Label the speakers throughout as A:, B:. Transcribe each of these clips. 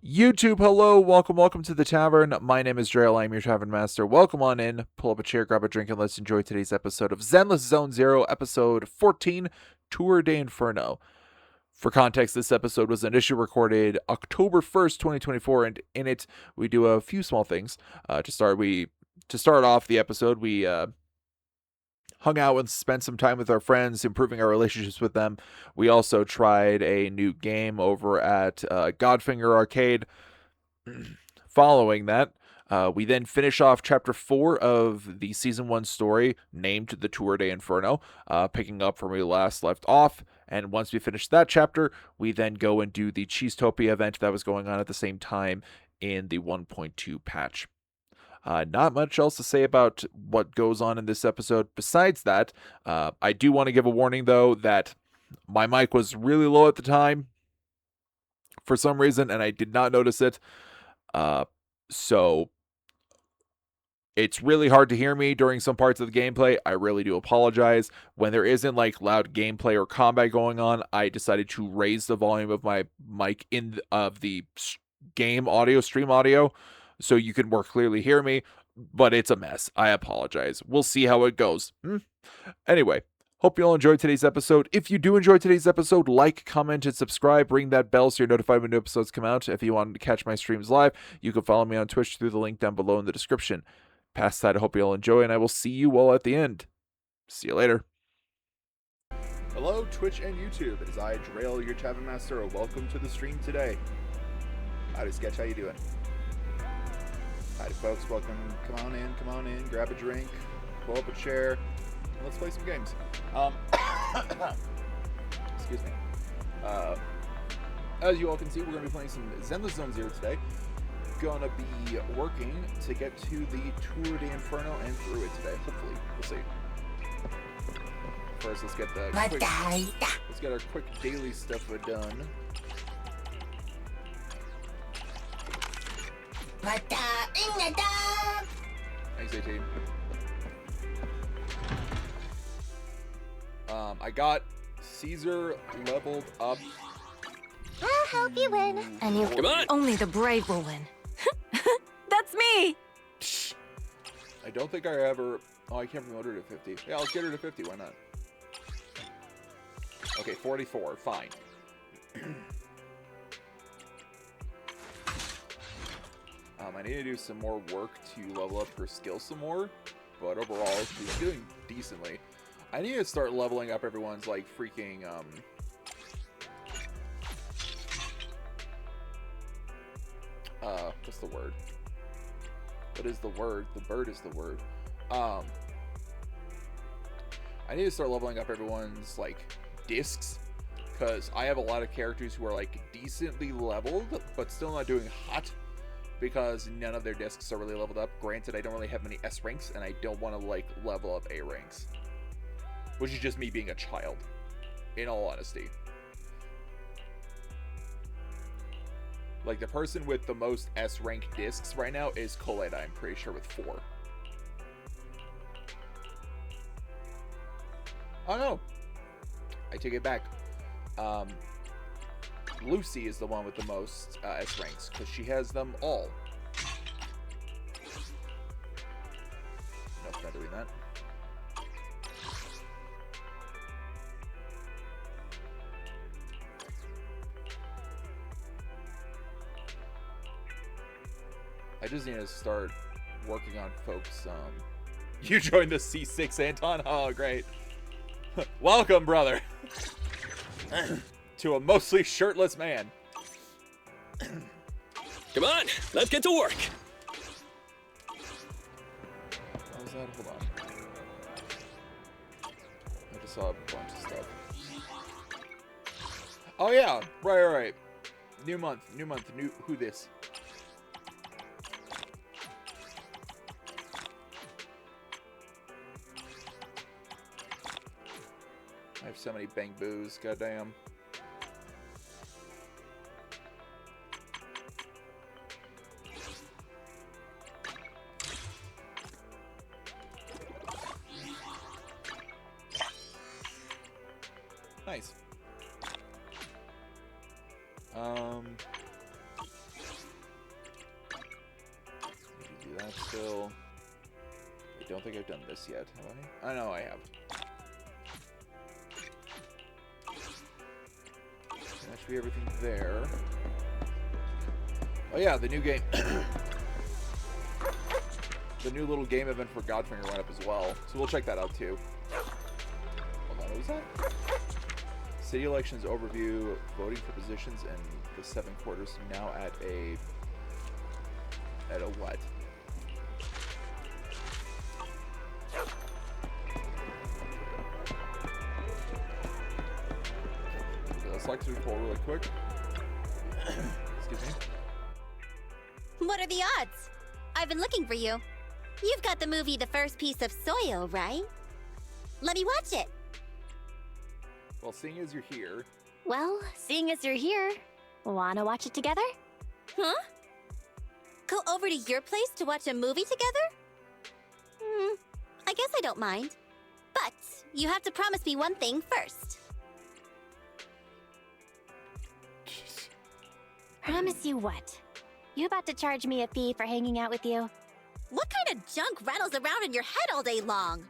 A: YouTube, hello, welcome to the Tavern. My name is Drail, I'm your Tavern Master. Welcome on in, pull up a chair, grab a drink, and let's enjoy today's episode of Zenless Zone Zero, episode 14, Tour de Inferno. For context, this episode was initially recorded October 1st, 2024, and in it, we do a few small things. To start off the episode, we hung out and spent some time with our friends, improving our relationships with them. We also tried a new game over at Godfinger Arcade. Following that, we then finish off Chapter 4 of the Season 1 story, named The Tour de Inferno, picking up from where we last left off. And once we finish that chapter, we then go and do the Cheesetopia event that was going on at the same time in the 1.2 patch. Not much else to say about what goes on in this episode. Besides that, I do want to give a warning, though, that my mic was really low at the time for some reason, and I did not notice it. So it's really hard to hear me during some parts of the gameplay. I really do apologize. When there isn't like loud gameplay or combat going on, I decided to raise the volume of my mic in the game audio, stream audio, so you can more clearly hear me, but it's a mess. I apologize. We'll see how it goes. Anyway, hope you all enjoyed today's episode. If you do enjoy today's episode, like, comment, and subscribe. Ring that bell so you're notified when new episodes come out. If you want to catch my streams live, you can follow me on Twitch through the link down below in the description. Past that, I hope you all enjoy, and I will see you all at the end. See you later. Hello, Twitch and YouTube. It is I, Drail, your Tavern Master. Welcome to the stream today. Howdy, Sketch. How you doing? Howdy, folks. Welcome. Come on in. Grab a drink. Pull up a chair. And let's play some games. Excuse me. As you all can see, we're going to be playing some Zenless Zone Zero today. Gonna be working to get to the Tour de Inferno and through it today. Hopefully, we'll see. First, let's get our quick daily stuff done. Thanks, AT. I got Caesar leveled up.
B: I'll help you win. And you
C: Come on.
B: Only the brave will win. That's me.
A: I don't think I ever. Oh, I can't promote her to 50. Yeah, let's get her to 50. Why not? Okay, 44. Fine. I need to do some more work to level up her skill some more, but overall, she's doing decently. I need to start leveling up everyone's, like, freaking, what's the word? What is the word? The bird is the word. I need to start leveling up everyone's, like, discs, because I have a lot of characters who are, like, decently leveled, but still not doing hot, because none of their discs are really leveled up. Granted, I don't really have many S ranks, and I don't want to, like, level up A ranks. Which is just me being a child, in all honesty. Like, the person with the most S rank discs right now is Colette, I'm pretty sure, with 4. Oh no! I take it back. Lucy is the one with the most S ranks, because she has them all. Nope, not doing that. I just need to start working on folks. You joined the C6, Anton? Oh, great. Welcome, brother. To a mostly shirtless man.
C: Come on, let's get to work.
A: What was that? Hold on. I just saw a bunch of stuff. Oh yeah, right. New month, who this? I have so many bang boos, goddamn. Nice. still... I don't think I've done this yet, have I? I know I have. That should be everything there. Oh yeah, the new game. The new little game event for Godfinger went up as well. So we'll check that out too. Hold on, what was that? City elections overview, voting for positions in the 7 quarters, now at a what? Okay, let's select the poll really quick. Excuse me.
B: What are the odds? I've been looking for you. You've got the movie The First Piece of Soil, right? Let me watch it.
A: Well, seeing as you're here,
D: Well, seeing as you're here, wanna watch it together?
B: Huh? Go over to your place to watch a movie together? I guess I don't mind. But you have to promise me one thing first.
D: Promise you what? You about to charge me a fee for hanging out with you?
B: What kind of junk rattles around in your head all day long?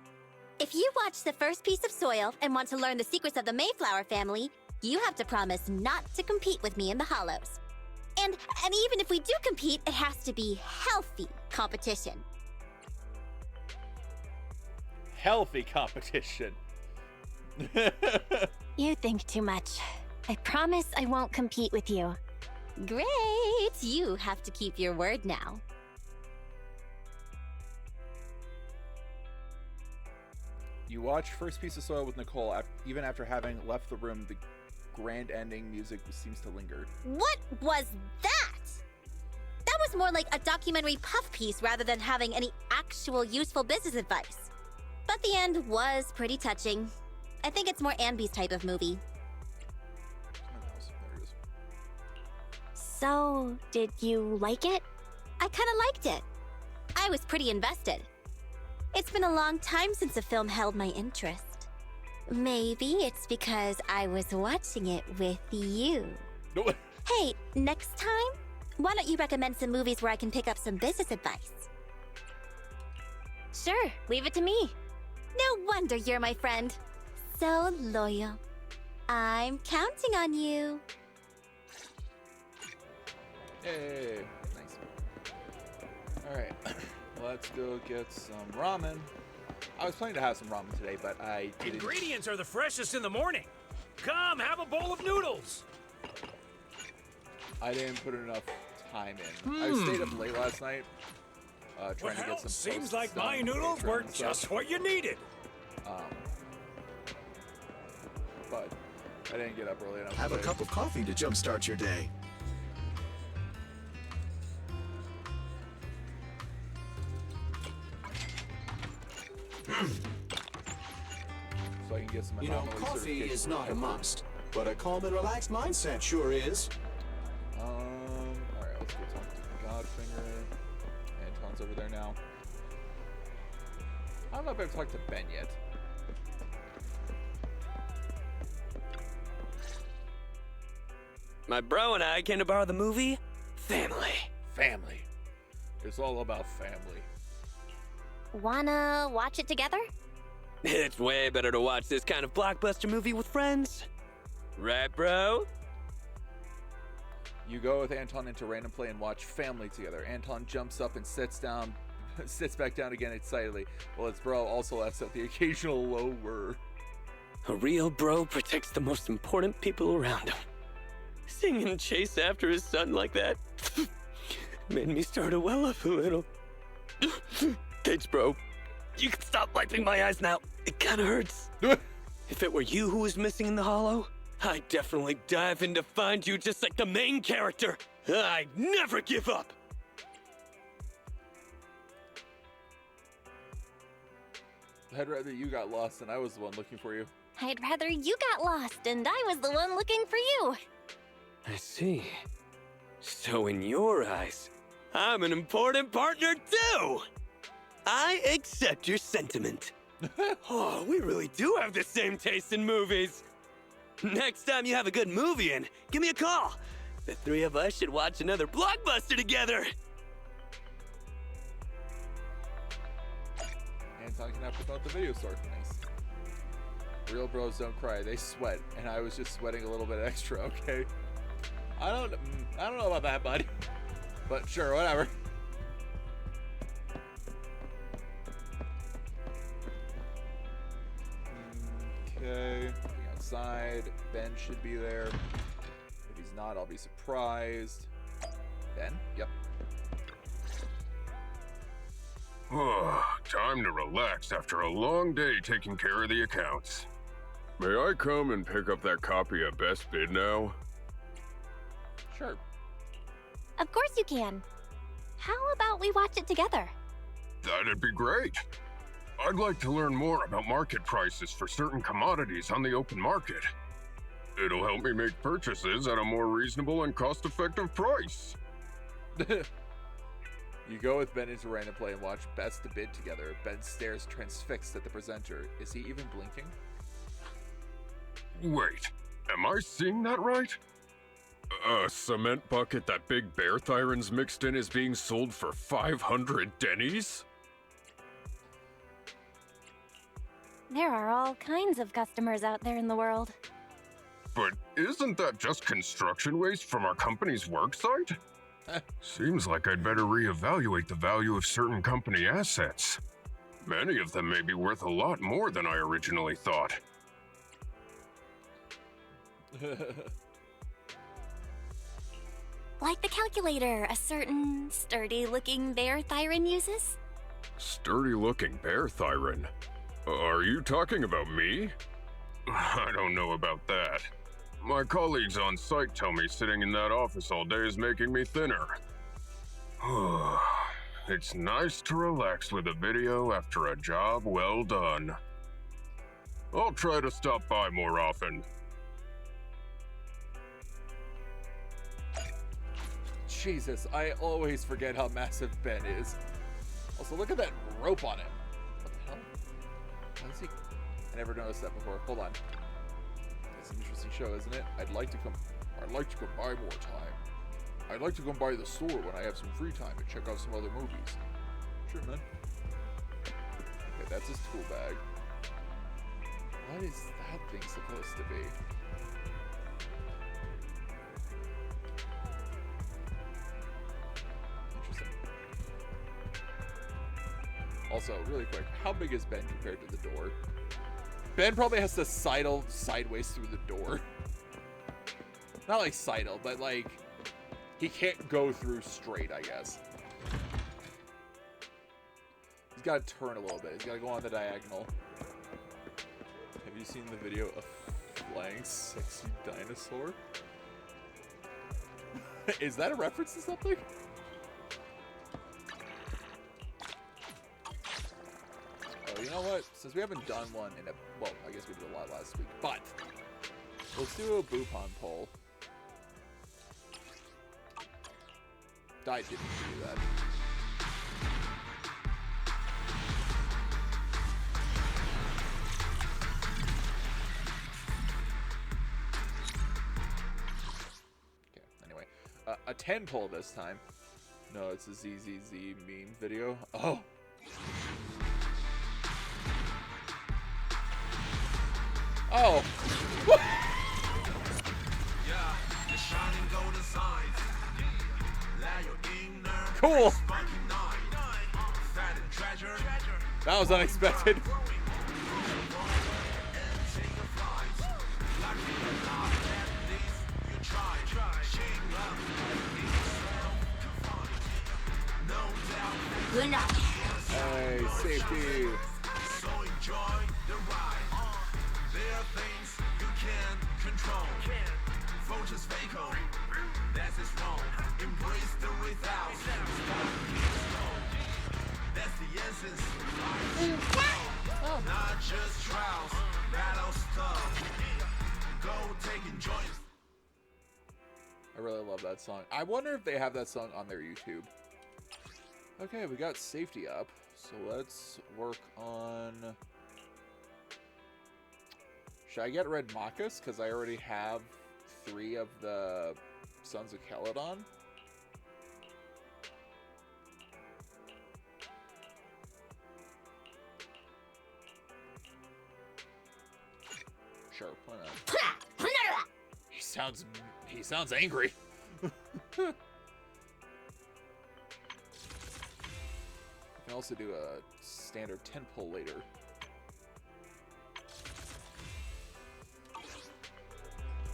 B: If you watch The First Piece of Soil and want to learn the secrets of the Mayflower family, you have to promise not to compete with me in the Hollows. And even if we do compete, it has to be healthy competition.
A: healthy competition.
D: You think too much. I promise I won't compete with you.
B: Great! You have to keep your word now.
A: You watch First Piece of Soil with Nicole. Even after having left the room, the grand ending music seems to linger.
B: What was that? That was more like a documentary puff piece rather than having any actual useful business advice. But the end was pretty touching. I think it's more Anby's type of movie.
A: There it is.
D: So, did you like it?
B: I kinda liked it. I was pretty invested. It's been a long time since a film held my interest. Maybe it's because I was watching it with you.
A: No.
B: Hey, next time, why don't you recommend some movies where I can pick up some business advice?
D: Sure, leave it to me.
B: No wonder you're my friend. So loyal. I'm counting on you.
A: Hey, nice. Alright, let's go get some ramen. I was planning to have some ramen today, but I didn't.
C: Ingredients are the freshest in the morning. Come, have a bowl of noodles.
A: I didn't put enough time in. I stayed up late last night trying to get some
C: seems
A: posts
C: like
A: done
C: my
A: on
C: noodles
A: Patreon
C: were
A: and stuff.
C: just what you needed.
A: But I didn't get up early enough.
E: Have a
A: today.
E: cup of coffee to jumpstart your day.
A: So I can get some
E: You know,
A: anomaly
E: coffee
A: certification
E: is
A: for
E: not a
A: Pepper.
E: must, but a calm and relaxed mindset sure is.
A: Alright, let's go talk to Godfinger. Anton's over there now. I don't know if I've talked to Ben yet.
F: My bro and I came to borrow the movie Family.
A: Family. It's all about family.
D: Wanna watch it together?
F: It's way better to watch this kind of blockbuster movie with friends. Right, bro?
A: You go with Anton into random play and watch Family together. Anton jumps up and sits down, sits back down again excitedly, while his bro also lets out the occasional low whir.
F: A real bro protects the most important people around him. Seeing him chase after his son like that made me start to well up a little. Thanks, bro. You can stop wiping my eyes now. It kinda hurts. If it were you who was missing in the hollow, I'd definitely dive in to find you just like the main character. I never give up.
A: I'd rather you got lost than I was the one looking for you.
D: I'd rather you got lost and I was the one looking for you.
F: I see. So in your eyes, I'm an important partner too! I accept your sentiment. Oh, we really do have the same taste in movies. Next time you have a good movie in, give me a call. The three of us should watch another blockbuster together.
A: Anton can help promote the video store. Nice. Real bros don't cry, they sweat, and I was just sweating a little bit extra, okay? I don't know about that, bud. But sure, whatever. Okay, looking outside. Ben should be there. If he's not, I'll be surprised. Ben? Yep.
G: Time to relax after a long day taking care of the accounts. May I come and pick up that copy of Best Bid now?
A: Sure.
D: Of course you can. How about we watch it together?
G: That'd be great. I'd like to learn more about market prices for certain commodities on the open market. It'll help me make purchases at a more reasonable and cost-effective price.
A: You go with Ben into random play and watch Best to Bid together. Ben stares transfixed at the presenter. Is he even blinking?
G: Wait, am I seeing that right? A cement bucket that Big Bear Thyron's mixed in is being sold for 500 Denny's?
D: There are all kinds of customers out there in the world.
G: But isn't that just construction waste from our company's work site? Seems like I'd better reevaluate the value of certain company assets. Many of them may be worth a lot more than I originally thought.
D: Like the calculator a certain sturdy-looking bear Thyron uses?
G: Sturdy-looking Bear Thyron? Are you talking about me? I don't know about that. My colleagues on site tell me sitting in that office all day is making me thinner. It's nice to relax with a video after a job well done. I'll try to stop by more often.
A: Jesus, I always forget how massive Ben is. Also, look at that rope on him. What the hell? How is he? I never noticed that before. Hold on. It's an interesting show, isn't it? I'd like to come by more time. I'd like to come by the store when I have some free time and check out some other movies. Sure, man. Okay, that's his tool bag. What is that thing supposed to be? Interesting. Also, really quick, how big is Ben compared to the door? Ben probably has to sidle sideways through the door. Not like sidle, but like he can't go through straight, I guess. He's got to turn a little bit. He's got to go on the diagonal. Have you seen the video of flying sexy dinosaur? Is that a reference to something? Oh, you know what? Since we haven't done one in a... Well, I guess we did a lot last week, but... Let's do a Boopon poll. I didn't do that. Okay, anyway. A 10 poll this time. No, it's a ZZZ meme video. Oh! Oh! Cool! That was unexpected. Hey, safety.
H: So enjoy the ride. There are things you can't control. Vultures vacal. That is wrong. Embrace the without. That's the essence. Not just trials. Battle stuff. Go take enjoy.
A: I really love that song. I wonder if they have that song on their YouTube. Okay, we got safety up. So let's work on... Should I get Red Machas? Because I already have 3 of the Sons of Caledon. Sure, why not? He sounds angry. I can also do a standard 10 pull later.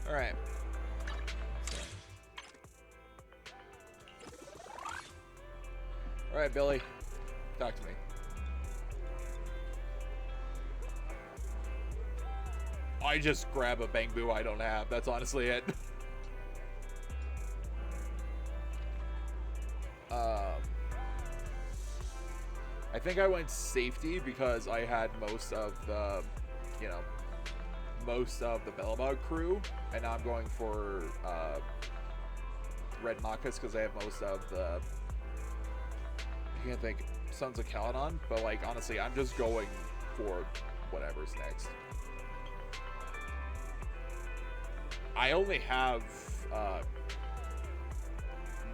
A: All right. All right, Billy, talk to me. I just grab a Bangbu I don't have. That's honestly it. I think I went safety because I had most of the, you know, Belobog crew, and now I'm going for Red Makas because I have most of the, I can't think, Sons of Caledon, but like honestly, I'm just going for whatever's next. I only have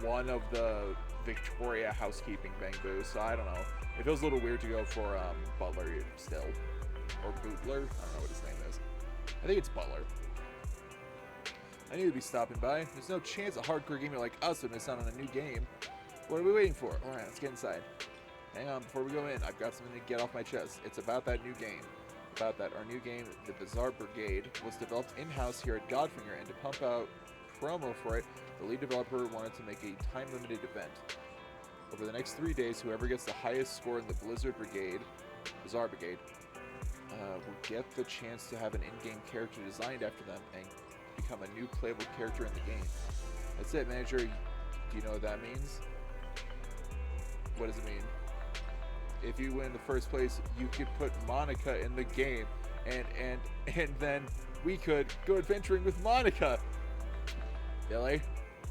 A: one of the Victoria housekeeping Bangbu, so I don't know. It feels a little weird to go for Butler still. Or Bootler. I don't know what his name is. I think it's Butler. I knew you'd be stopping by. There's no chance a hardcore gamer like us would miss out on a new game. What are we waiting for? Alright, let's get inside. Hang on, before we go in, I've got something to get off my chest. It's about that new game. About that, our new game, The Bizarre Brigade, was developed in-house here at Godfinger, and to pump out promo for it, the lead developer wanted to make a time-limited event. Over the next 3 days, whoever gets the highest score in the Bizarre Brigade, will get the chance to have an in-game character designed after them and become a new playable character in the game. That's it, manager. Do you know what that means? What does it mean? If you win the first place, you could put Monica in the game, and then we could go adventuring with Monica. Billy,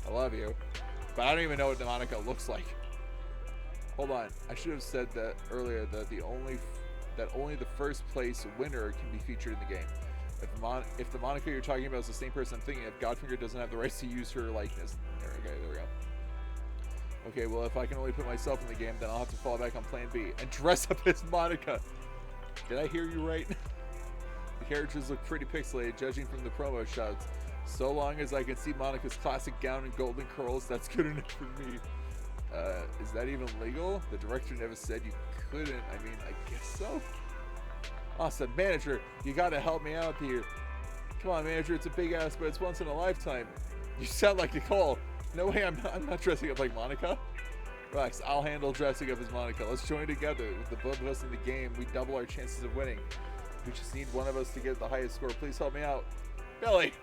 A: I love you, but I don't even know what Monica looks like. Hold on, I should have said that earlier. That only the first place winner can be featured in the game. If the Monica you're talking about is the same person I'm thinking of, Godfinger doesn't have the rights to use her likeness. There we go. Okay, well, if I can only put myself in the game, then I'll have to fall back on plan B and dress up as Monica. Did I hear you right? The characters look pretty pixelated, judging from the promo shots. So long as I can see Monica's classic gown and golden curls, that's good enough for me. Is that even legal? The director never said you couldn't. I mean, I guess so. Awesome. Manager, you gotta help me out here. Come on, manager, it's a big ass, but it's once in a lifetime. You sound like Nicole. No way, I'm not dressing up like Monica. Relax, I'll handle dressing up as Monica. Let's join together. With the both of us in the game, we double our chances of winning. We just need one of us to get the highest score. Please help me out. Billy,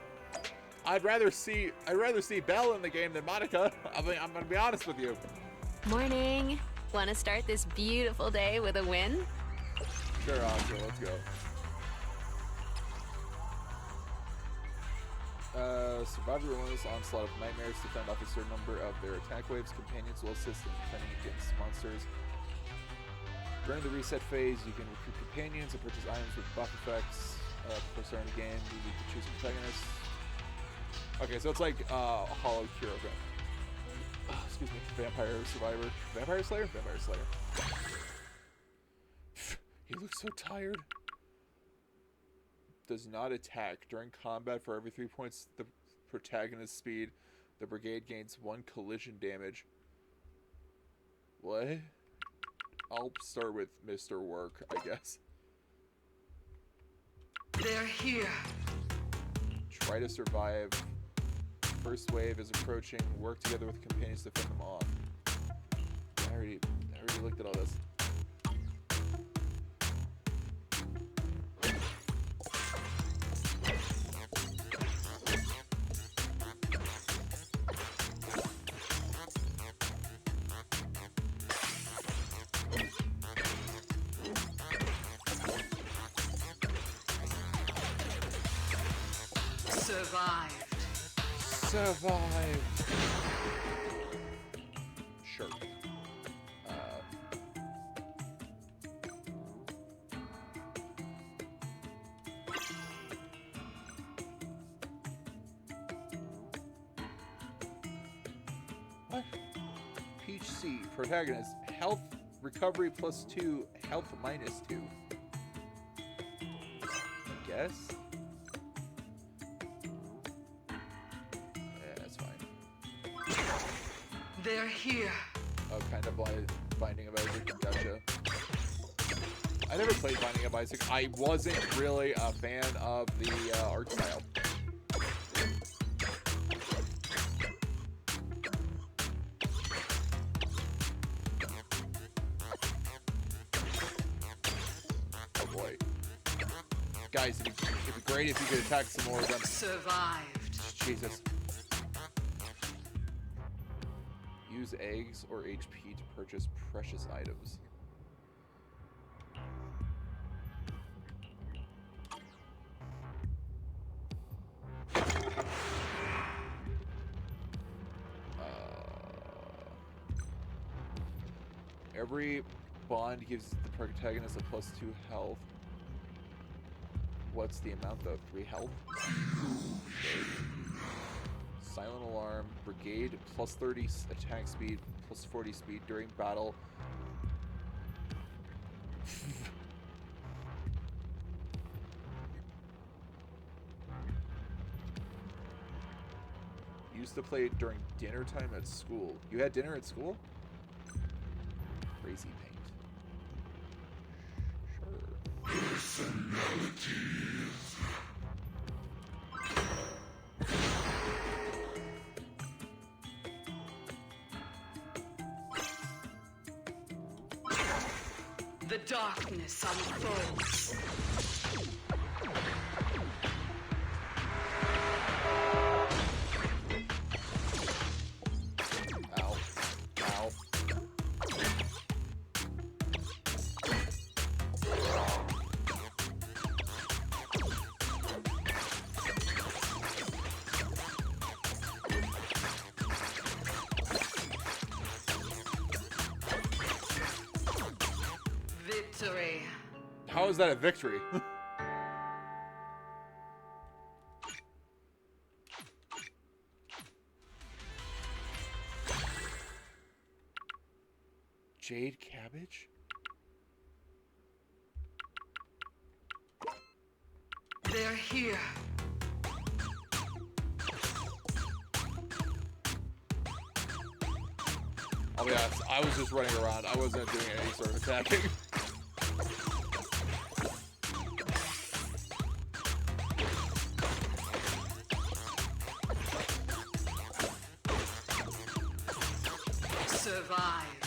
A: I'd rather see Belle in the game than Monica. I'm gonna be honest with you.
I: Morning. Want to start this beautiful day with a win?
A: Sure, Oscar, let's go. Survive the relentless onslaught of nightmares to fend off a certain number of their attack waves. Companions will assist in defending against monsters. During the reset phase, you can recruit companions and purchase items with buff effects. Before starting the game, you need to choose a protagonist. Okay, so it's like Hollow Cure. Excuse me, Vampire Survivor. Vampire Slayer? Vampire Slayer. He looks so tired. Does not attack. During combat, for every 3 points the protagonist's speed, the brigade gains 1 collision damage. What? I'll start with Mr. Work, I guess.
H: They're here.
A: Try to survive. First wave is approaching. Work together with companions to fend them off. I already looked at all this.
H: Survived.
A: Sure. What? Peach C. Protagonist. Health recovery +2. Health -2. I guess.
H: They're here.
A: Oh, kind of like Binding of Isaac. Gotcha. I never played Binding of Isaac. I wasn't really a fan of the art style. Oh boy. Guys, it'd be great if you could attack some more of them.
H: Survived.
A: Jesus. Use eggs or HP to purchase precious items. Every bond gives the protagonist a +2 health. What's the amount though? 3 health? Okay. Silent Alarm, Brigade, +30 attack speed, +40 speed during battle. Used to play it during dinner time at school. You had dinner at school? Crazy paint. Sure. Personalities.
H: The darkness unfolds.
A: Ow. Ow.
H: Victory.
A: How is that a victory? Jade cabbage?
H: They're here.
A: I'll be honest, I was just running around. I wasn't doing any sort of attacking.
H: Survived.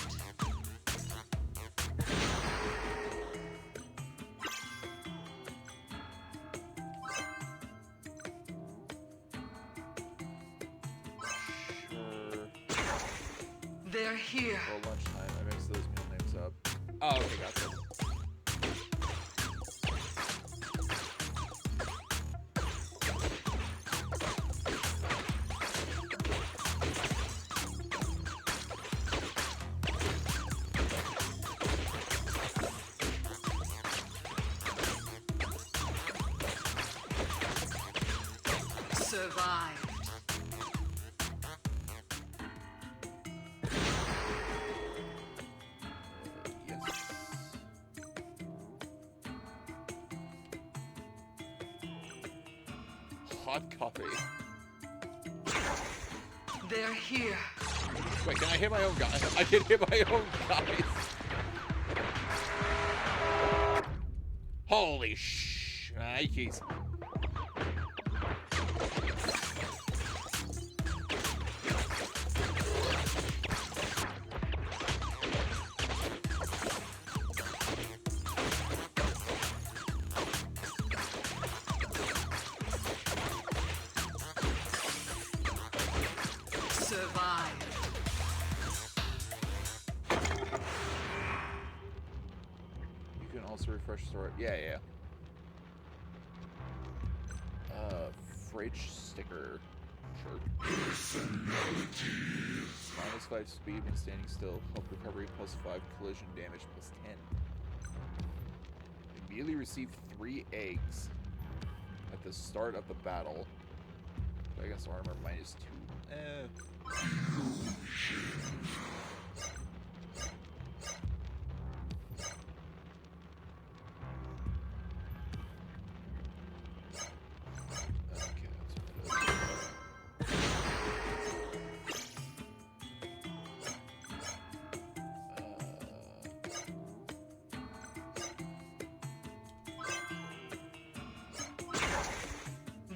A: Sure.
H: They're here.
A: Well, lunchtime. I mixed those meal names up. Oh, okay, gotcha.
H: Survived.
A: Yes. Hot coffee.
H: They're here.
A: Wait, can I hit my own guy? I can hit my own guys. Holy shnikes.
H: Survived.
A: You can also refresh store. Yeah. Fridge sticker. Sure. -5 speed when standing still. Health recovery +5. Collision damage +10. Immediately receive 3 eggs at the start of the battle. I guess armor -2. Okay, that's what it is.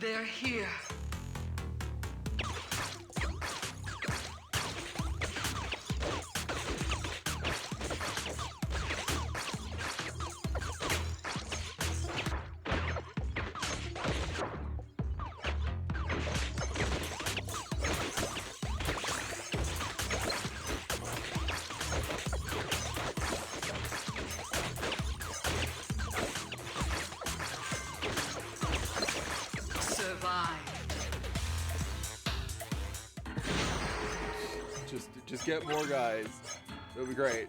H: They're here.
A: Just get more guys. It'll be great.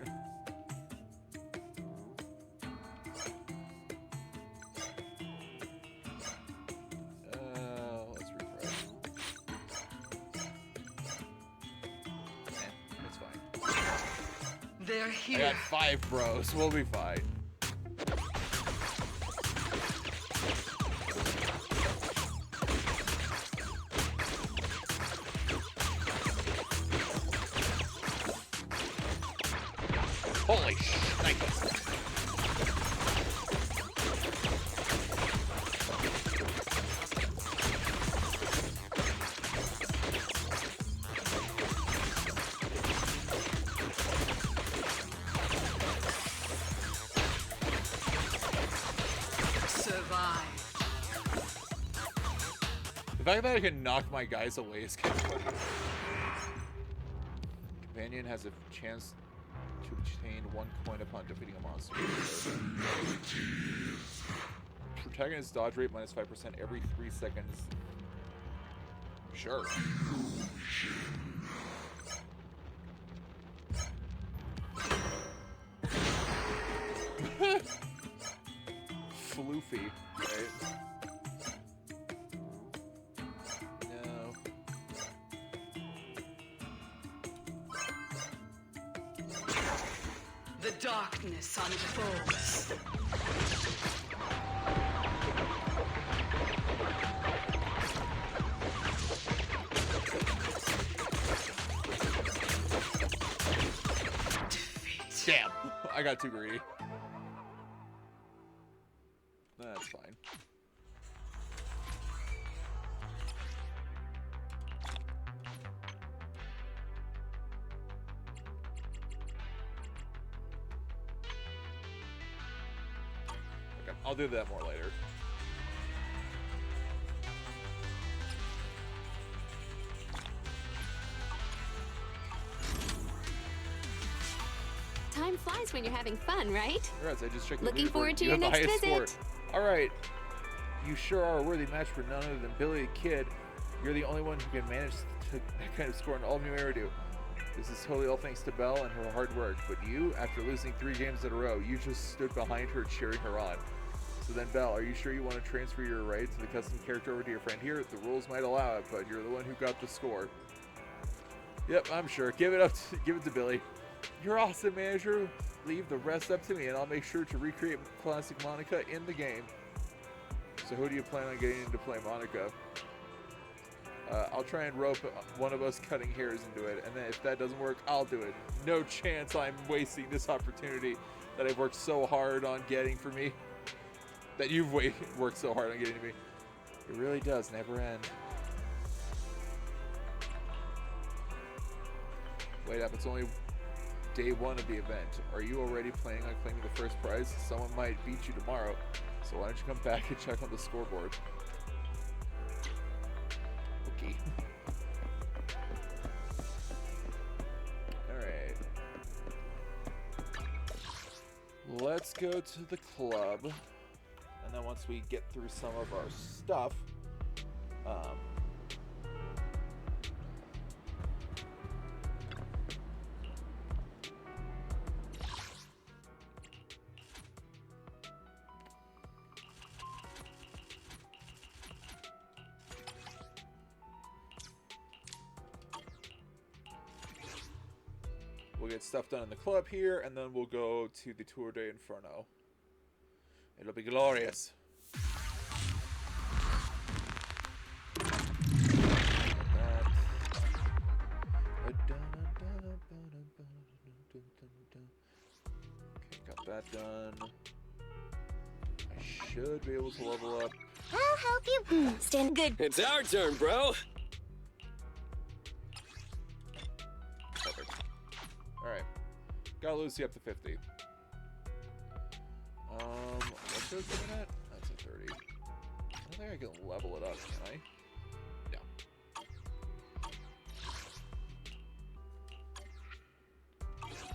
A: Let's refresh. It's fine.
H: They're
A: I
H: here.
A: got 5 bros. We'll be fine. Holy shnikes.
H: Survive.
A: The fact that I can knock my guys away is kind of funny. Companion has a chance to obtain 1 coin upon defeating a monster. Protagonist's dodge rate minus 5% every 3 seconds. Sure. Floofy, right? No.
H: The darkness unfolds.
A: Damn, I got too greedy. That's fine. Okay, I'll do that more later.
I: Time flies when you're having fun, right?
A: Congrats, I just checked the
I: Looking
A: leaderboard.
I: forward to
A: You
I: your
A: have the
I: next
A: highest score.
I: visit.
A: All right, you sure are a worthy match for none other than Billy the Kid. You're the only one who can manage to that kind of score in all new Eridu. This is totally all thanks to Belle and her hard work. But you, after losing 3 games in a row, you just stood behind her cheering her on. So then, Belle, are you sure you want to transfer your right to the custom character over to your friend here? The rules might allow it, but you're the one who got the score. Yep, I'm sure. Give it to Billy. You're awesome, manager. Leave the rest up to me, and I'll make sure to recreate classic Monica in the game. So who do you plan on getting to play Monica? I'll try and rope one of us cutting hairs into it, and then if that doesn't work, I'll do it. No chance I'm wasting this opportunity that I've worked so hard on getting for me. That you've worked so hard on getting to me. It really does never end. Wait up, it's only day 1 of the event. Are you already planning on claiming the first prize? Someone might beat you tomorrow, so why don't you come back and check on the scoreboard? Okay. Alright. Let's go to the club. And then once we get through some of our stuff, we'll get stuff done in the club here, and then we'll go to the Tour de Inferno. It'll be glorious. Okay, got that done. I should be able to level up
B: I'll help you.
D: Stand good.
F: It's our turn, bro.
A: Perfect. Alright. Got Lucy up to 50. What's yours coming at? That's a 30. I don't think I can level it up, can I? No.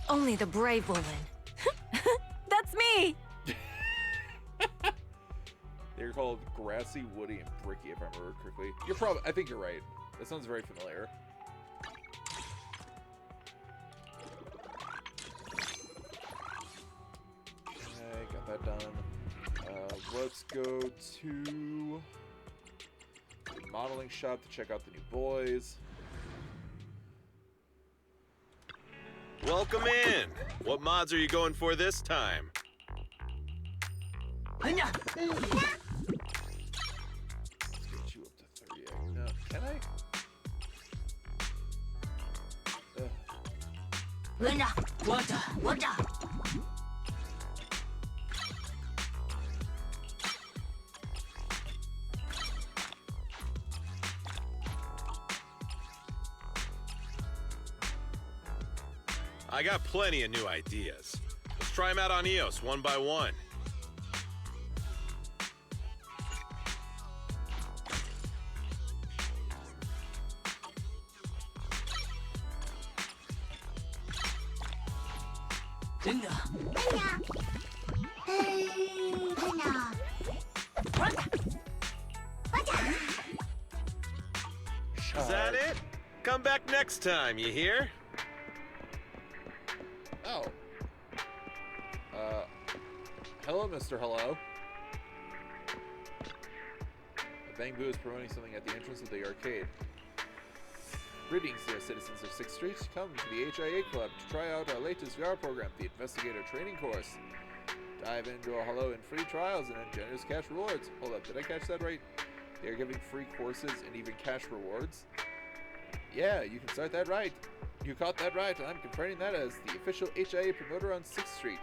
D: Only the brave will win. That's me!
A: They're called Grassy, Woody, and Bricky, if I remember correctly. You're probably... I think you're right. That sounds very familiar. Okay, got that done. Let's go to the modeling shop to check out the new boys.
J: Welcome in. What mods are you going for this time?
A: Let's get you up to 30. No, can I?
J: I got plenty of new ideas. Let's try them out on EOS one by one. Is that it? Come back next time, you hear?
A: Oh. Hello, Mr. Hello. Bang Boo is promoting something at the entrance of the arcade. Greetings, dear citizens of 6th Street. Come to the HIA Club to try out our latest VR program, the Investigator Training Course. Dive into a hello and free trials and generous cash rewards. Hold up, did I catch that right? They are giving free courses and even cash rewards? Yeah, you can start that right. You caught that right, and I'm confirming that as the official HIA promoter on 6th Street.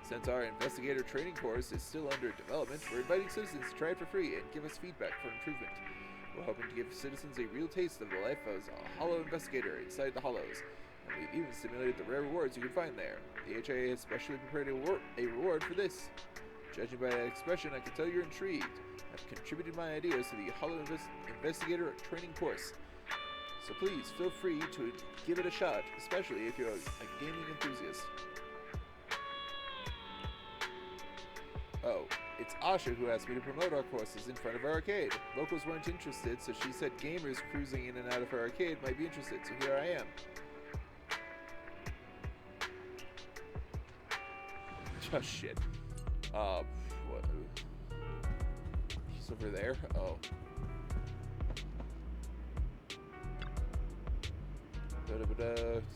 A: Since our investigator training course is still under development, we're inviting citizens to try it for free and give us feedback for improvement. We're hoping to give citizens a real taste of the life as a hollow investigator inside the hollows, and we've even simulated the rare rewards you can find there. The HIA has specially prepared a reward for this. Judging by that expression, I can tell you're intrigued. I've contributed my ideas to the hollow investigator training course. So please, feel free to give it a shot, especially if you're a gaming enthusiast. Oh, it's Asha who asked me to promote our courses in front of our arcade. Locals weren't interested, so she said gamers cruising in and out of her arcade might be interested, so here I am. Oh, shit. What? He's over there? Oh.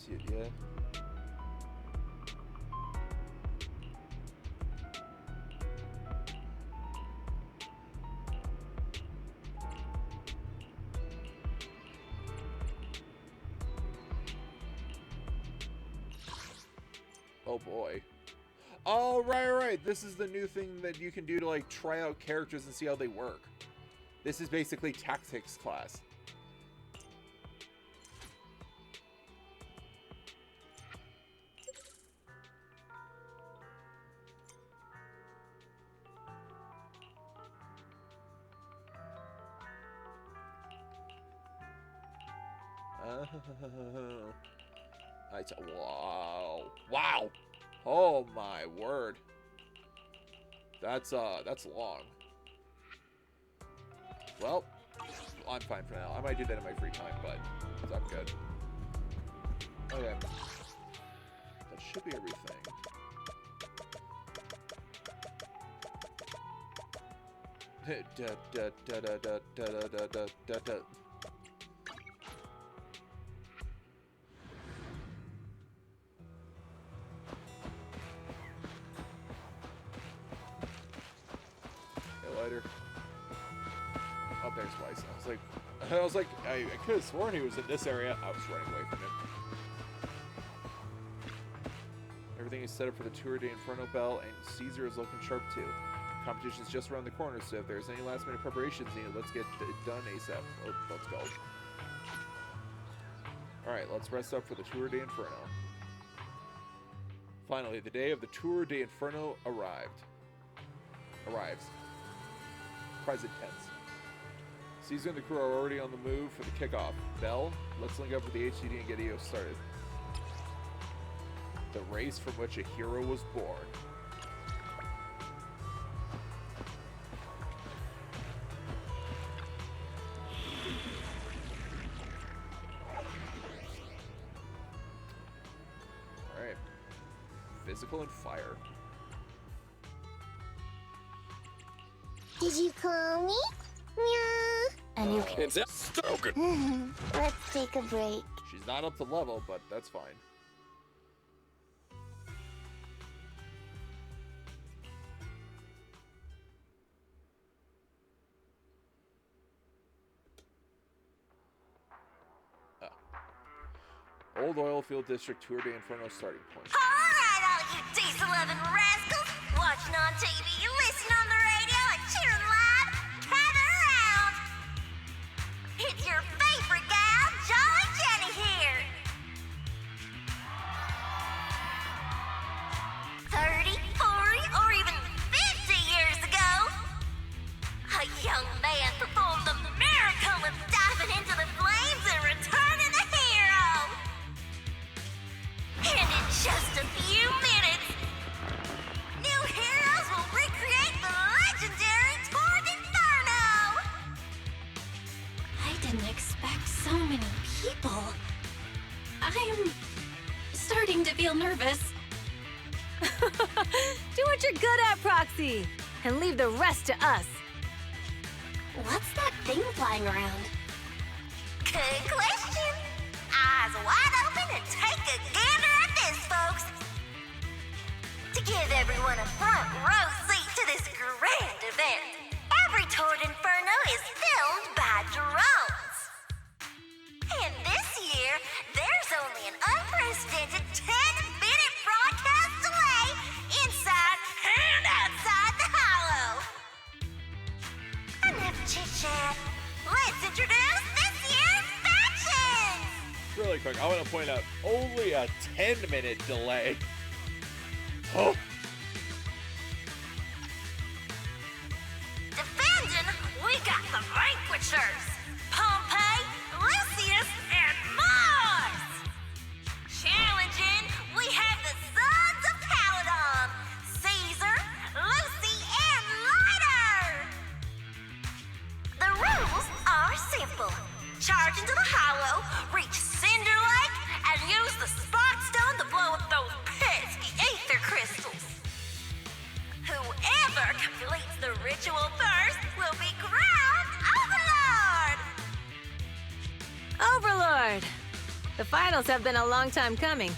A: Yeah. Oh boy. Oh, right. This is the new thing that you can do to, like, try out characters and see how they work. This is basically tactics class. Wow. Oh my word. That's long. Well, I'm fine for now. I might do that in my free time, but I'm good. Okay. That should be everything. Oh, there's Weiss. I was like, I could have sworn he was in this area. I was running away from him. Everything is set up for the tour de Inferno bell, and Caesar is looking sharp too. Competition's just around the corner, so if there's any last-minute preparations needed, let's get it done ASAP. Oh, let's go. Alright, let's rest up for the Tour de Inferno. Finally, the day of the Tour de Inferno arrives. Present tense. Caesar and the crew are already on the move for the kickoff. Bell, let's link up with the HCD and get EOS started. The race from which a hero was born. Alright. Physical and fire.
K: Did you call me? Yeah. And you can.
J: It's Stoken.
K: Let's take a break.
A: She's not up to level, but that's fine. Old Oilfield District Tour de Inferno starting point.
K: Alright, all you diesel-loving rascals! Watching on TV, listening on the radio, and cheering live! Gather around! It's your favorite gal, Jolly Jenny here! 30, 40, or even 50 years ago, a young man performed the miracle of diving into the flames and returning a hero! And in just a few minutes, new heroes will recreate the legendary Tour d'Inferno!
D: I didn't expect so many people. I'm starting to feel nervous.
L: Do what you're good at, Proxy, and leave the rest to us.
K: What's that thing flying around? Good question. Eyes wide open and take a gander at this, folks. To give everyone a front row seat to this grand event, every Tour d'Inferno is filmed by drones. And this year, there's only an unprecedented 10-minute broadcast delay inside and outside the Hollow. Enough chit-chat. Let's introduce this year's factions!
A: Really quick, I want to point out only a 10-minute delay. Oh.
K: Defending, we got the Vanquishers, Pompey, Lucius, and Mars. Challenging, we have the Sons of Paladon, Caesar, Lucy, and Lighter. The rules are simple. Charge into the Hollow, reach Cinder Lake, and use the Spark Stone to blow up those pesky ether crystals. Whoever completes the ritual first will be crowned Overlord!
L: Overlord! The finals have been a long time coming.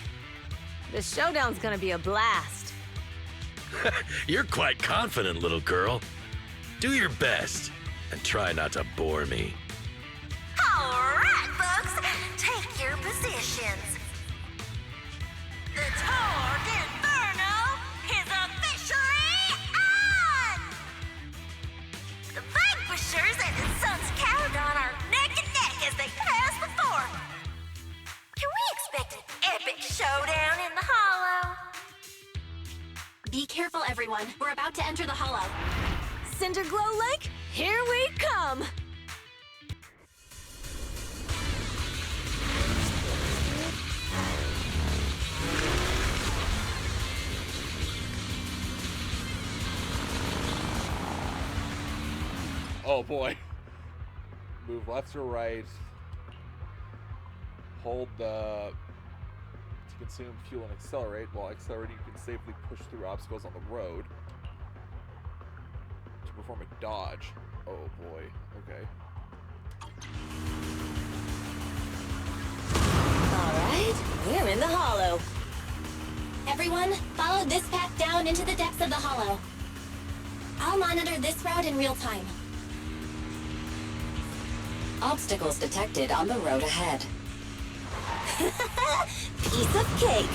L: The showdown's gonna be a blast.
C: You're quite confident, little girl. Do your best and try not to bore me.
K: All right, folks, take your positions. The Tour d'Inferno is officially on! The Vanquishers and the Sons of Caledon are neck and neck as they pass the fort. Can we expect an epic showdown in the Hollow?
D: Be careful, everyone. We're about to enter the Hollow.
L: Cinderglow Lake, here we come!
A: Oh boy. Move left or right. Hold the to consume fuel and accelerate. While accelerating, you can safely push through obstacles on the road. To perform a dodge. Oh boy. Okay.
L: Alright, we're in the Hollow.
D: Everyone, follow this path down into the depths of the Hollow. I'll monitor this route in real time.
M: Obstacles detected on the road ahead.
L: Piece of cake.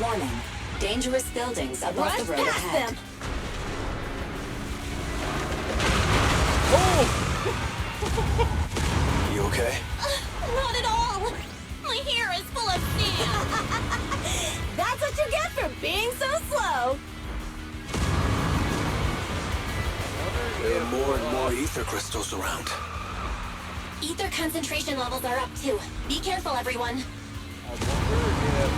M: Warning. Dangerous buildings above
L: Rush
M: the road
L: past
M: ahead.
L: them.
F: You okay?
D: Not at all! My hair is full of sand!
L: That's what you get for being so slow.
F: There are more and more ether crystals around.
D: Ether concentration levels are up too. Be careful, everyone.
A: I wonder if,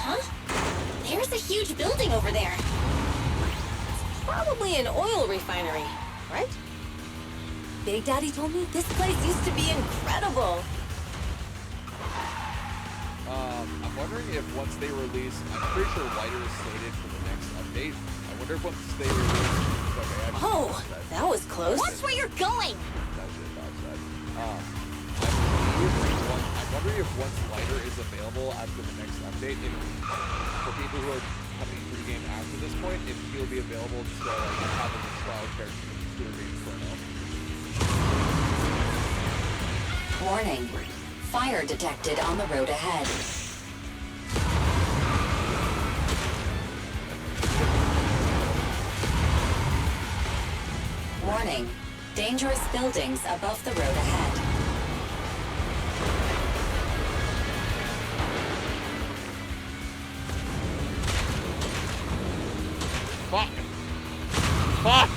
D: Huh? There's a huge building over there.
L: Probably an oil refinery, right? Big Daddy told me this place used to be incredible.
A: I'm wondering if once they release, I'm pretty sure Lighter is slated for the next update. I wonder if once they release, okay,
L: Oh, that was close.
B: Watch where you're going!
A: I'm wondering if once Lighter is available after the next update, if for people who are coming into the game after this point, if he'll be available to have a trial character to the Inferno.
M: Warning. Fire detected on the road ahead. Warning. Dangerous buildings above the road ahead.
A: Fuck! Fuck!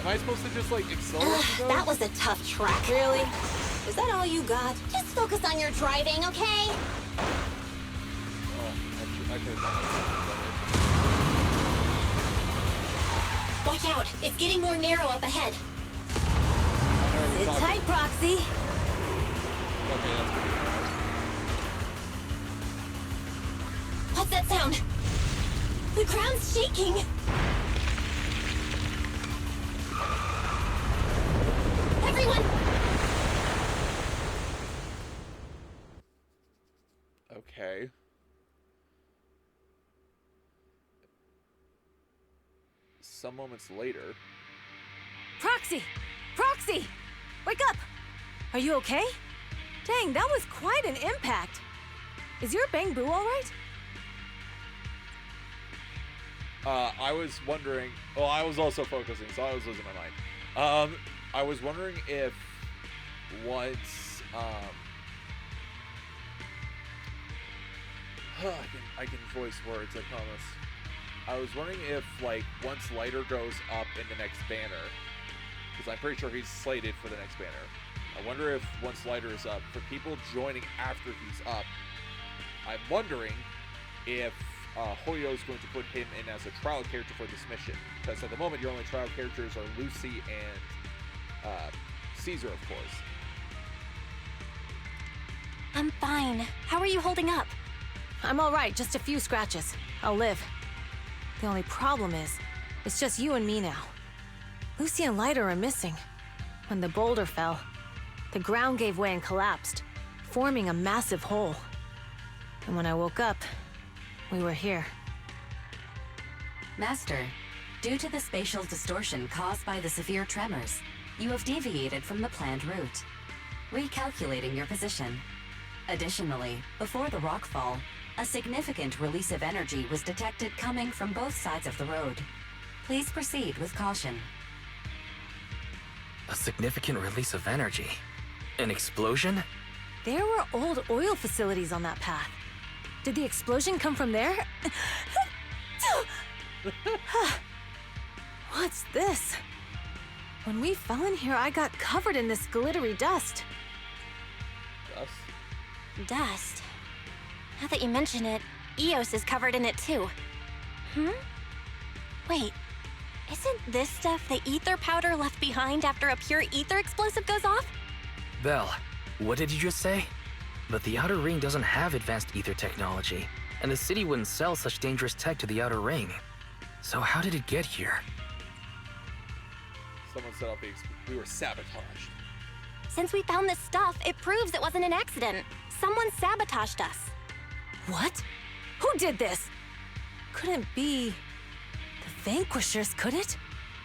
A: Am I supposed to just like accelerate?
B: That was a tough track.
L: Really? Is that all you got?
B: Just focus on your driving, okay?
A: Oh, I could have done
D: Watch out! It's getting more narrow up ahead.
L: Sit tight, Proxy.
A: Okay, that's good.
D: What's that sound? The ground's shaking. Everyone!
A: Okay. Some moments later.
L: Proxy! Proxy! Wake up! Are you okay? Dang, that was quite an impact. Is your bang boo all right?
A: I was wondering. Well, I was also focusing, so I was losing my mind. I was wondering if once I can voice words, I promise. I was wondering if like once Lighter goes up in the next banner, because I'm pretty sure he's slated for the next banner. I wonder if once Lighter is up, for people joining after he's up, I'm wondering if Hoyo is going to put him in as a trial character for this mission. Because at the moment, your only trial characters are Lucy and Caesar, of course.
B: I'm fine. How are you holding up?
L: I'm all right, just a few scratches. I'll live. The only problem is, it's just you and me now. Lucy and Lighter are missing. When the boulder fell, the ground gave way and collapsed, forming a massive hole. And when I woke up, we were here.
M: Master, due to the spatial distortion caused by the severe tremors, you have deviated from the planned route, recalculating your position. Additionally, before the rockfall, a significant release of energy was detected coming from both sides of the road. Please proceed with caution.
N: A significant release of energy? An explosion?
L: There were old oil facilities on that path. Did the explosion come from there? What's this? When we fell in here, I got covered in this glittery dust.
B: Dust? Now that you mention it, Eos is covered in it too. Wait, isn't this stuff the ether powder left behind after a pure ether explosive goes off?
N: Belle, what did you just say? But the Outer Ring doesn't have advanced ether technology, and the city wouldn't sell such dangerous tech to the Outer Ring. So how did it get here?
A: Someone set up we were sabotaged.
B: Since we found this stuff, it proves it wasn't an accident. Someone sabotaged us.
L: What? Who did this? Couldn't be the Vanquishers, could it?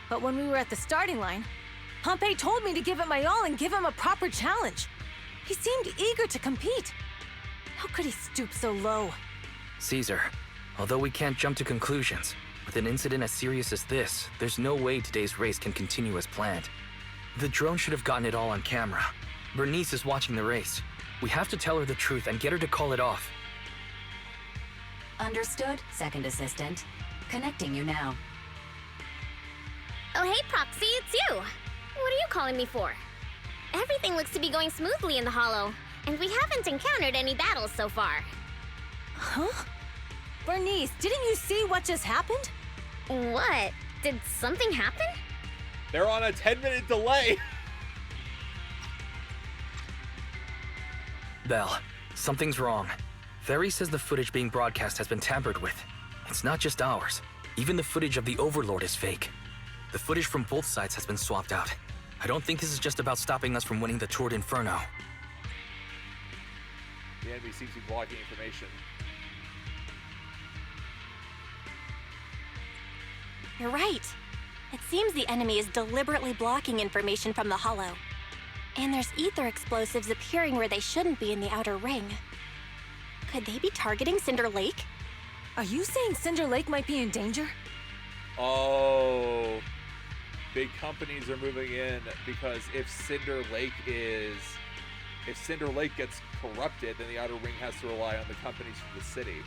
L: But when we were at the starting line, Pompey told me to give it my all and give him a proper challenge. He seemed eager to compete. How could he stoop so low?
N: Caesar, although we can't jump to conclusions, with an incident as serious as this, there's no way today's race can continue as planned. The drone should have gotten it all on camera. Bernice is watching the race. We have to tell her the truth and get her to call it off.
M: Understood, Second Assistant. Connecting you now.
O: Oh, hey, Proxy, it's you. What are you calling me for? Everything looks to be going smoothly in the Hollow, and we haven't encountered any battles so far.
L: Huh? Bernice, didn't you see what just happened?
O: What? Did something happen?
A: They're on a 10-minute delay.
N: Belle, something's wrong. Ferry says the footage being broadcast has been tampered with. It's not just ours. Even the footage of the Overlord is fake. The footage from both sides has been swapped out. I don't think this is just about stopping us from winning the Tour d'Inferno.
A: The enemy seems to be blocking information.
D: You're right. It seems the enemy is deliberately blocking information from the Hollow. And there's ether explosives appearing where they shouldn't be in the outer ring. Could they be targeting Cinder Lake?
L: Are you saying Cinder Lake might be in danger?
A: Oh, big companies are moving in because if Cinder Lake gets corrupted, then the outer ring has to rely on the companies from the city.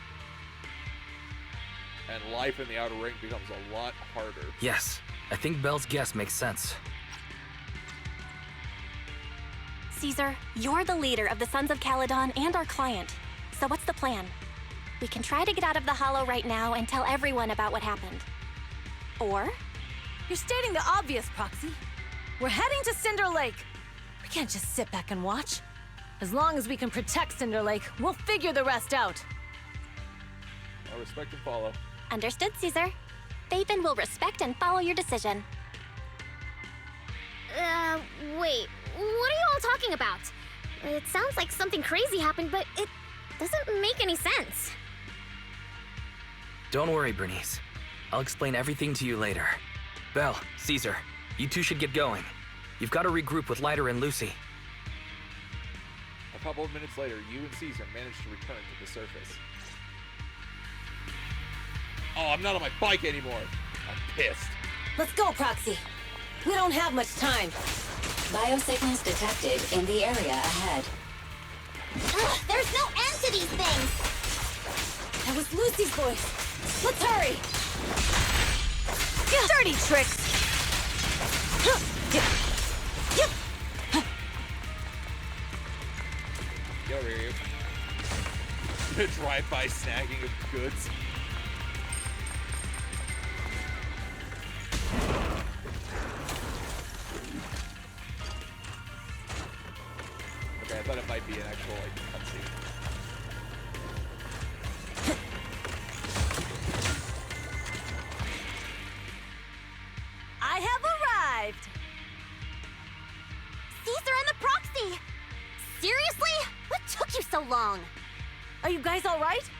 A: And life in the outer ring becomes a lot harder.
N: Yes, I think Belle's guess makes sense.
D: Caesar, you're the leader of the Sons of Caledon and our client. So what's the plan? We can try to get out of the Hollow right now and tell everyone about what happened. Or?
L: You're stating the obvious, Proxy. We're heading to Cinder Lake. We can't just sit back and watch. As long as we can protect Cinder Lake, we'll figure the rest out.
A: I'll respect and follow.
D: Understood, Caesar. Thaven will respect and follow your decision.
O: Wait. What are you all talking about? It sounds like something crazy happened, but it doesn't make any sense.
N: Don't worry, Bernice. I'll explain everything to you later. Belle, Caesar, you two should get going. You've got to regroup with Leiter and Lucy.
A: A couple of minutes later, you and Caesar managed to return to the surface. Oh, I'm not on my bike anymore. I'm pissed.
L: Let's go, Proxy. We don't have much time.
M: Biosignals detected in the area ahead.
B: Ugh, there's no end to these things!
L: That was Lucy's voice. Let's hurry! Dirty tricks!
A: Get over here, you. Drive-by snagging of goods. Okay, I thought it might be an actual, cutscene.
L: I have arrived!
B: Caesar and the Proxy! Seriously? What took you so long?
L: Are you guys all right?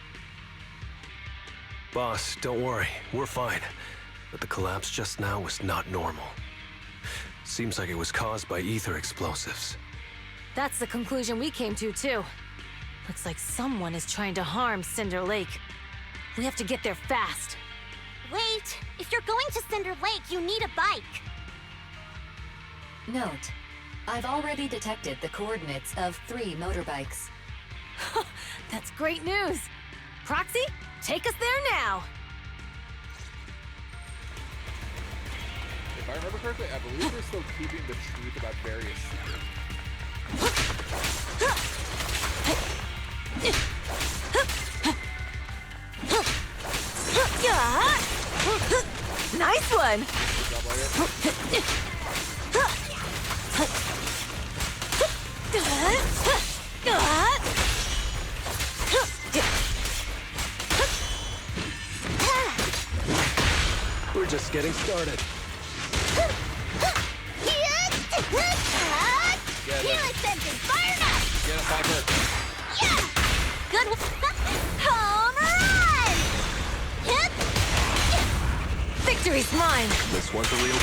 P: Boss, don't worry. We're fine. But the collapse just now was not normal. Seems like it was caused by ether explosives.
L: That's the conclusion we came to, too. Looks like someone is trying to harm Cinder Lake. We have to get there fast.
B: Wait, if you're going to Cinder Lake, you need a bike.
M: Note, I've already detected the coordinates of 3 motorbikes.
L: That's great news. Proxy, take us there now.
A: If I remember correctly, I believe we're still keeping the truth about various secrets.
L: Nice one!
P: We're just getting started.
B: Healing sensors fired up!
A: Get him, Piper.
B: Yeah! Good home run! Hit!
L: Victory's mine!
P: This one's a real...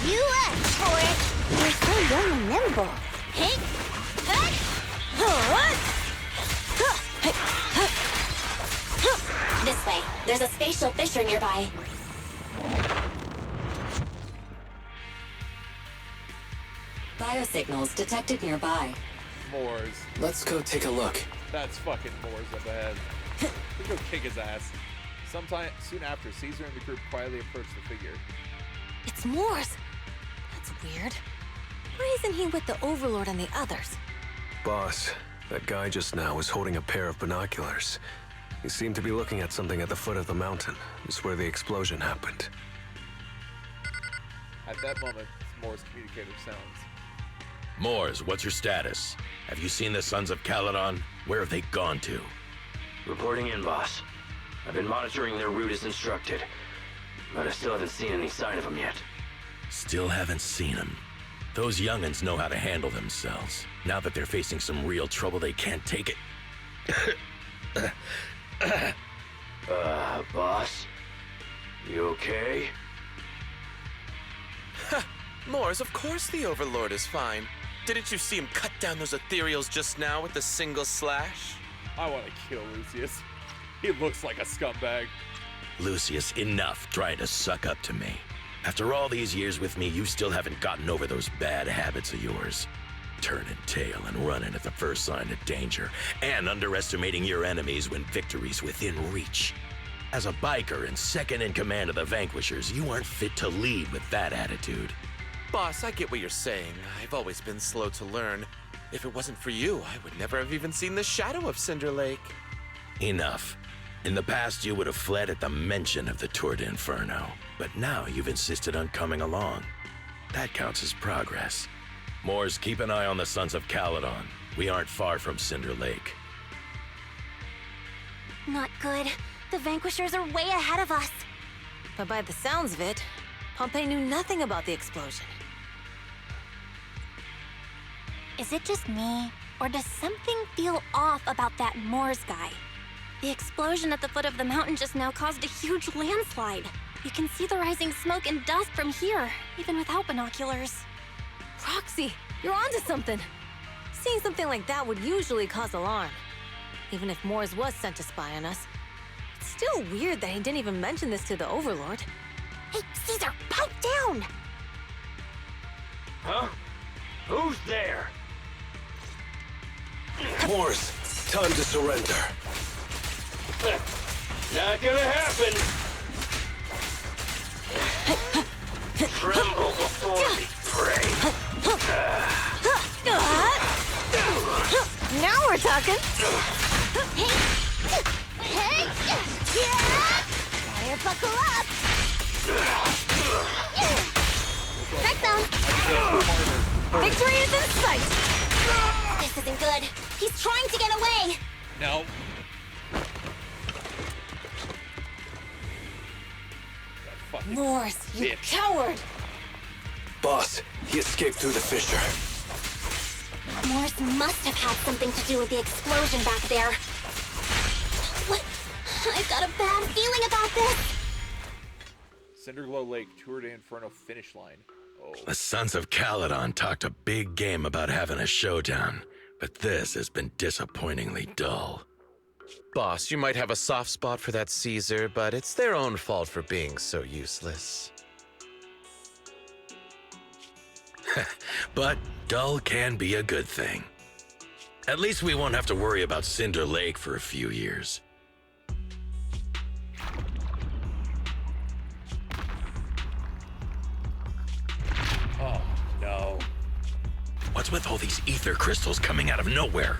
B: You asked for it! You're so young and nimble. Hey!
M: There's a spatial fissure nearby. Biosignals detected nearby.
A: Moors.
P: Let's go take a look.
A: That's fucking Moors up ahead. We go kick his ass. Sometime soon after, Caesar and the group quietly approach the figure.
L: It's Moors. That's weird. Why isn't he with the Overlord and the others?
P: Boss, that guy just now was holding a pair of binoculars. He seemed to be looking at something at the foot of the mountain. It's where the explosion happened.
A: At that moment, Moors' communicator sounds.
C: Moors, what's your status? Have you seen the Sons of Caledon? Where have they gone to?
Q: Reporting in, boss. I've been monitoring their route as instructed, but I still haven't seen any sign of them yet.
C: Still haven't seen them. Those young'uns know how to handle themselves. Now that they're facing some real trouble, they can't take it.
Q: Boss? You okay?
R: Moors, of course the Overlord is fine. Didn't you see him cut down those ethereals just now with a single slash?
A: I want to kill Lucius. He looks like a scumbag.
C: Lucius, enough trying to suck up to me. After all these years with me, you still haven't gotten over those bad habits of yours. Turning tail and running at the first sign of danger, and underestimating your enemies when victory's within reach. As a biker and second in command of the Vanquishers, you aren't fit to lead with that attitude.
R: Boss, I get what you're saying. I've always been slow to learn. If it wasn't for you, I would never have even seen the shadow of Cinder Lake.
C: Enough. In the past, you would have fled at the mention of the Tour de Inferno, but now you've insisted on coming along. That counts as progress. Moors, keep an eye on the Sons of Caledon. We aren't far from Cinder Lake.
B: Not good. The Vanquishers are way ahead of us.
L: But by the sounds of it, Pompey knew nothing about the explosion.
D: Is it just me, or does something feel off about that Moors guy? The explosion at the foot of the mountain just now caused a huge landslide. You can see the rising smoke and dust from here, even without binoculars.
L: Roxy, you're onto something. Seeing something like that would usually cause alarm. Even if Moors was sent to spy on us. It's still weird that he didn't even mention this to the Overlord.
B: Hey, Caesar, pipe down!
Q: Huh? Who's there?
P: Moors, time to surrender.
Q: Not gonna happen! Tremble before me, prey!
L: Now we're talking!
B: Hey! Fire buckle up! Strike zone!
L: Victory is in sight!
B: This isn't good. He's trying to get away!
A: No.
L: Moors, you coward!
P: Boss, he escaped through the fissure.
B: Moors must have had something to do with the explosion back there. What? I've got a bad feeling about this!
A: Cinderglow Lake, Tour de Inferno finish line. Oh.
C: The Sons of Caledon talked a big game about having a showdown, but this has been disappointingly dull.
R: Boss, you might have a soft spot for that Caesar, but it's their own fault for being so useless.
C: But dull can be a good thing. At least we won't have to worry about Cinder Lake for a few years.
A: Oh, no.
C: What's with all these ether crystals coming out of nowhere?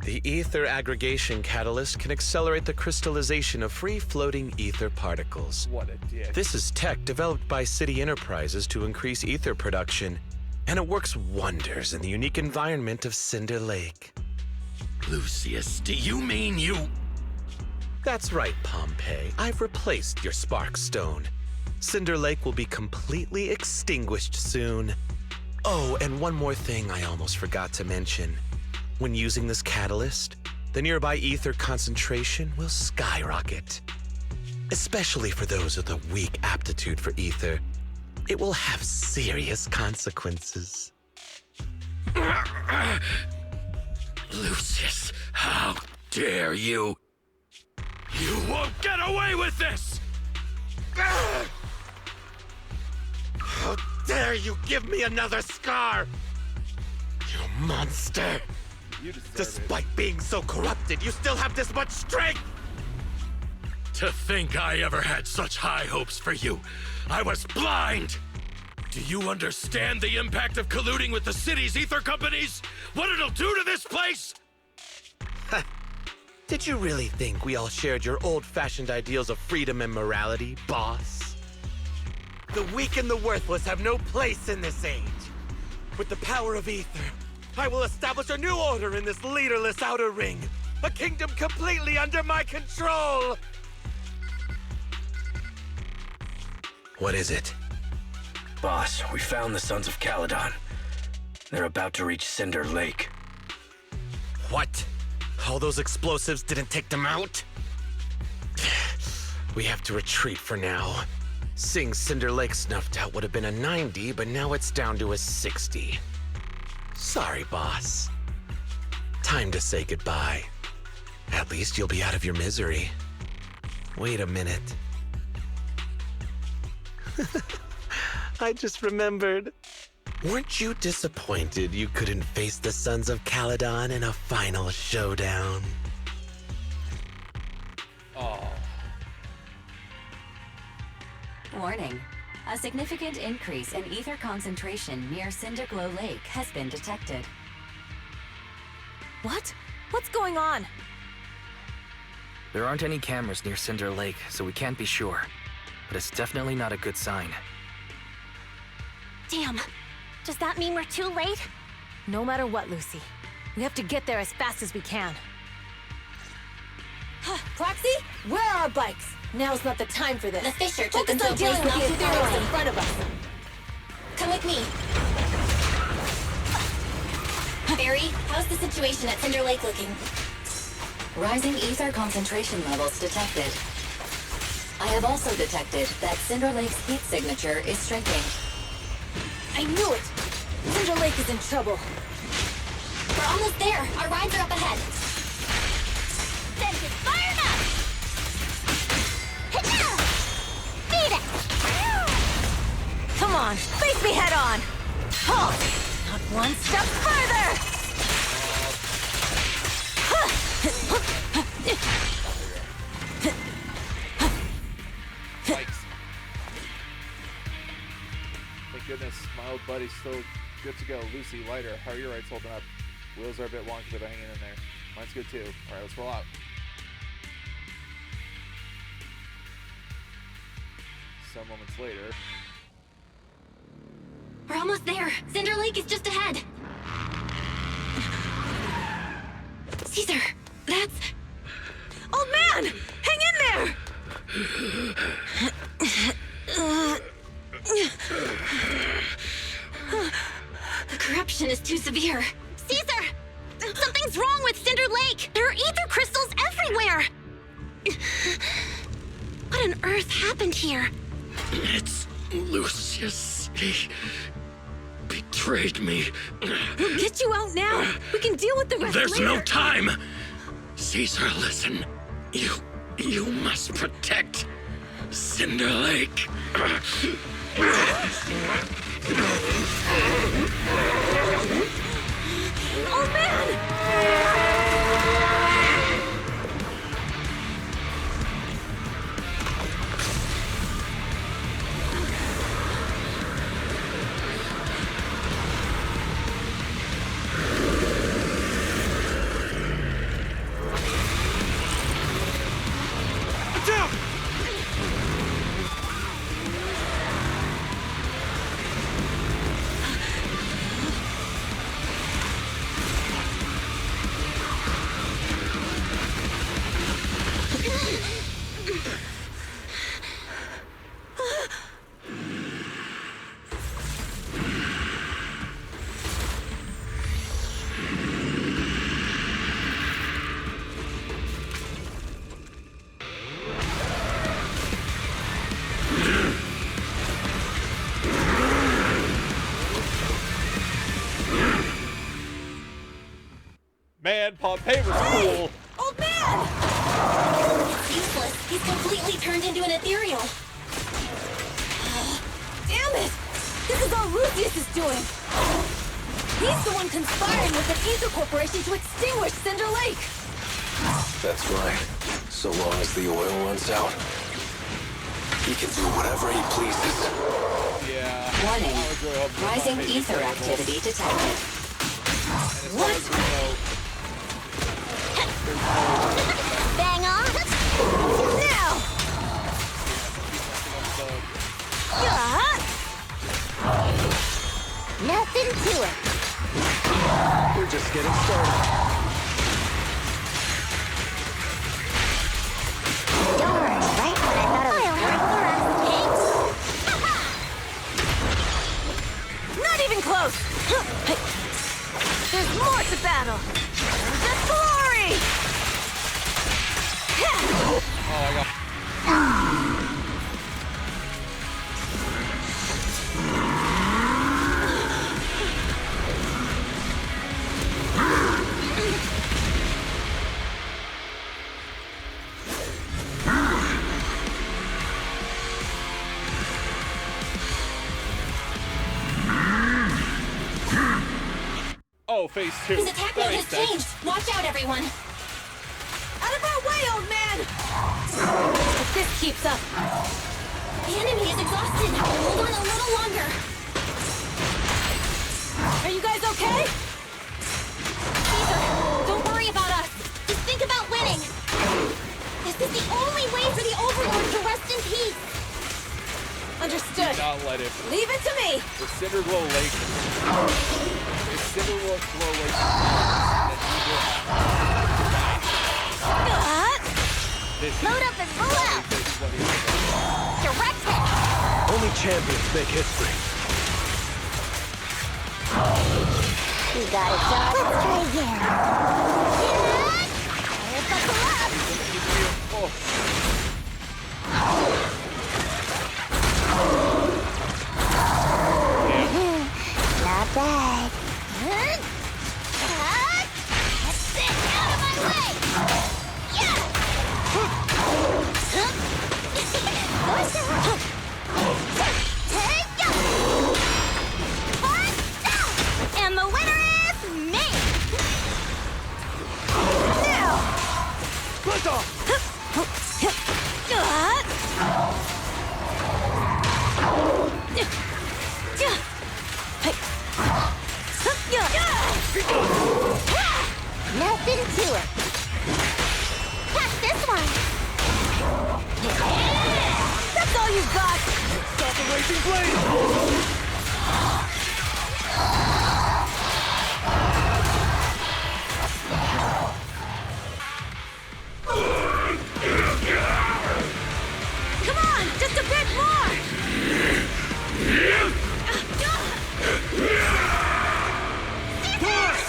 R: The ether aggregation catalyst can accelerate the crystallization of free-floating ether particles.
A: What a dick.
R: This is tech developed by City Enterprises to increase ether production, and it works wonders in the unique environment of Cinder Lake.
C: Lucius, do you mean you...
R: That's right, Pompey. I've replaced your spark stone. Cinder Lake will be completely extinguished soon. Oh, and one more thing I almost forgot to mention. When using this catalyst, the nearby ether concentration will skyrocket. Especially for those with a weak aptitude for ether, it will have serious consequences.
C: Lucius, how dare you? You won't get away with this!
R: How dare you give me another scar! You monster! Despite being so corrupted, you still have this much strength!
C: To think I ever had such high hopes for you. I was blind! Do you understand the impact of colluding with the city's ether companies? What it'll do to this place?
R: Did you really think we all shared your old-fashioned ideals of freedom and morality, boss? The weak and the worthless have no place in this age. With the power of ether, I will establish a new order in this leaderless outer ring. A kingdom completely under my control!
Q: What is it? Boss, we found the Sons of Caledon. They're about to reach Cinder Lake.
R: What? All those explosives didn't take them out? We have to retreat for now. Seeing Cinder Lake snuffed out would have been a 90, but now it's down to a 60. Sorry, boss. Time to say goodbye. At least you'll be out of your misery. Wait a minute. I just remembered. Weren't you disappointed you couldn't face the Sons of Caledon in a final showdown?
A: Oh.
M: Warning. A significant increase in ether concentration near Cinderglow Lake has been detected.
L: What? What's going on?
N: There aren't any cameras near Cinder Lake, so we can't be sure. But it's definitely not a good sign.
B: Damn. Does that mean we're too late?
L: No matter what, Lucy. We have to get there as fast as we can. Proxy, where are our bikes? Now's not the time for this.
O: The Fisher took
L: Focus
O: us
L: on
O: to a
L: dealing
O: place
L: with the
O: not too far
L: Ethereals in
O: away.
L: front of us.
O: Come with me. Barry, how's the situation at Cinder Lake looking?
M: Rising ether concentration levels detected. I have also detected that Cinder Lake's heat signature is shrinking.
L: I knew it! Cinder Lake is in trouble.
O: We're almost there. Our rides are up ahead.
B: Send it fired up! Hit-ya! Beat it!
L: Come on, face me head on! Halt! Not one step further!
A: Bikes. Thank goodness, my old buddy's still good to go. Lucy, lighter. How are your rides holding up? Wheels are a bit wonky, but they're hanging in there. Mine's good too. Alright, let's roll out. Some moments later.
O: We're almost there. Cinder Lake is just ahead. Caesar, that's...
L: Old man! Hang in there!
O: The corruption is too severe.
B: Caesar! Something's wrong with Cinder Lake! There are ether crystals everywhere! What on earth happened here?
C: It's Lucius. He betrayed me.
L: We'll get you out now. We can deal with the rest
C: There's
L: later.
C: no time. Caesar, listen. You must protect Cinder Lake.
L: Oh man!
A: Man, Pompeii was cool.
L: Old man!
D: It's useless. He's completely turned into an ethereal.
L: Damn it! This is all Lucius is doing! He's the one conspiring with the Ether Corporation to extinguish Cinder Lake!
P: That's right. So long as the oil runs out, he can do whatever he pleases.
A: Yeah.
M: Warning. Rising ether activity detected.
L: What?
B: Bang on!
L: Now!
B: Nothing to it.
P: We're just getting started.
B: Darn, right when I thought it was
L: Not even close! There's more to battle! The glory!
A: Oh, I got. Oh, phase 2.
D: His attack mode has changed. Watch out, everyone.
L: Out of our way, old man! If this keeps up...
D: The enemy is exhausted. Hold on a little longer.
L: Are you guys okay?
D: Caesar, don't worry about us. Just think about winning. This is the only way for the Overlord to rest in peace.
L: Understood.
A: Do not let it.
L: Leave it to me.
A: The Cinderglow Lake. If Cinderglow Lake.
B: Load up and roll out! Direct hit!
P: Only champions make history.
B: You got it, John. Let's try again. Buckle up! Not bad. That's it! Out of my way! Yeah! And the winner is me! Now!
P: Lift off!
B: Nothing to it. Catch this one!
L: That's all you've got!
P: Stop the raging blade!
L: Come on! Just a bit more!
P: Push!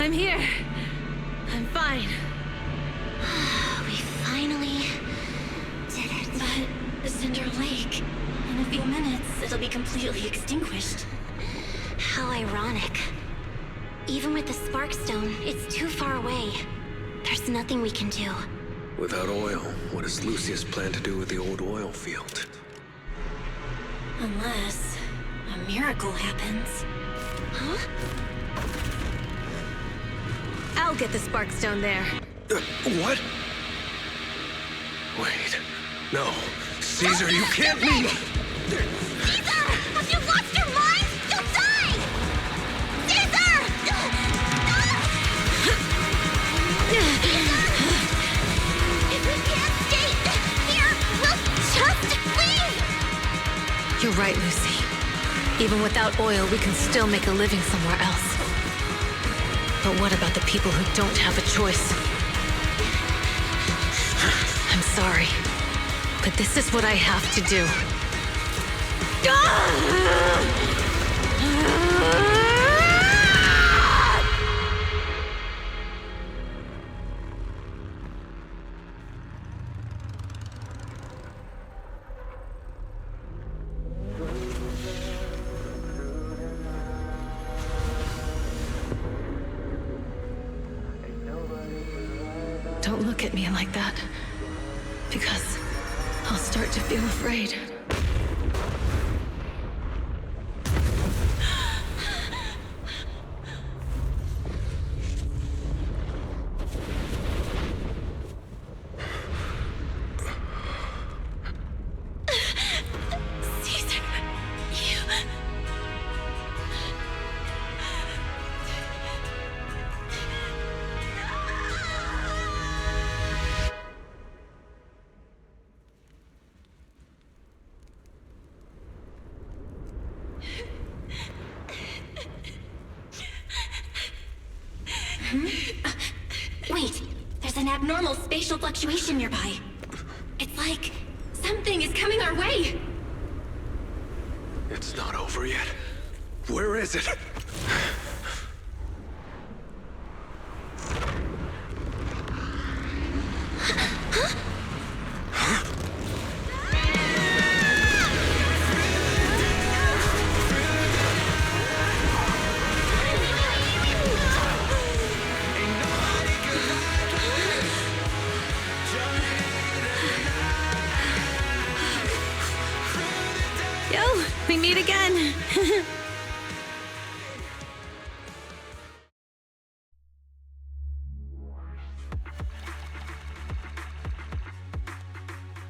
L: I'm here. I'm fine.
D: We finally did it. But the Cinder Lake, in a few minutes, it'll be completely extinguished. How ironic. Even with the Sparkstone, it's too far away. There's nothing we can do.
P: Without oil, what does Lucius plan to do with the old oil field?
D: Unless a miracle happens. Huh?
L: I'll get the Sparkstone there.
P: What? Wait. No. Caesar, you can't mean...
B: Caesar! Have you lost your mind? You'll die! Caesar! If we can't stay here, we'll just leave!
L: You're right, Lucy. Even without oil, we can still make a living somewhere else. But what about the people who don't have a choice? I'm sorry, but this is what I have to do. Don't look at me like that. Because I'll start to feel afraid.
K: Caesar, you...
D: Wait, there's an abnormal spatial fluctuation nearby. It's like something is coming our way.
P: It's not over yet. Where is it?
L: Yo, we meet again.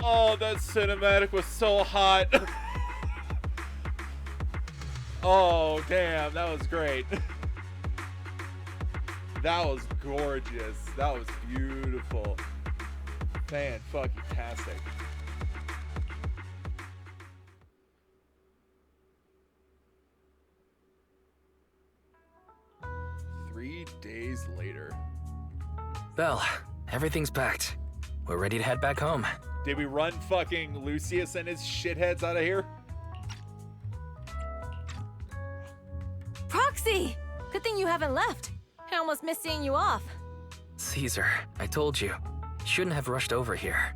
A: Oh, that cinematic was so hot. Oh, damn, that was great. That was gorgeous. That was beautiful. Man, fucking tastic. Days later.
N: Well, everything's packed. We're ready to head back home.
A: Did we run fucking Lucius and his shitheads out of here?
L: Proxy! Good thing you haven't left. I almost missed seeing you off.
N: Caesar, I told you. Shouldn't have rushed over here.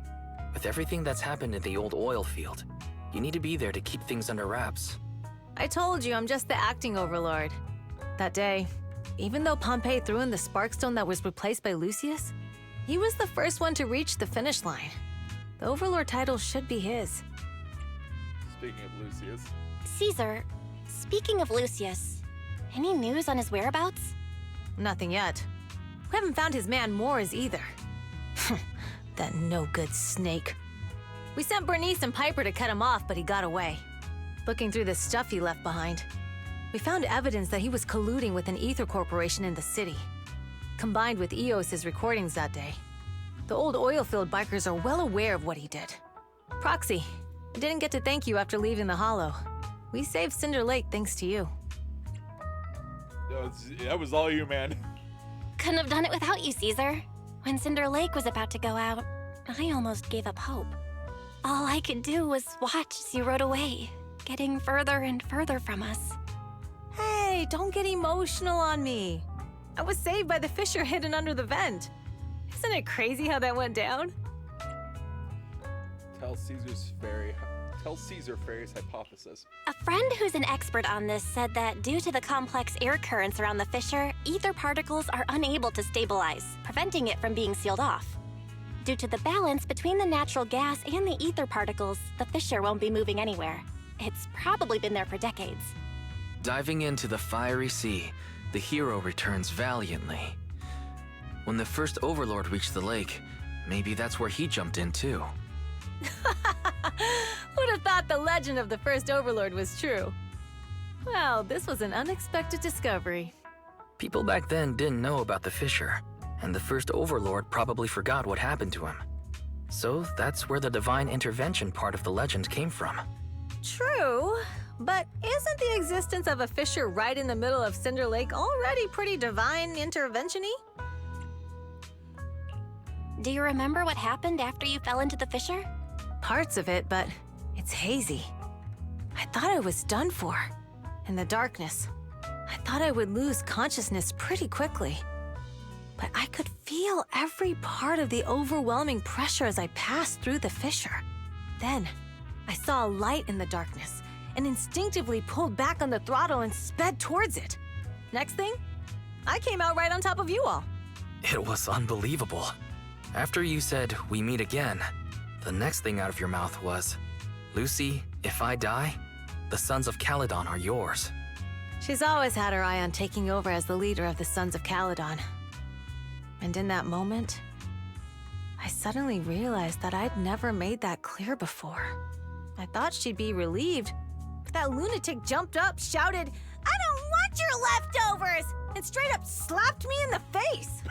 N: With everything that's happened in the old oil field, you need to be there to keep things under wraps.
L: I told you I'm just the acting overlord. That day, even though Pompey threw in the Sparkstone that was replaced by Lucius, he was the first one to reach the finish line. The Overlord title should be his.
A: Speaking of Lucius.
D: Caesar, speaking of Lucius, any news on his whereabouts?
L: Nothing yet. We haven't found his man Moores either. That no-good snake. We sent Bernice and Piper to cut him off, but he got away. Looking through the stuff he left behind, we found evidence that he was colluding with an ether corporation in the city. Combined with Eos's recordings that day, the old oilfield bikers are well aware of what he did. Proxy, I didn't get to thank you after leaving the Hollow. We saved Cinder Lake thanks to you.
A: That was all you, man.
D: Couldn't have done it without you, Caesar. When Cinder Lake was about to go out, I almost gave up hope. All I could do was watch as you rode away, getting further and further from us.
L: Hey, don't get emotional on me. I was saved by the fissure hidden under the vent. Isn't it crazy how that went down?
A: Tell Caesar Fairy's hypothesis.
D: A friend who's an expert on this said that due to the complex air currents around the fissure, ether particles are unable to stabilize, preventing it from being sealed off. Due to the balance between the natural gas and the ether particles, the fissure won't be moving anywhere. It's probably been there for decades.
N: Diving into the fiery sea, the hero returns valiantly. When the first Overlord reached the lake, maybe that's where he jumped in too.
L: Who'd have thought the legend of the first Overlord was true? Well, this was an unexpected discovery.
N: People back then didn't know about the fissure, and the first Overlord probably forgot what happened to him. So that's where the divine intervention part of the legend came from.
L: True, but isn't the existence of a fissure right in the middle of Cinder Lake already pretty divine intervention-y?
D: Do you remember what happened after you fell into the fissure?
L: Parts of it, but it's hazy. I thought I was done for. In the darkness, I thought I would lose consciousness pretty quickly. But I could feel every part of the overwhelming pressure as I passed through the fissure. Then, I saw a light in the darkness and instinctively pulled back on the throttle and sped towards it. Next thing, I came out right on top of you all.
N: It was unbelievable. After you said, "We meet again," the next thing out of your mouth was, "Lucy, if I die, the Sons of Caledon are yours."
L: She's always had her eye on taking over as the leader of the Sons of Caledon. And in that moment, I suddenly realized that I'd never made that clear before. I thought she'd be relieved, but that lunatic jumped up, shouted, "I don't want your leftovers!" and straight up slapped me in the face.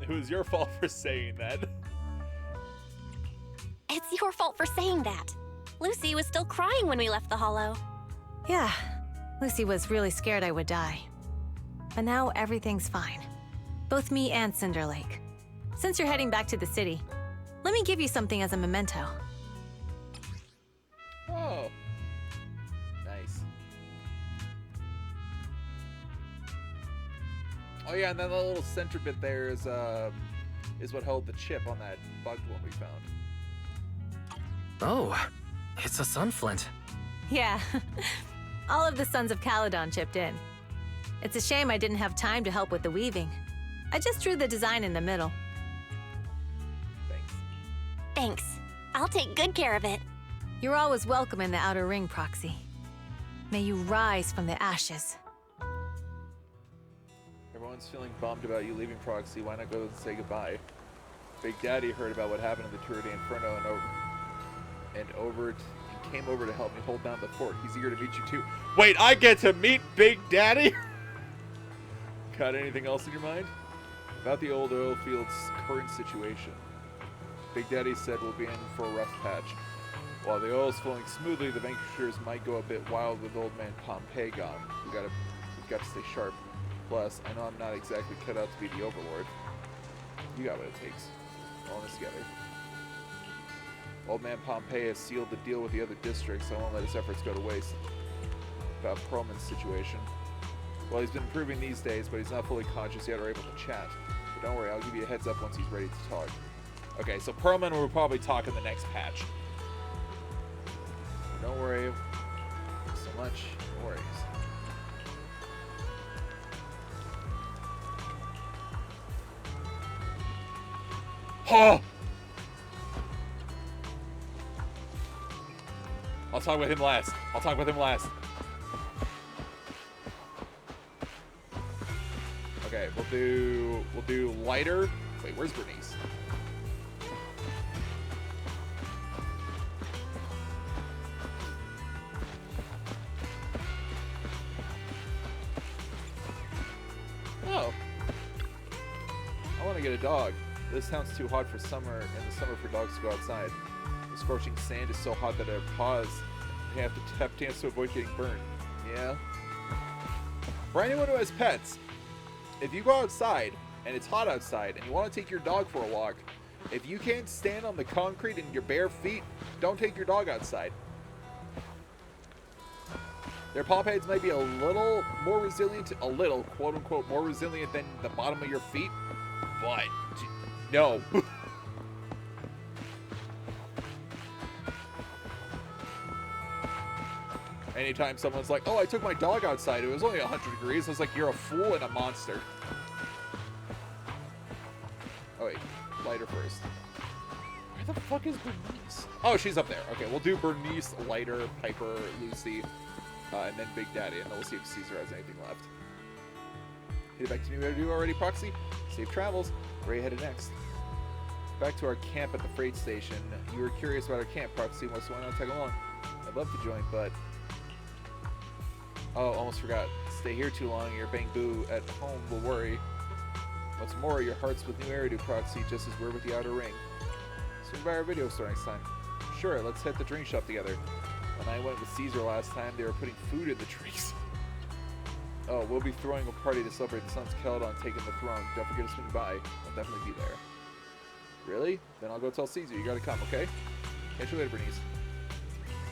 A: It was your fault for saying that.
D: It's your fault for saying that. Lucy was still crying when we left the hollow.
L: Yeah, Lucy was really scared I would die. But now everything's fine. Both me and Cinder Lake. Since you're heading back to the city, let me give you something as a memento.
A: Oh. Nice. Oh yeah, and then the little center bit there is what held the chip on that bugged one we found.
N: Oh, it's a sunflint.
L: Yeah, all of the Sons of Caledon chipped in. It's a shame I didn't have time to help with the weaving. I just drew the design in the middle.
D: Thanks. I'll take good care of it.
L: You're always welcome in the Outer Ring, Proxy. May you rise from the ashes.
A: Everyone's feeling bummed about you leaving, Proxy. Why not go and say goodbye? Big Daddy heard about what happened in the Tour de Inferno and came over to help me hold down the fort. He's eager to meet you too. Wait, I get to meet Big Daddy? Got anything else in your mind? About the old oil field's current situation. Big Daddy said we'll be in for a rough patch. While the oil's flowing smoothly, the Vanquishers might go a bit wild with old man Pompeii gone. We've got to stay sharp. Plus, I know I'm not exactly cut out to be the Overlord. You got what it takes. All in this together. Old man Pompeii has sealed the deal with the other districts, so I won't let his efforts go to waste. About Perlman's situation. Well, he's been improving these days, but he's not fully conscious yet or able to chat. But don't worry, I'll give you a heads up once he's ready to talk. Okay, so Perlman will probably talk in the next patch. Don't worry so much. No worries. Oh! I'll talk with him last. Okay, we'll do lighter. Wait, where's Bernice? Oh. I want to get a dog. This town's too hot for summer, in the summer for dogs to go outside. The scorching sand is so hot that our paws have to tap dance to avoid getting burned. Yeah. For anyone who has pets, if you go outside and it's hot outside and you want to take your dog for a walk, if you can't stand on the concrete in your bare feet, don't take your dog outside. Their paw pads might be a little more resilient, a little, quote unquote, more resilient than the bottom of your feet, but no. Anytime someone's like, oh, I took my dog outside, it was only 100 degrees, I was like, you're a fool and a monster. Oh wait, lighter first. Where the fuck is Bernice? Oh, she's up there. Okay, we'll do Bernice, Lighter, Piper, Lucy, and then Big Daddy, and then we'll see if Caesar has anything left. Headed back to New York already, Proxy? Safe travels. Where are you headed next? Back to our camp at the freight station. You were curious about our camp, Proxy, so why not tag along? I'd love to join, but... Oh, almost forgot. Stay here too long, your bang boo at home will worry. What's more, your heart's with New Eridu, Proxy, just as we're with the Outer Ring. Swing by our video store next time. Sure, let's hit the drink shop together. When I went with Caesar last time, they were putting food in the drinks. Oh, we'll be throwing a party to celebrate the Sons of Caledon taking the throne. Don't forget to swing by. I'll definitely be there. Really? Then I'll go tell Caesar. You gotta come, okay? Catch you later, Bernice.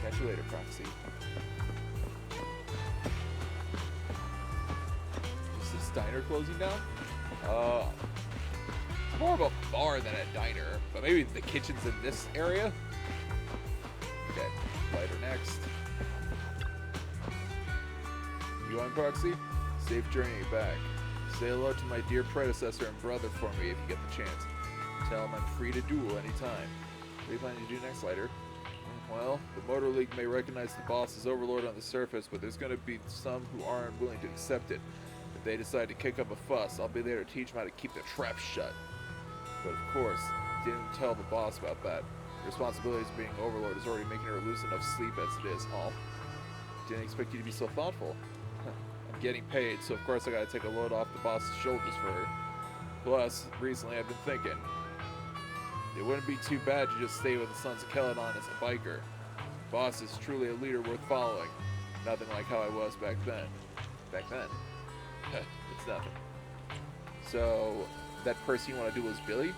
A: Catch you later, Proxy. Is this diner closing down? It's more of a bar than a diner, but maybe the kitchen's in this area? Okay, lighter next. You on, Proxy? Safe journey back. Say hello to my dear predecessor and brother for me if you get the chance. Tell him I'm free to duel anytime. What are you planning to do next, Lighter? Well, the Motor League may recognize the boss as Overlord on the surface, but there's going to be some who aren't willing to accept it. If they decide to kick up a fuss, I'll be there to teach them how to keep their traps shut. But of course, didn't tell the boss about that. The responsibility of being Overlord is already making her lose enough sleep as it is, huh? Didn't expect you to be so thoughtful. I'm getting paid, so of course I gotta take a load off the boss's shoulders for her. Plus, recently I've been thinking, it wouldn't be too bad to just stay with the Sons of Caledon as a biker. Boss is truly a leader worth following. Nothing like how I was back then. Back then? It's nothing. So, that person you want to do is Billy?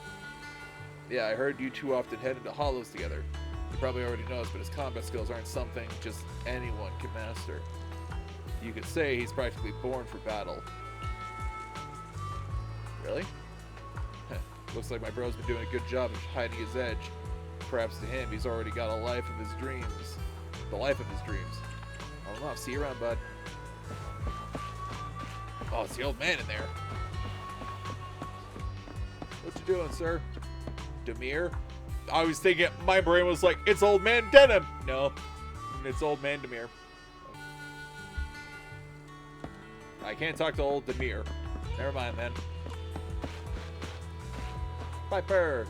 A: Yeah, I heard you two often head into hollows together. He probably already knows, but his combat skills aren't something just anyone can master. You could say he's practically born for battle. Really? Looks like my bro's been doing a good job of hiding his edge. Perhaps to him, he's already got a life of his dreams. The life of his dreams. I don't know. See you around, bud. Oh, it's the old man in there. What you doing, sir? Demir? I was thinking, my brain was like, it's old man Denim. No, it's old man Demir. I can't talk to old Demir. Never mind, then. Piper!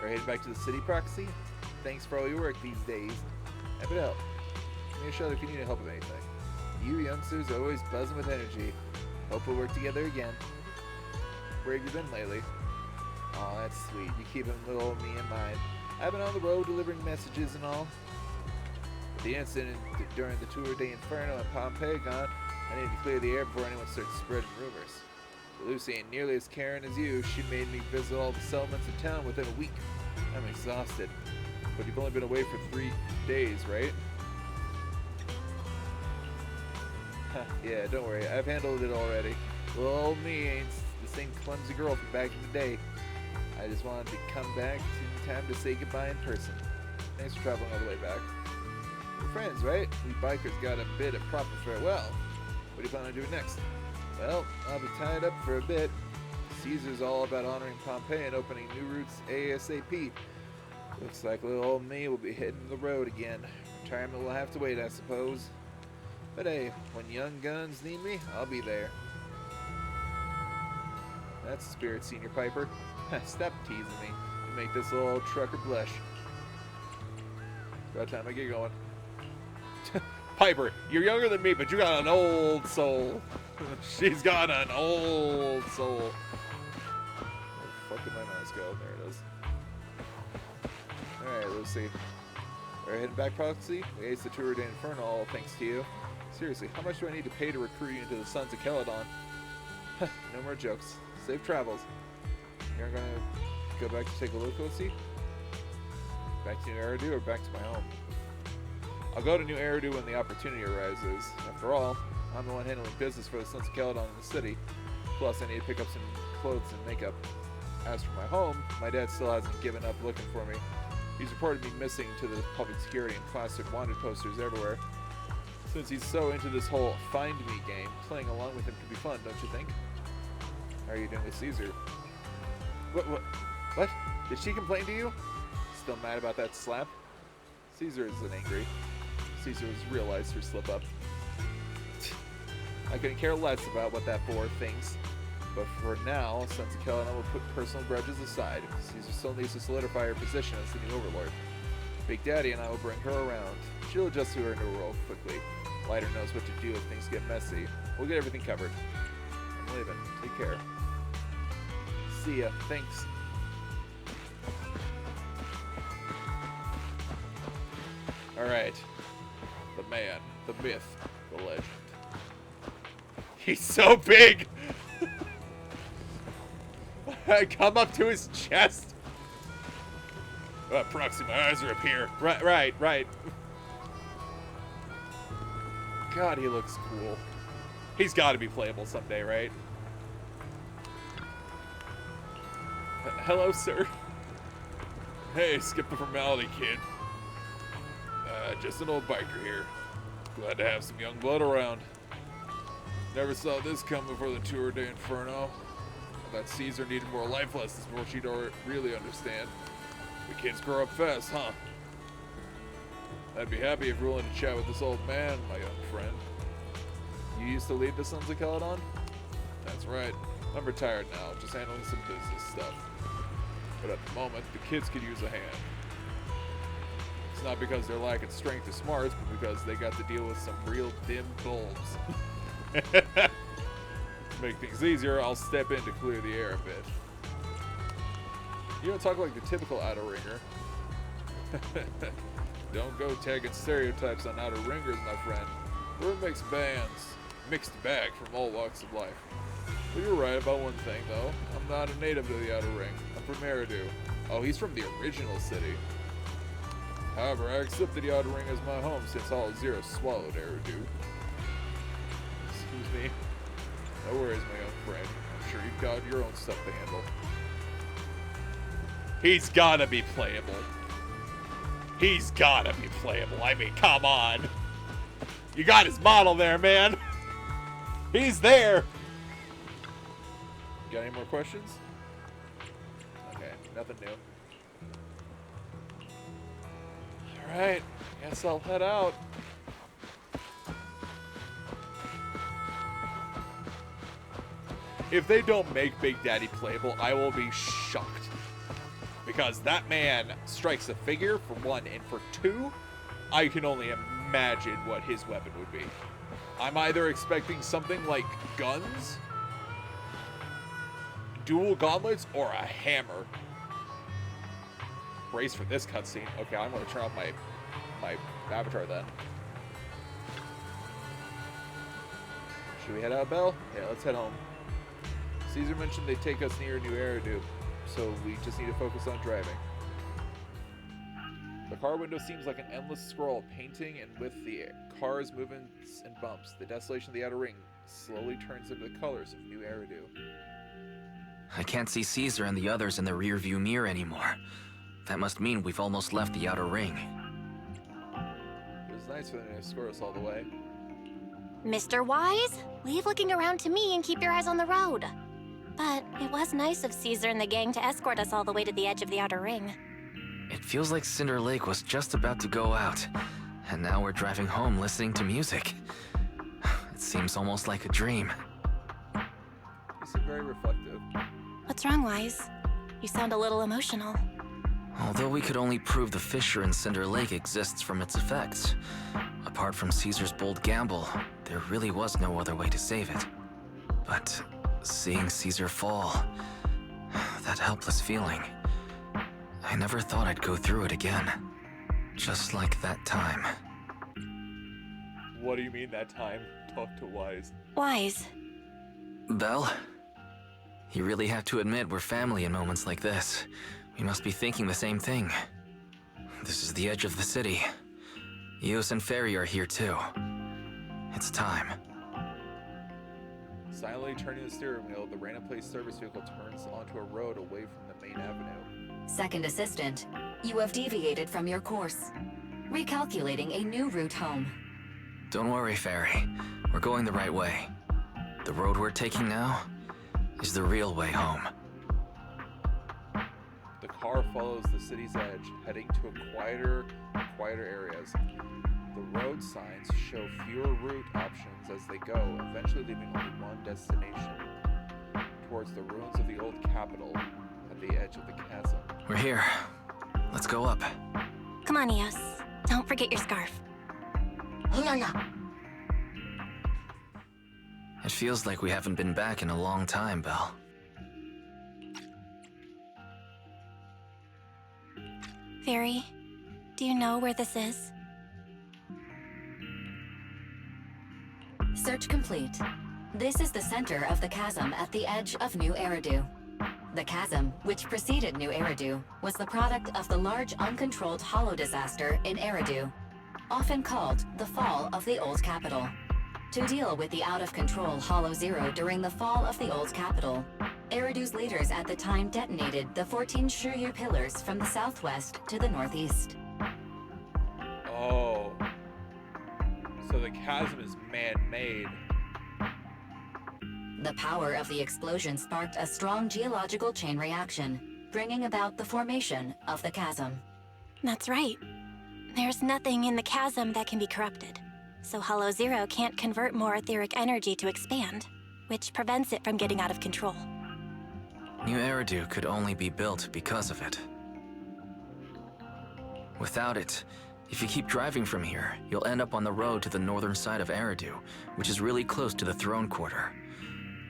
A: We're heading back to the city, Proxy. Thanks for all your work these days. Happy to help. Give me a shout if you need help with anything. You youngsters are always buzzing with energy. Hope we'll work together again. Where have you been lately? Aw, that's sweet. You keeping little old me in mind. I've been on the road delivering messages and all. With the incident during the Tour de Inferno in Pompeii gone, I need to clear the air before anyone starts spreading rumors. But Lucy ain't nearly as caring as you. She made me visit all the settlements in town within a week. I'm exhausted. But you've only been away for 3 days, right? Yeah, don't worry. I've handled it already. Little old me ain't the same clumsy girl from back in the day. I just wanted to come back in time to say goodbye in person. Thanks for traveling all the way back. We're friends, right? We bikers got a bit of proper farewell. What do you plan on doing next? Well, I'll be tied up for a bit. Caesar's all about honoring Pompeii and opening new routes ASAP. Looks like little old me will be hitting the road again. Retirement will have to wait, I suppose. But hey, when young guns need me, I'll be there. That's the spirit, Senior Piper. Stop teasing me. You make this little old trucker blush. About time I get going. Piper, you're younger than me, but you got an old soul. She's got an old soul. Where the fuck did my mouse go? There it is. Alright, let's see. We're heading back, Proxy. We aced the Tour de Inferno, all thanks to you. Seriously, how much do I need to pay to recruit you into the Sons of Caledon? No more jokes. Safe travels. You're gonna go back to take a look, let's see? Back to New Eridu or back to my home? I'll go to New Eridu when the opportunity arises. After all, I'm the one handling business for the Sons of Caledon in the city. Plus, I need to pick up some clothes and makeup. As for my home, my dad still hasn't given up looking for me. He's reported me missing to the public security and plastered wanted posters everywhere. Since he's so into this whole find me game, playing along with him could be fun, don't you think? How are you doing with Caesar? What? Did she complain to you? Still mad about that slap? Caesar isn't angry. Caesar was realized her slip up. I couldn't care less about what that boar thinks. But for now, Sons of Caledon will put personal grudges aside. Caesar still needs to solidify her position as the new Overlord. Big Daddy and I will bring her around. She'll adjust to her new role quickly. Lighter knows what to do if things get messy. We'll get everything covered. I'm leaving. Take care. See ya. Thanks. Alright. The man, the myth, the legend. He's so big! Come up to his chest. Proxy, my eyes are up here. Right. God, he looks cool. He's got to be playable someday, right? Hello, sir. Hey, skip the formality, kid. Just an old biker here. Glad to have some young blood around. Never saw this coming before the Tour de Inferno. I thought Caesar needed more life lessons before she'd really understand. The kids grow up fast, huh? I'd be happy if you're willing to chat with this old man, my young friend. You used to lead the Sons of Caledon? That's right. I'm retired now, just handling some business stuff. But at the moment, the kids could use a hand. It's not because they're lacking strength or smarts, but because they got to deal with some real dim bulbs. To make things easier, I'll step in to clear the air a bit. You don't talk like the typical outer ringer. Don't go tagging stereotypes on outer ringers, my friend. We're mixed bag from all walks of life. But you're right about one thing, though. I'm not a native of the outer ring. I'm from Eridu. Oh, he's from the original city. However, I accepted the outer ring as my home since Hollow Zero swallowed Eridu. Excuse me. No worries, my young friend. I'm sure you've got your own stuff to handle. He's gotta be playable. He's gotta be playable. I mean, come on. You got his model there, man. He's there. Got any more questions? Okay, nothing new. Alright, guess I'll head out. If they don't make Big Daddy playable, I will be shocked. Because that man strikes a figure, for one, and for two, I can only imagine what his weapon would be. I'm either expecting something like guns, dual gauntlets, or a hammer. Brace for this cutscene. Okay, I'm gonna turn off my avatar then. Should we head out, Belle? Yeah, let's head home. Caesar mentioned they take us near New Eridu, so we just need to focus on driving. The car window seems like an endless scroll of painting, and with the car's movements and bumps, the desolation of the outer ring slowly turns into the colors of New Eridu.
N: I can't see Caesar and the others in the rearview mirror anymore. That must mean we've almost left the outer ring.
A: It was nice for them to escort us all the way.
D: Mr. Wise, leave looking around to me and keep your eyes on the road. But it was nice of Caesar and the gang to escort us all the way to the edge of the outer ring.
N: It feels like Cinder Lake was just about to go out, and now we're driving home listening to music. It seems almost like a dream.
A: You seem very reflective.
D: What's wrong, Wise? You sound a little emotional.
N: Although we could only prove the fissure in Cinder Lake exists from its effects, apart from Caesar's bold gamble, there really was no other way to save it. But seeing Caesar fall, that helpless feeling, I never thought I'd go through it again. Just like that time.
A: What do you mean that time? Talk to Wise.
D: Wise.
N: Belle? You really have to admit we're family in moments like this. We must be thinking the same thing. This is the edge of the city. Eos and Ferry are here too. It's time.
A: Silently turning the steering wheel, the random place service vehicle turns onto a road away from the main avenue.
M: Second assistant, you have deviated from your course. Recalculating a new route home.
N: Don't worry, Ferry. We're going the right way. The road we're taking now is the real way home.
A: The car follows the city's edge, heading to quieter areas. The road signs show fewer route options as they go, eventually leaving only one destination, towards the ruins of the old capital at the edge of the chasm.
N: We're here. Let's go up.
D: Come on, Eos. Don't forget your scarf.
N: It feels like we haven't been back in a long time, Belle.
D: Ferry, do you know where this is?
M: Search complete. This is the center of the chasm at the edge of New Eridu. The chasm, which preceded New Eridu, was the product of the large uncontrolled hollow disaster in Eridu, often called the fall of the old capital. To deal with the out-of-control Hollow Zero during the fall of the old capital, Eridu's leaders at the time detonated the 14 Shiryu pillars from the southwest to the northeast.
A: Oh. So the chasm is man-made.
M: The power of the explosion sparked a strong geological chain reaction, bringing about the formation of the chasm.
D: That's right. There's nothing in the chasm that can be corrupted, so Hollow Zero can't convert more etheric energy to expand, which prevents it from getting out of control.
N: New Eridu could only be built because of it. Without it, if you keep driving from here, you'll end up on the road to the northern side of Eridu, which is really close to the throne quarter.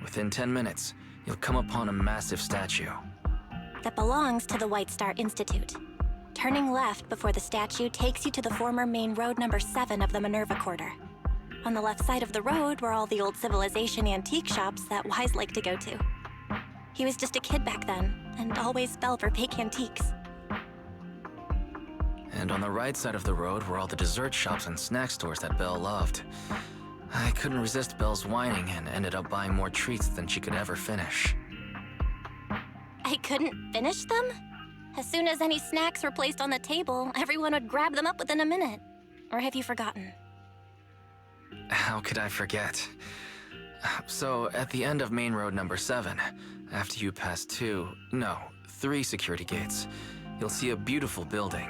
N: Within 10 minutes, you'll come upon a massive statue.
D: That belongs to the White Star Institute. Turning left before the statue takes you to the former main road number 7 of the Minerva Quarter. On the left side of the road were all the old civilization antique shops that Wise liked to go to. He was just a kid back then, and always fell for fake antiques.
N: And on the right side of the road were all the dessert shops and snack stores that Belle loved. I couldn't resist Belle's whining and ended up buying more treats than she could ever finish.
D: I couldn't finish them? As soon as any snacks were placed on the table, everyone would grab them up within a minute. Or have you forgotten?
N: How could I forget? So, at the end of main road number 7, after you pass 3 security gates, you'll see a beautiful building.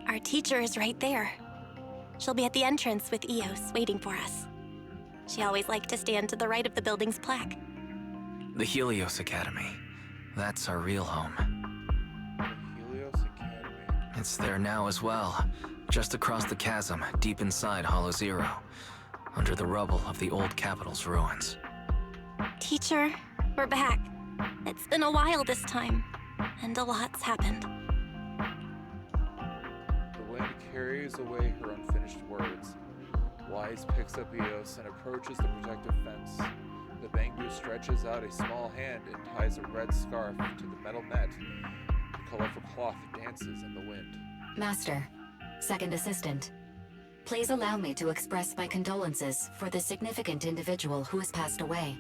D: Our teacher is right there. She'll be at the entrance with Eos, waiting for us. She always liked to stand to the right of the building's plaque.
N: The Helios Academy. That's our real home.
A: Helios Academy.
N: It's there now as well, just across the chasm, deep inside Hollow Zero, under the rubble of the old capital's ruins.
D: Teacher, we're back. It's been a while this time, and a lot's happened.
A: The wind carries away her unfinished words. Wise picks up Eos and approaches the protective fence. The Bangu stretches out a small hand and ties a red scarf to the metal net. The colorful cloth dances in the wind.
M: Master, second assistant, please allow me to express my condolences for the significant individual who has passed away.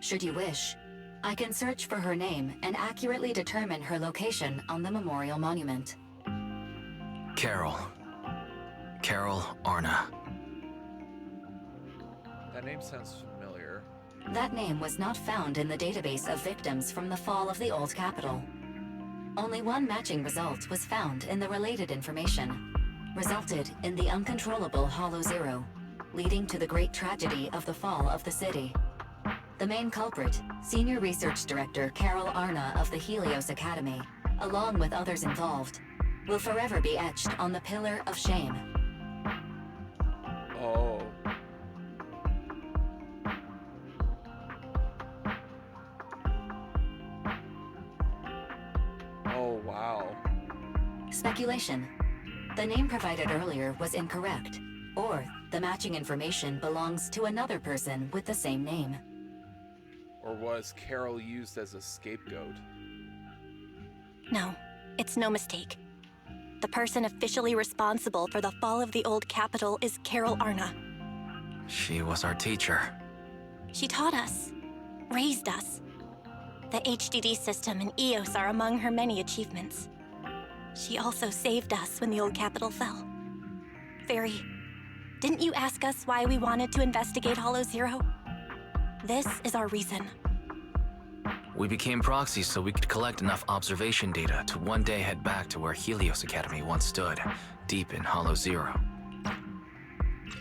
M: Should you wish, I can search for her name and accurately determine her location on the memorial monument.
N: Carol Arna.
A: That name sounds familiar.
M: That name was not found in the database of victims from the fall of the old capital. Only one matching result was found in the related information, resulted in the uncontrollable Hollow Zero, leading to the great tragedy of the fall of the city. The main culprit, Senior Research Director Carol Arna of the Helios Academy, along with others involved, will forever be etched on the Pillar of Shame.
A: Oh. Oh, wow.
M: Speculation. The name provided earlier was incorrect, or the matching information belongs to another person with the same name.
A: Or was Carol used as a scapegoat?
D: No, it's no mistake. The person officially responsible for the fall of the old capital is Carol Arna.
N: She was our teacher.
D: She taught us, raised us. The HDD system and Eos are among her many achievements. She also saved us when the old capital fell. Fairy, didn't you ask us why we wanted to investigate Hollow Zero? This is our reason.
N: We became proxies so we could collect enough observation data to one day head back to where Helios Academy once stood, deep in Hollow Zero.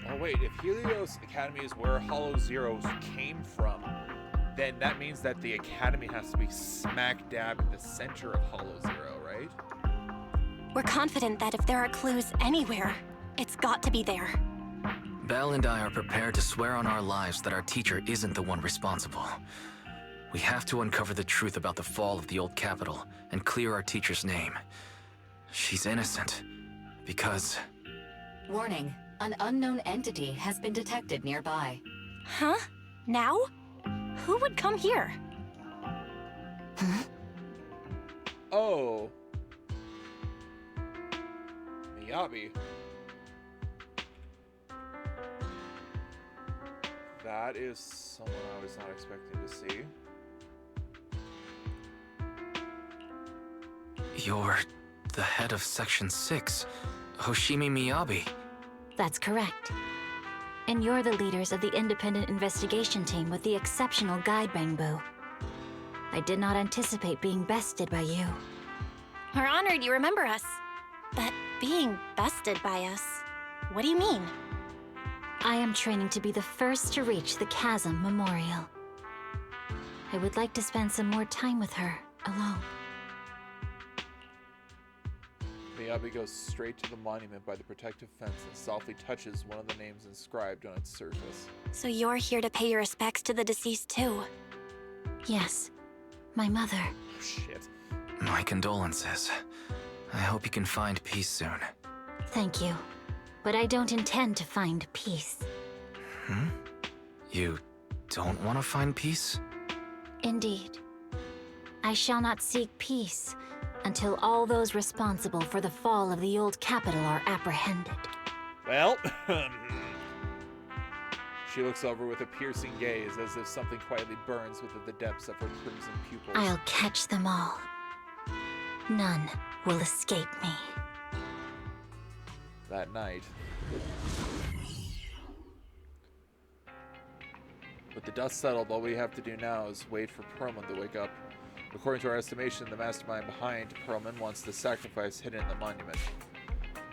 A: Oh wait, if Helios Academy is where Hollow Zeros came from, then that means that the Academy has to be smack dab in the center of Hollow Zero, right?
D: We're confident that if there are clues anywhere, it's got to be there.
N: Belle and I are prepared to swear on our lives that our teacher isn't the one responsible. We have to uncover the truth about the fall of the old capital and clear our teacher's name. She's innocent, because...
M: Warning, an unknown entity has been detected nearby.
D: Huh? Now? Who would come here?
A: Oh. Miyabi. That is someone I was not expecting to see.
N: You're the head of Section 6, Hoshimi Miyabi.
L: That's correct.
S: And you're the leaders of the independent investigation team with the exceptional guide, Bangbu. I did not anticipate being bested by you.
D: We're honored you remember us. But being bested by us, what do you mean?
S: I am training to be the first to reach the Chasm Memorial. I would like to spend some more time with her, alone.
A: Miyabi goes straight to the monument by the protective fence and softly touches one of the names inscribed on its surface.
D: So you're here to pay your respects to the deceased too?
S: Yes, my mother.
A: Oh, shit.
N: My condolences. I hope you can find peace soon.
S: Thank you. But I don't intend to find peace.
N: You don't want to find peace?
S: Indeed. I shall not seek peace until all those responsible for the fall of the old capital are apprehended.
A: Well, she looks over with a piercing gaze as if something quietly burns within the depths of her crimson pupils.
S: I'll catch them all. None will escape me.
A: That night, with the dust settled, all we have to do now is wait for Perlman to wake up. According to our estimation, the mastermind behind Perlman wants the sacrifice hidden in the monument.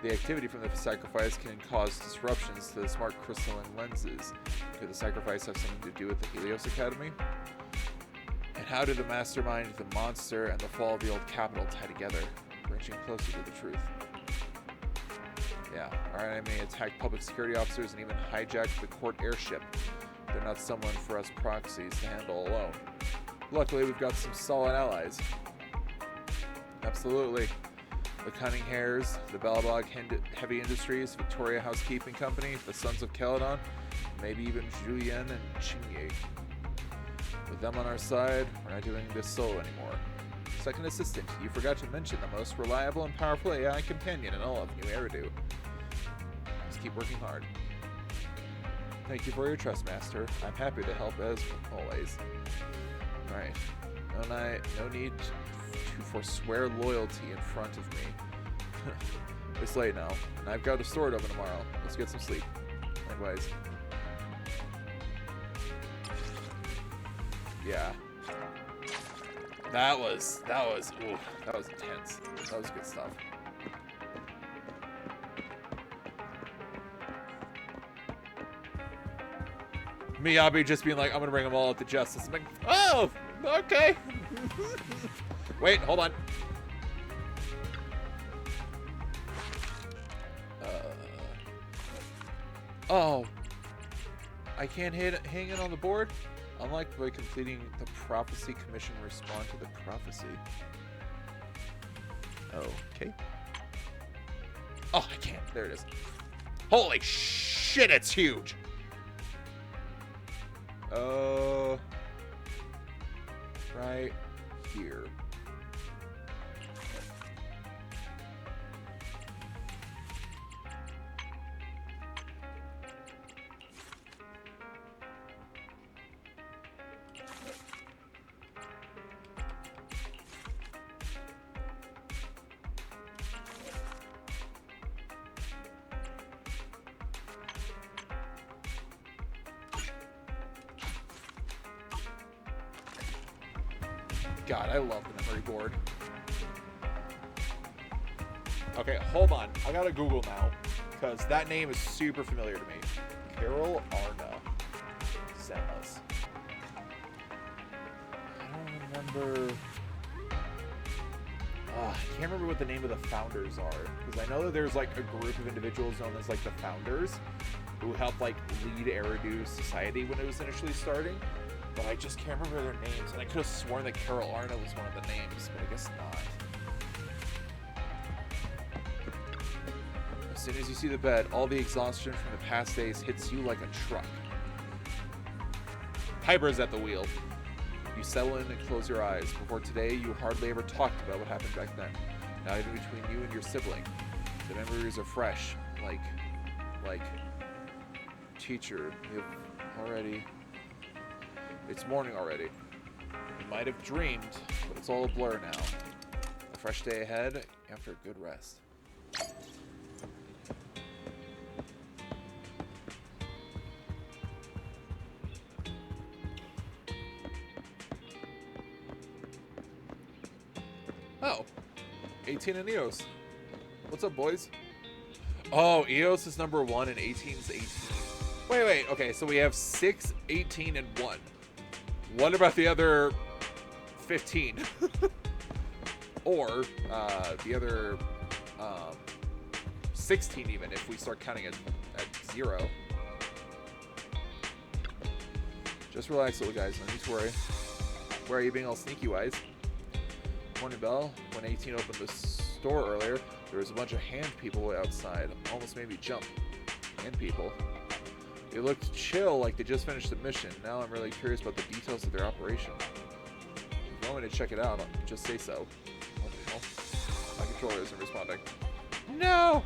A: The activity from the sacrifice can cause disruptions to the smart crystalline lenses. Could the sacrifice have something to do with the Helios Academy? And how did the mastermind, the monster, and the fall of the old capital tie together, reaching closer to the truth? Yeah, our enemy attacked public security officers and even hijacked the court airship. They're not someone for us proxies to handle alone. Luckily, we've got some solid allies. Absolutely. The Cunning Hares, the Balabog Heavy Industries, Victoria Housekeeping Company, the Sons of Caledon, maybe even Julian and Qingye. With them on our side, we're not doing this solo anymore. Second Assistant, you forgot to mention the most reliable and powerful AI companion in all of New Eridu. Just keep working hard. Thank you for your trust, Master. I'm happy to help as always. Alright. No need to forswear loyalty in front of me. It's late now, and I've got a sword open tomorrow. Let's get some sleep. Likewise. Yeah. That was intense. That was good stuff. Miyabi just being like, I'm gonna bring them all up to justice. I'm like, oh, okay. Wait, hold on. Oh. I can't hang it on the board? Unlike by completing the prophecy commission, respond to the prophecy. Okay. Oh, I can't. There it is. Holy shit, it's huge. Right here. God, I love the memory board. Okay, hold on. I gotta Google now, because that name is super familiar to me. Carol Arna. Zenless. I don't remember... I can't remember what the name of the founders are, because I know that there's like a group of individuals known as like the founders, who helped like lead Eridu society when it was initially starting. But I just can't remember their names, and I could have sworn that Carol Arna was one of the names, but I guess not. As soon as you see the bed, all the exhaustion from the past days hits you like a truck. Piper's at the wheel. You settle in and close your eyes. Before today, you hardly ever talked about what happened back then. Not even between you and your sibling. The memories are fresh, like, teacher, you've already... It's morning already. You might have dreamed, but it's all a blur now. A fresh day ahead after a good rest. Oh. 18 and EOS. What's up, boys? Oh, EOS is number 1 and 18's 18. Wait. Okay, so we have 6, 18, and 1. What about the other 15? Or the other 16 even, if we start counting at 0. Just relax, little guys. No need to worry. Where are you being all sneaky-wise? Morning bell. When 18 opened the store earlier, there was a bunch of hand people outside. Almost made me jump. Hand people. They looked chill, like they just finished the mission. Now I'm really curious about the details of their operation. If you want me to check it out, just say so. What the hell? My controller isn't responding. No!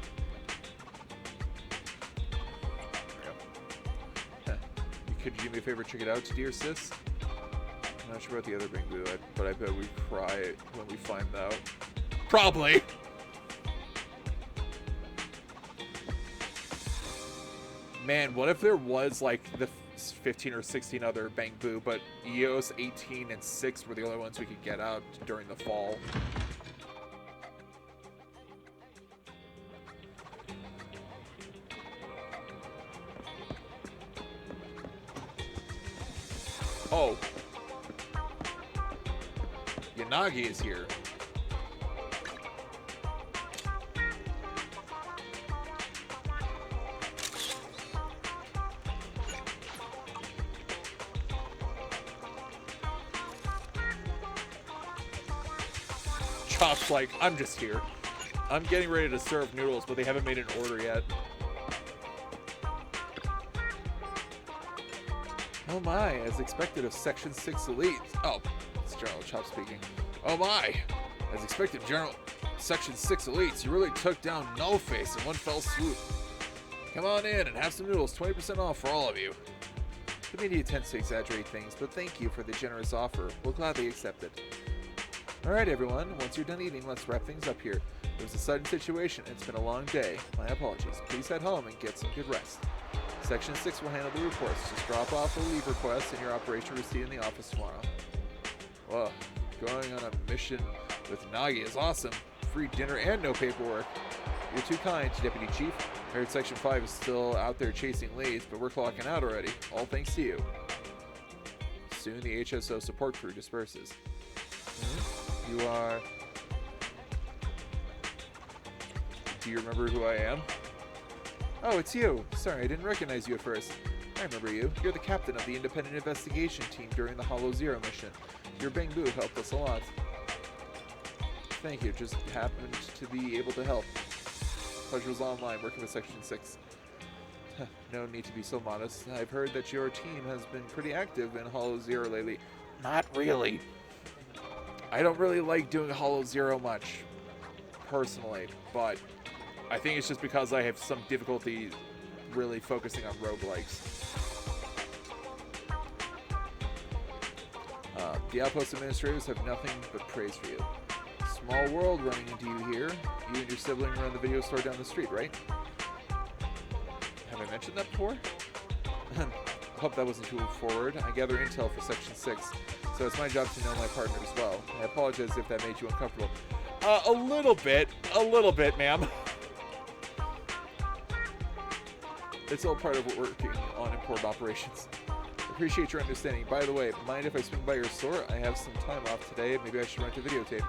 A: Could you do me a favor, check it out, dear sis? I'm not sure about the other Bingboo, but I bet we cry when we find out. Probably! Man, what if there was like the 15 or 16 other Bangboo, but EOS 18 and 6 were the only ones we could get out during the fall? Oh. Yanagi is here. Chop's like, I'm just here. I'm getting ready to serve noodles, but they haven't made an order yet. Oh my, as expected of Section 6 Elite. Oh, it's General Chop speaking. Oh my, as expected General Section 6 Elites, you really took down No Face in one fell swoop. Come on in and have some noodles, 20% off for all of you. The media tends to exaggerate things, but thank you for the generous offer. We'll gladly accept it. Alright everyone, once you're done eating, let's wrap things up here. It was a sudden situation, it's been a long day. My apologies. Please head home and get some good rest. Section 6 will handle the reports. Just drop off a leave request and your operation receipt in the office tomorrow. Whoa, going on a mission with Nagi is awesome. Free dinner and no paperwork. You're too kind, Deputy Chief. I heard Section 5 is still out there chasing leads, but we're clocking out already. All thanks to you. Soon the HSO support crew disperses. You are... Do you remember who I am? Oh, it's you. Sorry, I didn't recognize you at first. I remember you. You're the captain of the independent investigation team during the Hollow Zero mission. Your Bangboo helped us a lot. Thank you. Just happened to be able to help. Pleasure was online, working with Section 6. No need to be so modest. I've heard that your team has been pretty active in Hollow Zero lately. Not really. I don't really like doing Hollow Zero much, personally, but I think it's just because I have some difficulty really focusing on roguelikes. The Outpost administrators have nothing but praise for you. Small world running into you here. You and your sibling run the video store down the street, right? Have I mentioned that before? I hope that wasn't too forward. I gather intel for Section 6, so it's my job to know my partner as well. I apologize if that made you uncomfortable. A little bit, ma'am. It's all part of working on important operations. Appreciate your understanding. By the way, mind if I swing by your store? I have some time off today. Maybe I should rent a videotape.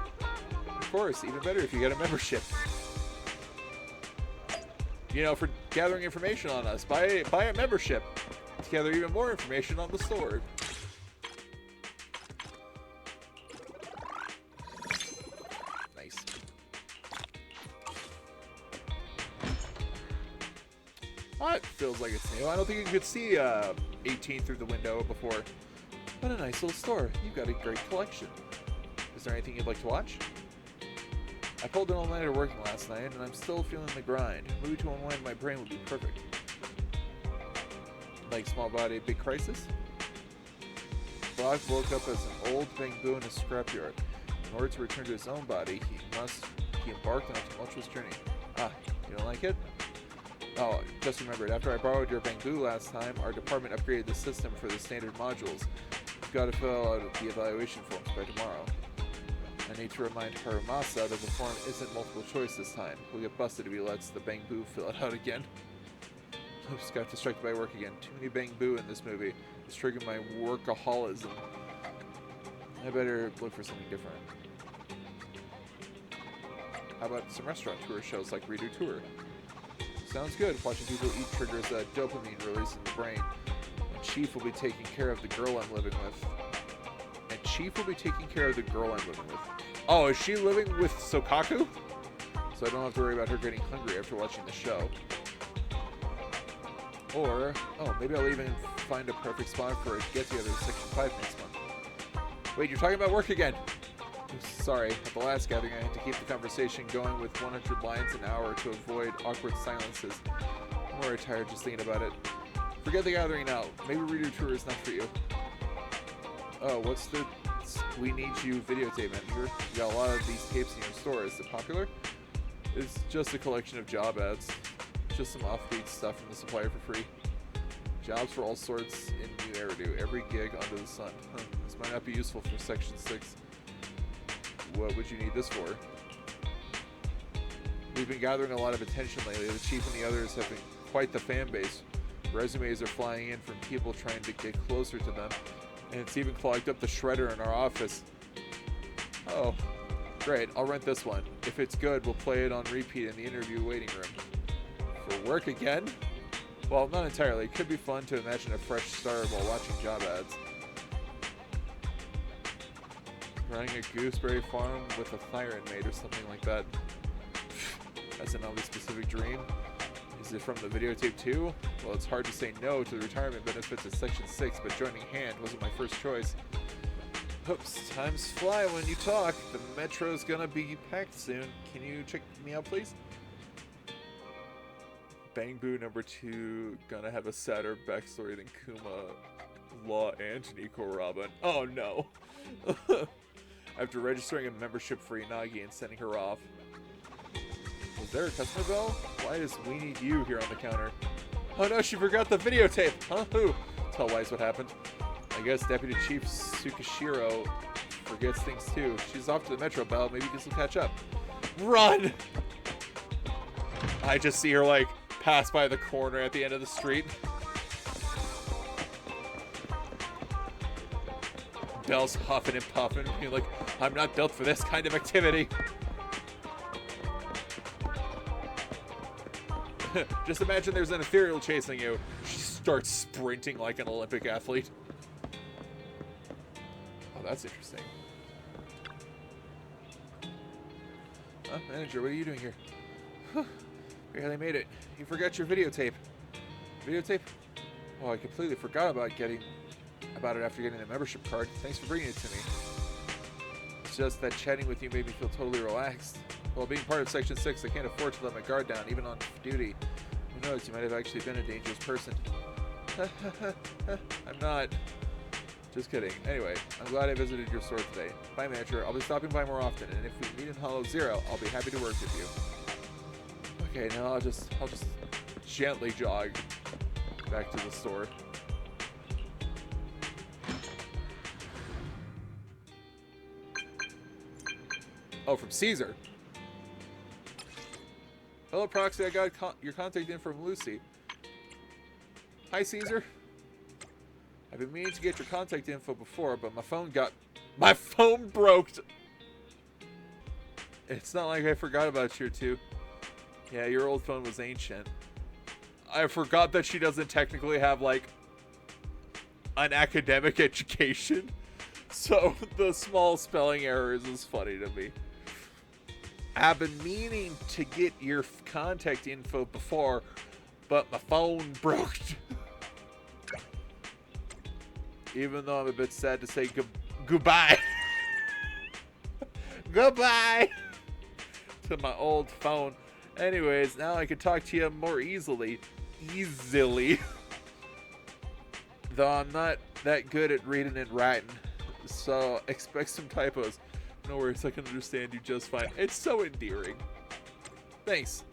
A: Of course, even better if you get a membership. You know, for gathering information on us, buy a membership to gather even more information on the store. Nice. Well, it feels like it's new. I don't think you could see 18 through the window before. What a nice little store. You've got a great collection. Is there anything you'd like to watch? I pulled an all-nighter working last night, and I'm still feeling the grind. A movie to unwind my brain would be perfect. Like Small Body, Big Crisis? Brock woke up as an old Bangboo in a scrapyard. In order to return to his own body, he embarked on a tumultuous journey. Ah, you don't like it? Oh, just remembered, after I borrowed your Bangboo last time, our department upgraded the system for the standard modules. You've got to fill out the evaluation forms by tomorrow. I need to remind Harumasa that the form isn't multiple choice this time. We'll get busted if he lets the Bang Boo fill it out again. Oops, got distracted by work again. Too many Bang Boo in this movie. It's triggering my workaholism. I better look for something different. How about some restaurant tour shows like Redo Tour? Sounds good. Watching people eat triggers dopamine release in the brain. And Chief will be taking care of the girl I'm living with. And Chief will be taking care of the girl I'm living with. Oh, is she living with Sokaku? So I don't have to worry about her getting hungry after watching the show. Or, oh, maybe I'll even find a perfect spot for a get-together in Section 5 next month. Wait, you're talking about work again? Sorry, at the last gathering I had to keep the conversation going with 100 lines an hour to avoid awkward silences. I'm already tired just thinking about it. Forget the gathering now. Maybe Redo Tour is not for you. Oh, what's the We Need You videotape manager? You got a lot of these tapes in your store. Is it popular? It's just a collection of job ads. Just some offbeat stuff from the supplier for free. Jobs for all sorts in New Eridu. Every gig under the sun. This might not be useful for Section 6. What would you need this for? We've been gathering a lot of attention lately. The Chief and the others have been quite the fan base. Resumes are flying in from people trying to get closer to them. And it's even clogged up the shredder in our office. Oh, great. I'll rent this one. If it's good, we'll play it on repeat in the interview waiting room. For work again? Well, not entirely. It could be fun to imagine a fresh start while watching job ads. Running a gooseberry farm with a fire inmate or something like that. That's an oddly specific dream. Is it from the videotape too? Well, it's hard to say no to the retirement benefits of Section 6, but joining Hand wasn't my first choice. Oops, times fly when you talk. The metro's gonna be packed soon. Can you check me out, please? Bang Boo number 2 gonna have a sadder backstory than Kuma, Law, and Nico Robin. Oh no! After registering a membership for Inagi and sending her off. Was there a customer bell? Why is We Need You here on the counter? Oh no, she forgot the videotape! Huh? Who? Tell Wise what happened. I guess Deputy Chief Tsukishiro forgets things too. She's off to the Metro Bell, maybe this will catch up. Run! I just see her like pass by the corner at the end of the street. Bell's huffing and puffing. You're like, I'm not built for this kind of activity. Just imagine there's an ethereal chasing you. She starts sprinting like an Olympic athlete. Oh, that's interesting. Manager, what are you doing here? Barely made it. You forgot your videotape. Videotape? Oh, I completely forgot about it after getting the membership card. Thanks for bringing it to me. It's just that chatting with you made me feel totally relaxed. Well, being part of Section 6, I can't afford to let my guard down, even on duty. Who knows, you might have actually been a dangerous person. I'm not. Just kidding. Anyway, I'm glad I visited your store today. Bye, manager. I'll be stopping by more often, and if we meet in Hollow Zero, I'll be happy to work with you. Okay, now I'll just gently jog back to the store. Oh, from Caesar. Hello, Proxy. I got your contact in from Lucy. Hi, Caesar. I've been meaning to get your contact info before, but my phone broke. It's not like I forgot about you two. Yeah, your old phone was ancient. I forgot that she doesn't technically have, like, an academic education. So the small spelling errors is funny to me. I've been meaning to get your contact info before, but my phone broke. Even though I'm a bit sad to say goodbye. Goodbye to my old phone. Anyways, now I can talk to you more easily. Though I'm not that good at reading and writing. So expect some typos. No worries, I can understand you just fine. It's so endearing. Thanks.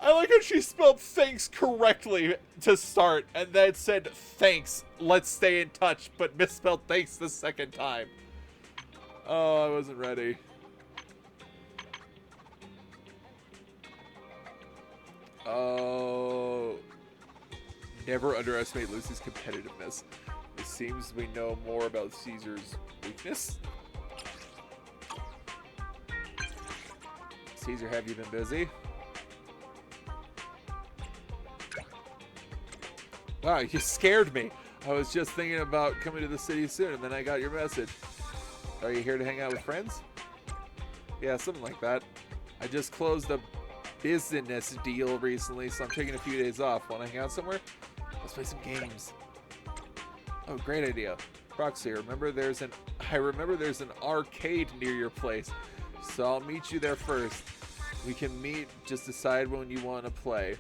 A: I like how she spelled thanks correctly to start, and then said thanks, let's stay in touch, but misspelled thanks the second time. Oh, I wasn't ready. Oh. Never underestimate Lucy's competitiveness. It seems we know more about Caesar's weakness. Caesar, have you been busy? Wow, you scared me. I was just thinking about coming to the city soon, and then I got your message. Are you here to hang out with friends? Yeah, something like that. I just closed a business deal recently, so I'm taking a few days off. Want to hang out somewhere? Let's play some games. Oh, great idea. Proxy, I remember there's an arcade near your place, so I'll meet you there first. We can meet, just decide when you want to play.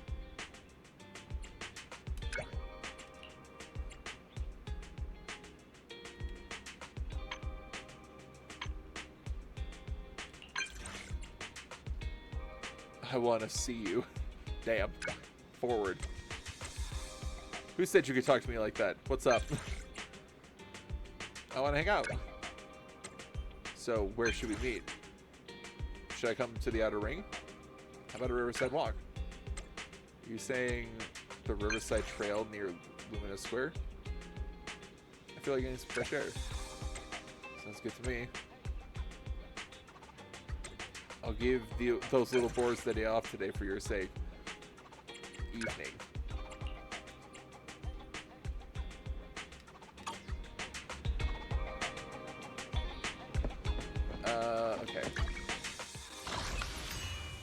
A: I want to see you. Damn. Forward. Who said you could talk to me like that? What's up? I want to hang out. So, where should we meet? Should I come to the outer ring? How about a Riverside walk? Are you saying the Riverside Trail near Lumina Square? I feel like getting some fresh air. Sounds good to me. I'll give those little boars the day off today for your sake. Evening. Okay.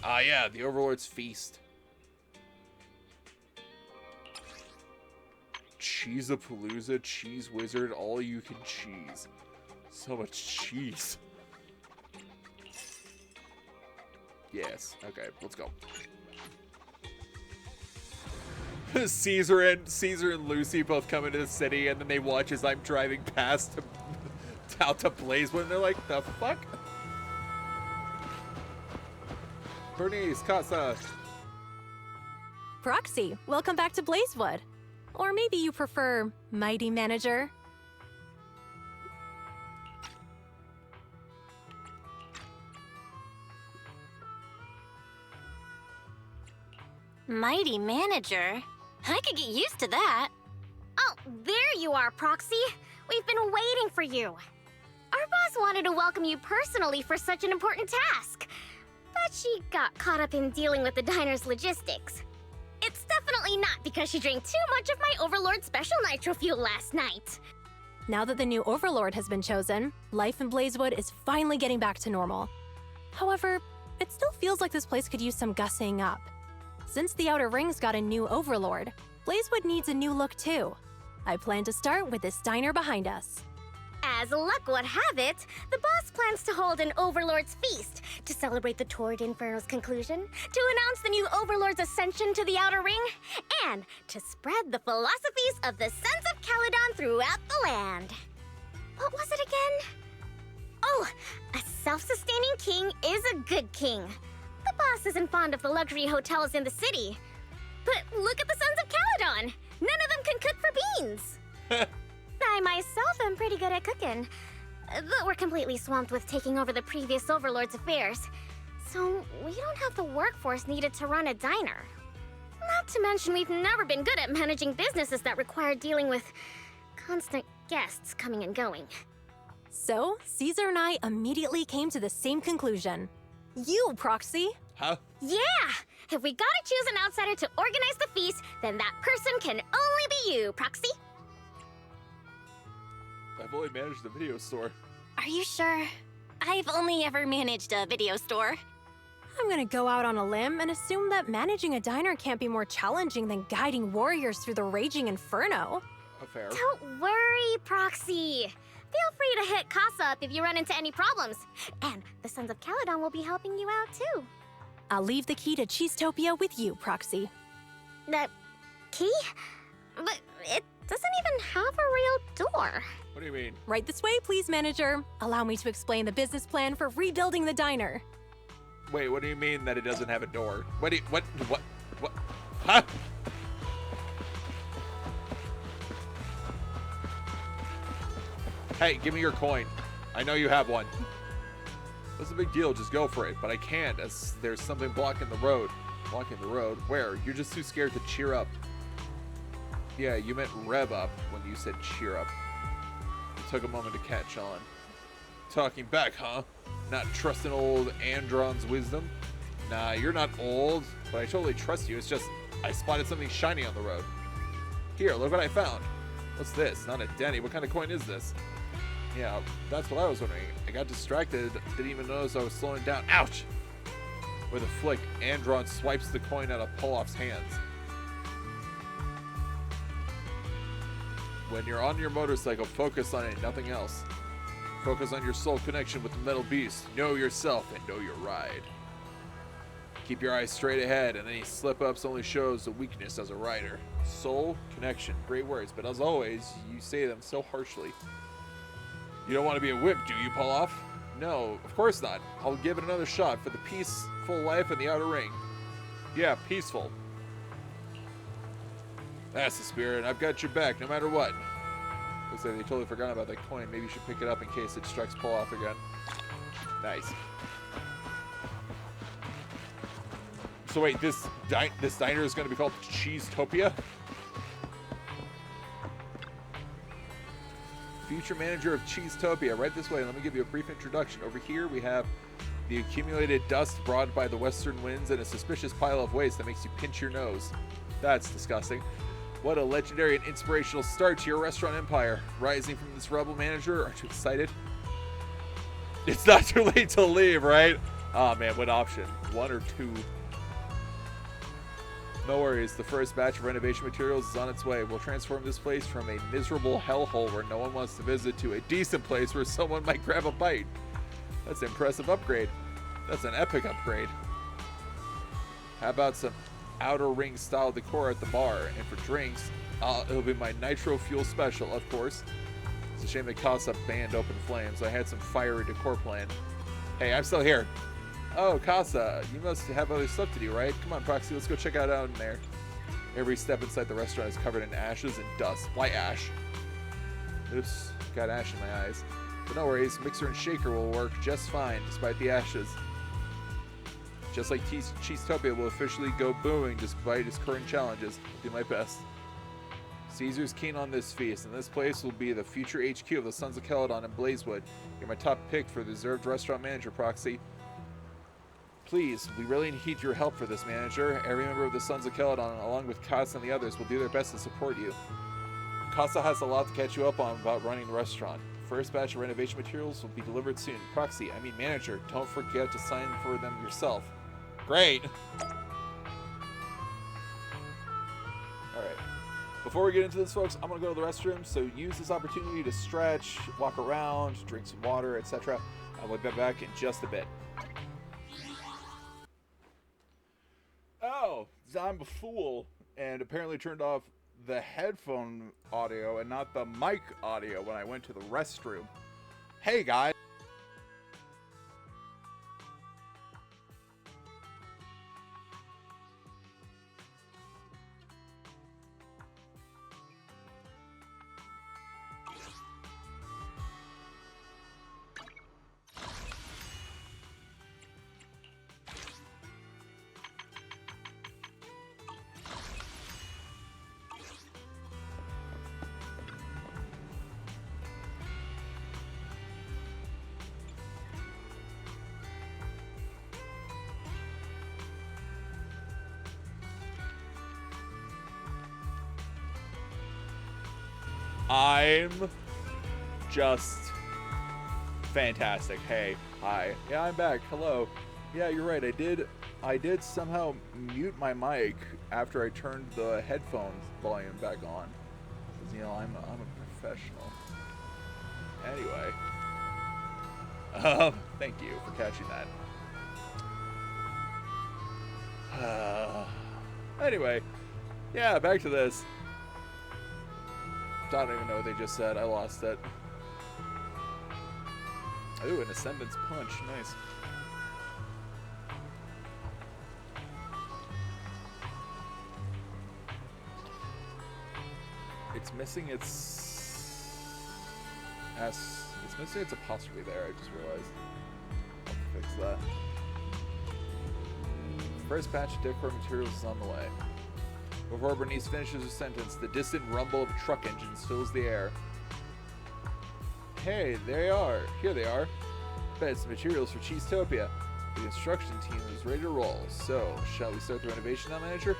A: Ah, yeah, the Overlord's Feast. Cheesetopia, Cheese Wizard, all you can cheese. So much cheese. Yes. Okay, let's go. Caesar and Lucy both come into the city, and then they watch as I'm driving past out to Blazewood, and they're like, "The fuck?" Bernice, Casa.
L: Proxy, welcome back to Blazewood. Or maybe you prefer Mighty Manager.
O: Mighty Manager? I could get used to that. Oh, there you are, Proxy. We've been waiting for you. Our boss wanted to welcome you personally for such an important task, but she got caught up in dealing with the diner's logistics. It's definitely not because she drank too much of my Overlord special nitro fuel last night.
L: Now that the new Overlord has been chosen, life in Blazewood is finally getting back to normal. However, it still feels like this place could use some gussying up. Since the Outer Rings got a new Overlord, Blazewood needs a new look too. I plan to start with this diner behind us.
O: As luck would have it, the boss plans to hold an Overlord's Feast to celebrate the Tour de Inferno's conclusion, to announce the new Overlord's ascension to the Outer Ring, and to spread the philosophies of the Sons of Caledon throughout the land. What was it again? Oh, a self-sustaining king is a good king. The boss isn't fond of the luxury hotels in the city. But look at the Sons of Caledon! None of them can cook for beans! I myself am pretty good at cooking, but we're completely swamped with taking over the previous Overlord's affairs, so we don't have the workforce needed to run a diner. Not to mention we've never been good at managing businesses that require dealing with constant guests coming and going.
L: So, Caesar and I immediately came to the same conclusion. You, Proxy!
A: Huh?
O: Yeah! If we gotta choose an outsider to organize the feast, then that person can only be you, Proxy.
A: I've only managed the video store.
D: Are you sure? I've only ever managed a video store.
L: I'm gonna go out on a limb and assume that managing a diner can't be more challenging than guiding warriors through the raging inferno.
A: Fair.
O: Don't worry, Proxy. Feel free to hit Casa up if you run into any problems. And the Sons of Caledon will be helping you out too.
L: I'll leave the key to Cheesetopia with you, Proxy.
O: The key? But it doesn't even have a real door.
A: What do you mean?
L: Right this way, please, manager. Allow me to explain the business plan for rebuilding the diner.
A: Wait, what do you mean that it doesn't have a door? What? What? Huh? Hey, give me your coin. I know you have one. What's the big deal? Just go for it. But I can't, as there's something blocking the road. Blocking the road? Where? You're just too scared to cheer up. Yeah, you meant rev up when you said cheer up. It took a moment to catch on. Talking back, huh? Not trusting old Andron's wisdom? Nah, you're not old, but I totally trust you. It's just, I spotted something shiny on the road. Here, look what I found. What's this? Not a Denny. What kind of coin is this? Yeah, that's what I was wondering. I got distracted, didn't even notice I was slowing down. Ouch! With a flick, Andron swipes the coin out of Pull-Off's hands. When you're on your motorcycle, focus on it, nothing else. Focus on your soul connection with the metal beast. Know yourself and know your ride. Keep your eyes straight ahead, and any slip-ups only shows the weakness as a rider. Soul connection. Great words, but as always, you say them so harshly. You don't want to be a wimp, do you, Pull-Off? No, of course not. I'll give it another shot for the peaceful life in the outer ring. Yeah, peaceful. That's the spirit. I've got your back, no matter what. Looks like they totally forgot about that coin. Maybe you should pick it up in case it strikes Pull-Off again. Nice. So wait, this diner is going to be called Cheesetopia? Future manager of Cheesetopia. Right this way. Let me give you a brief introduction. Over here we have the accumulated dust brought by the western winds and a suspicious pile of waste that makes you pinch your nose. That's disgusting. What a legendary and inspirational start to your restaurant empire. Rising from this rebel manager. Aren't you excited? It's not too late to leave, right? Oh man, what option? One or two? No worries, the first batch of renovation materials is on its way. We'll transform this place from a miserable hellhole where no one wants to visit to a decent place where someone might grab a bite. That's an impressive upgrade. That's an epic upgrade. How about some outer ring style decor at the bar? And for drinks, it'll be my nitro fuel special, of course. It's a shame that Casa banned open flames. I had some fiery decor planned. Hey, I'm still here. Oh, Casa, you must have other stuff to do, right? Come on, Proxy, let's go check out in there. Every step inside the restaurant is covered in ashes and dust. Why ash? Oops, got ash in my eyes. But no worries, mixer and shaker will work just fine despite the ashes. Just like Cheesetopia will officially go booming despite its current challenges. I'll do my best. Caesar's keen on this feast, and this place will be the future HQ of the Sons of Caledon and Blazewood. You're my top pick for the deserved restaurant manager, Proxy. Please, we really need your help for this, manager. Every member of the Sons of Caledon, along with Casa and the others, will do their best to support you. Casa has a lot to catch you up on about running the restaurant. First batch of renovation materials will be delivered soon. Proxy, I mean manager, don't forget to sign for them yourself. Great! Alright. Before we get into this, folks, I'm going to go to the restroom, so use this opportunity to stretch, walk around, drink some water, etc. I'll be back in just a bit. Oh, I'm a fool, and apparently turned off the headphone audio and not the mic audio when I went to the restroom. Hey, guys. I'm just fantastic. Hey, hi. Yeah, I'm back. Hello. Yeah, you're right. I did somehow mute my mic after I turned the headphones volume back on. 'Cause, you know, I'm a professional. Anyway. Thank you for catching that. Anyway. Yeah, back to this. I don't even know what they just said. I lost it. Ooh, an Ascendance Punch. Nice. It's missing its S. It's missing its apostrophe there. I just realized. I'll fix that. First batch of decor materials is on the way. Before Bernice finishes her sentence, the distant rumble of truck engines fills the air. Hey, there they are. Here they are. Bet it's the materials for Cheesetopia. The construction team is ready to roll. So, shall we start the renovation now, manager?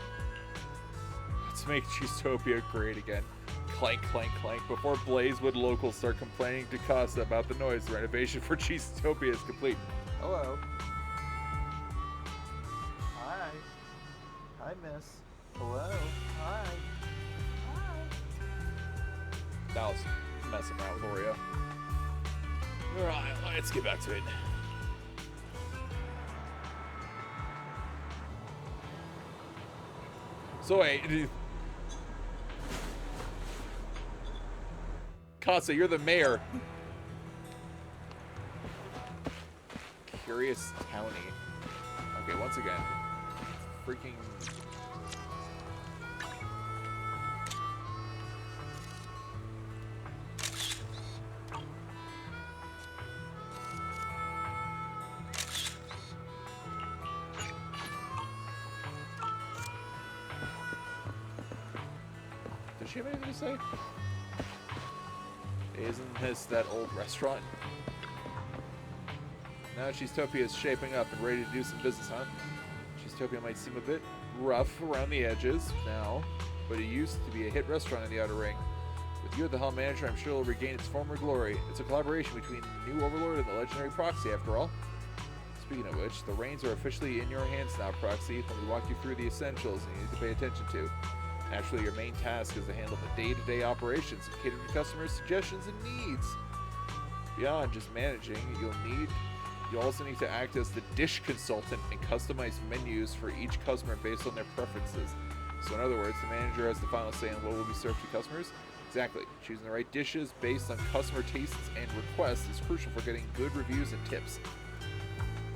A: Let's make Cheesetopia great again. Clank, clank, clank. Before Blazewood locals start complaining to Casa about the noise, the renovation for Cheesetopia is complete. Hello. Hi. Hi, miss. Hello. Hi. Hi. Now let's messing around with Oreo. Alright, let's get back to it. So wait. Casa, you're the mayor. Curious Townie. Okay, once again. Freaking... Does she have anything to say? Isn't this that old restaurant? Now Cheesetopia is shaping up and ready to do some business, huh? Cheesetopia might seem a bit rough around the edges now, but it used to be a hit restaurant in the Outer Ring. With you at the helm, manager, I'm sure it'll regain its former glory. It's a collaboration between the new Overlord and the legendary Proxy, after all. Speaking of which, the reins are officially in your hands now, Proxy. Let me walk you through the essentials you need to pay attention to. Naturally, your main task is to handle the day-to-day operations and cater to customers' suggestions and needs. Beyond just managing, you'll also need to act as the dish consultant and customize menus for each customer based on their preferences. So in other words, the manager has the final say on what will be served to customers. Exactly. Choosing the right dishes based on customer tastes and requests is crucial for getting good reviews and tips.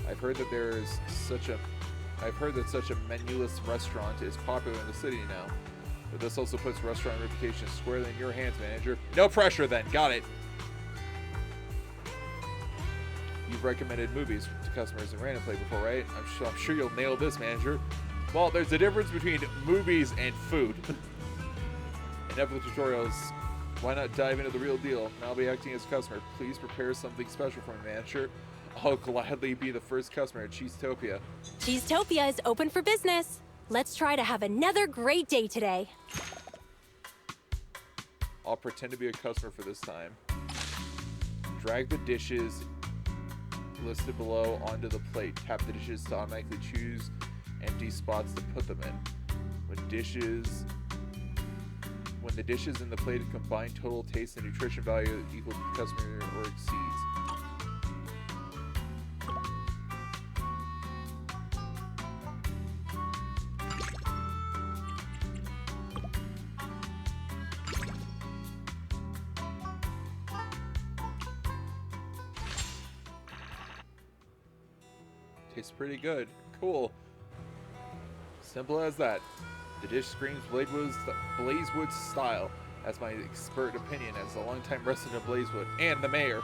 A: I've heard that such a menuless restaurant is popular in the city now. But this also puts restaurant reputation squarely in your hands, manager. No pressure then. Got it. You've recommended movies to customers in Random Play before, right? I'm sure you'll nail this, manager. Well, there's a difference between movies and food. Enough of the tutorials. Why not dive into the real deal? I'll be acting as a customer. Please prepare something special for me, manager. I'll gladly be the first customer at Cheesetopia.
D: Cheesetopia is open for business. Let's try to have another great day today.
A: I'll pretend to be a customer for this time. Drag the dishes listed below onto the plate. Tap the dishes to automatically choose empty spots to put them in. When the dishes in the plate combine total taste and nutrition value equal to the customer or exceeds. Tastes pretty good. Cool. Simple as that. The dish screams Blazewood style. That's my expert opinion as a longtime resident of Blazewood and the mayor.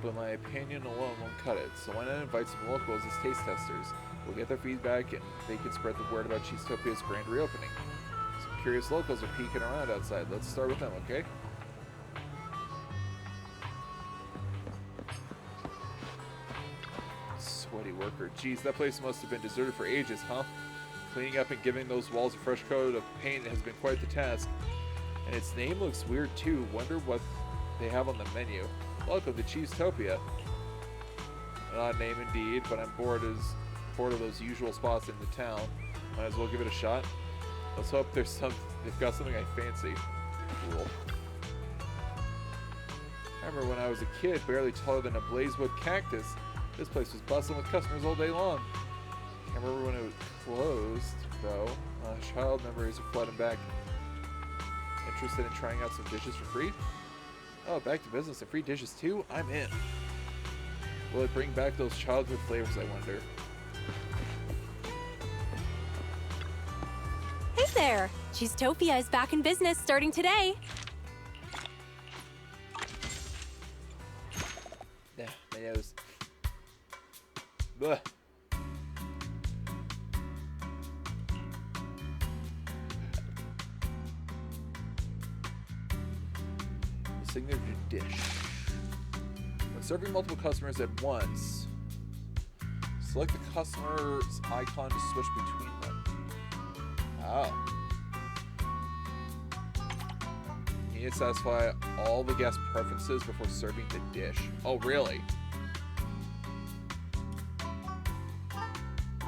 A: But my opinion alone won't cut it, so why not invite some locals as taste testers? We'll get their feedback and they can spread the word about Cheesetopia's grand reopening. Some curious locals are peeking around outside. Let's start with them, okay? Sweaty worker. Geez, that place must have been deserted for ages, huh? Cleaning up and giving those walls a fresh coat of paint has been quite the task. And its name looks weird too. Wonder what they have on the menu. Welcome to Cheesetopia. An odd name indeed, but I'm bored of those usual spots in the town. Might as well give it a shot. Let's hope they've got something I fancy. Cool. I remember when I was a kid, barely taller than a Blazewood cactus. This place was bustling with customers all day long. Can't remember when it was closed, though. Child memories are flooding back. Interested in trying out some dishes for free? Oh, back to business and free dishes too? I'm in. Will it bring back those childhood flavors, I wonder?
D: Hey,
T: there! Cheesetopia is back in business starting today.
A: Yeah, my nose. Blech. Signature dish. When serving multiple customers at once, select the customer's icon to switch between them. Oh. You need to satisfy all the guest preferences before serving the dish. Oh, really?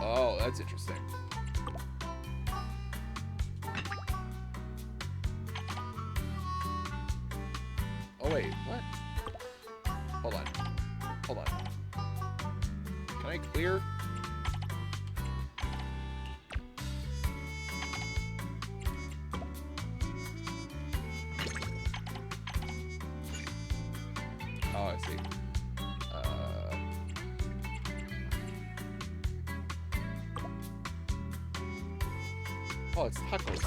A: Oh, that's interesting. Oh, wait, what? Hold on. Hold on. Can I clear? Oh, I see. Oh, it's tacos.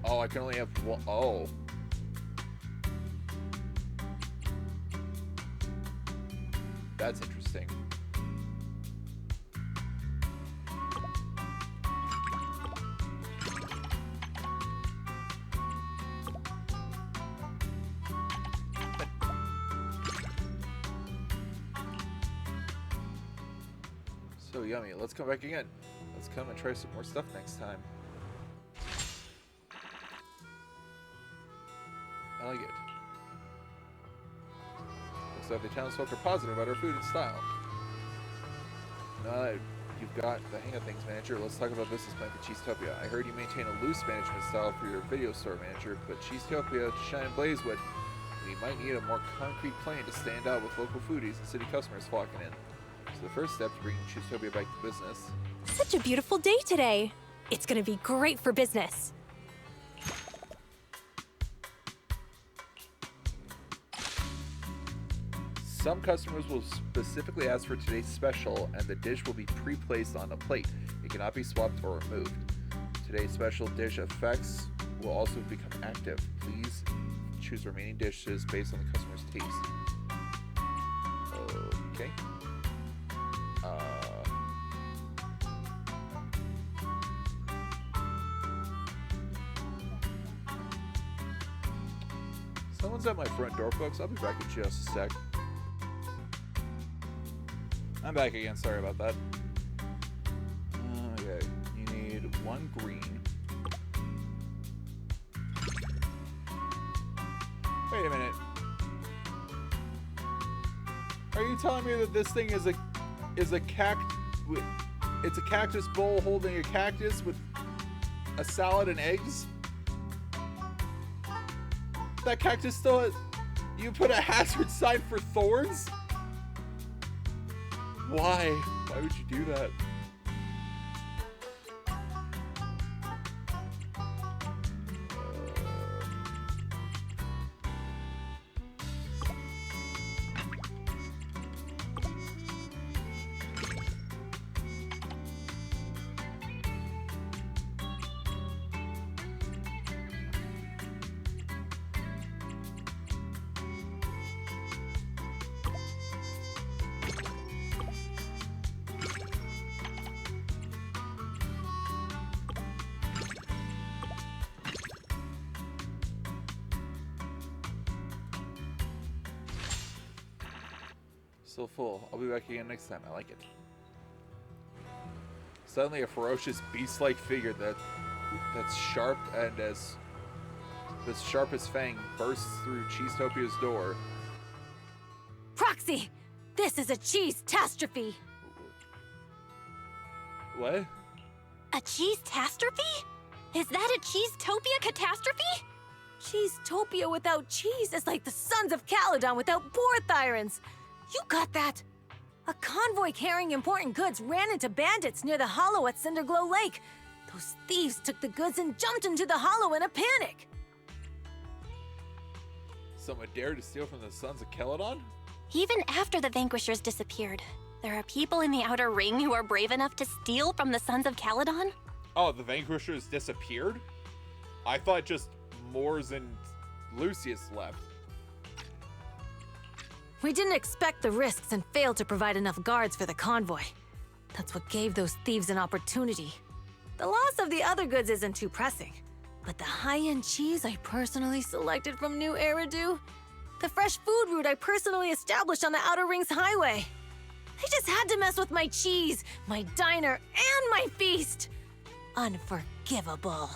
A: Oh, I can only have one. Oh. That's interesting. So yummy. Let's come back again. Let's come and try some more stuff next time. I like it. Looks like the townsfolk are positive about our food and style. Now that you've got the hang of things, manager, let's talk about business plan for Cheesetopia. I heard you maintain a loose management style for your video store manager, but Cheesetopia to shine blazewood, we might need a more concrete plan to stand out with local foodies and city customers flocking in. So the first step to bringing Cheesetopia back to business.
T: Such a beautiful day today. It's gonna be great for business.
A: Some customers will specifically ask for today's special, and the dish will be pre-placed on a plate. It cannot be swapped or removed. Today's special dish effects will also become active. Please choose remaining dishes based on the customer's taste. Okay. Someone's at my front door, folks. I'll be back in just a sec. I'm back again. Sorry about that. Okay. You need one green. Wait a minute. Are you telling me that this thing is a it's a cactus bowl holding a cactus with a salad and eggs? That cactus still has, you put a hazard sign for thorns? Why? Why would you do that? Still full. I'll be back again next time. I like it. Suddenly a ferocious beast-like figure that's sharp and as sharp as Fang bursts through Cheesetopia's door.
L: Proxy! This is a cheese-tastrophe!
A: What?
D: A cheese-tastrophe? Is that a Cheesetopia catastrophe?
L: Cheesetopia without cheese is like the Sons of Caledon without Borthyrans. You got that? A convoy carrying important goods ran into bandits near the hollow at Cinderglow Lake. Those thieves took the goods and jumped into the hollow in a panic.
A: Someone dared to steal from the Sons of Caledon?
D: Even after the Vanquishers disappeared, there are people in the Outer Ring who are brave enough to steal from the Sons of Caledon?
A: Oh, the Vanquishers disappeared? I thought just Mors and Lucius left.
L: We didn't expect the risks and failed to provide enough guards for the convoy. That's what gave those thieves an opportunity. The loss of the other goods isn't too pressing, but the high-end cheese I personally selected from New Eridu, the fresh food route I personally established on the Outer Rings highway. They just had to mess with my cheese, my diner, and my feast. Unforgivable.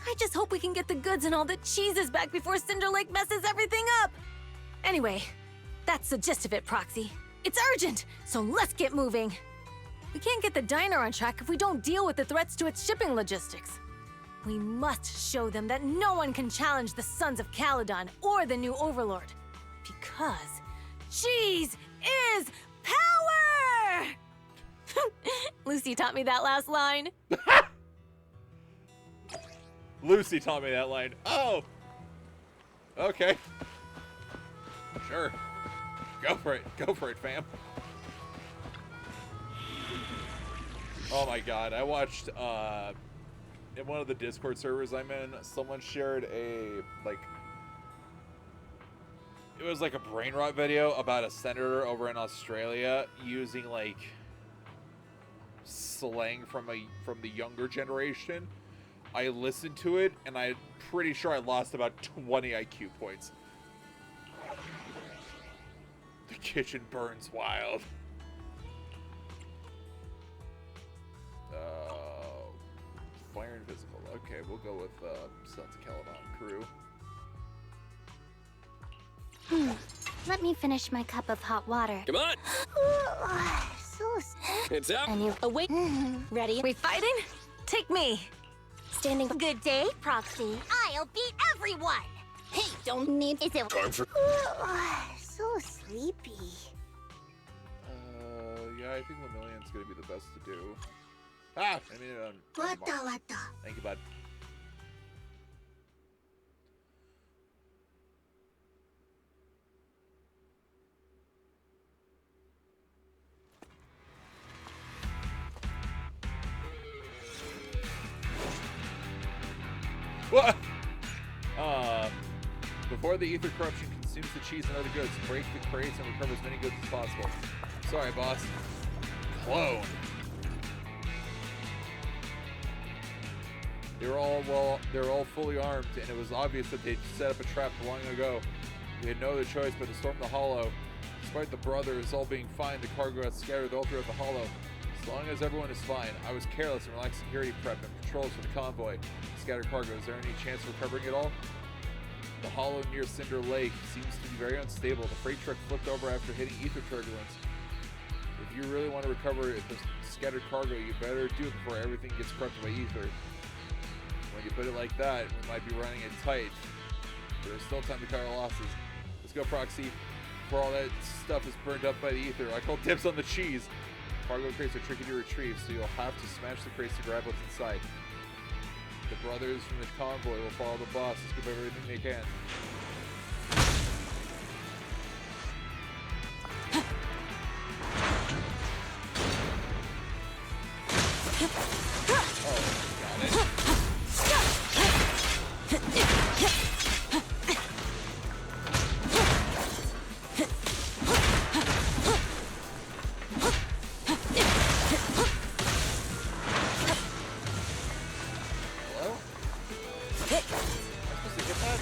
L: I just hope we can get the goods and all the cheeses back before Cinder Lake messes everything up. Anyway, that's the gist of it, Proxy. It's urgent, so let's get moving. We can't get the diner on track if we don't deal with the threats to its shipping logistics. We must show them that no one can challenge the Sons of Caledon or the new Overlord. Because cheese is power! Lucy taught me that last line.
A: Lucy taught me that line. Oh! Okay. Sure. Go for it. Go for it, fam. Oh my god. I watched, in one of the Discord servers I'm in, someone shared a, like, it was like a brain rot video about a senator over in Australia using, like, slang from the younger generation. I listened to it, and I'm pretty sure I lost about 20 IQ points. The kitchen burns wild. Fire and physical. Okay, we'll go with Sons of Caledon crew.
S: Let me finish my cup of hot water.
F: Come on! It's up!
L: And you awake? Ready? We fighting? Take me.
O: Standing. Good day, Proxy. I'll beat everyone. Hey, don't need. Is it
G: time for?
O: So sleepy.
A: Yeah, I think Lemillion's gonna be the best to do. Ah, I mean,
O: What the?
A: Thank you, bud. What? Before the ether corruption consumes the cheese and other goods, break the crates and recover as many goods as possible. Sorry, boss. Clone. They were all fully armed, and it was obvious that they'd set up a trap long ago. We had no other choice but to storm the Hollow. Despite the brothers all being fine, the cargo got scattered all throughout the Hollow. As long as everyone is fine, I was careless and relaxed security prep and patrols for the convoy. Scattered cargo, is there any chance of recovering it all? The Hollow near Cinder Lake seems to be very unstable. The freight truck flipped over after hitting ether turbulence. If you really want to recover the scattered cargo, you better do it before everything gets corrupted by ether. When you put it like that, we might be running it tight. There is still time to cover losses. Let's go, Proxy. Before all that stuff is burned up by the ether, I call dibs on the cheese. Cargo crates are tricky to retrieve, so you'll have to smash the crates to grab what's inside. The brothers from the convoy will follow the boss and scoop everything they can. Oh, got it. Hello? Am I supposed to hit that?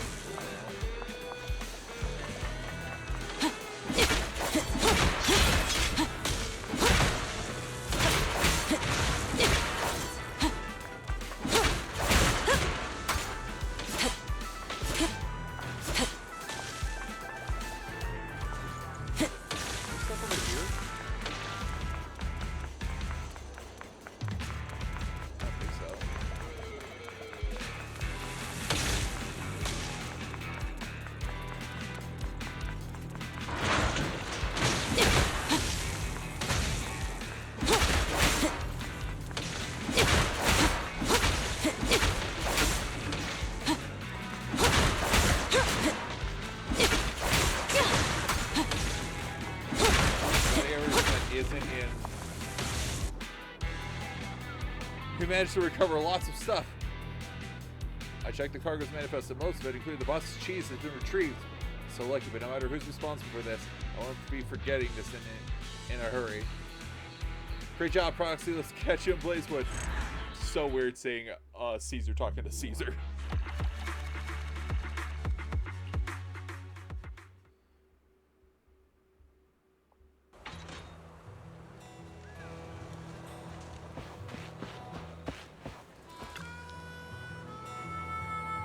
A: We managed to recover lots of stuff. I checked the cargo's manifest, and most of it, including the boss's cheese, has been retrieved. So lucky, but no matter who's responsible for this, I won't be forgetting this in a hurry. Great job, Proxy. Let's catch you in Blazewood. So weird seeing Caesar talking to Caesar.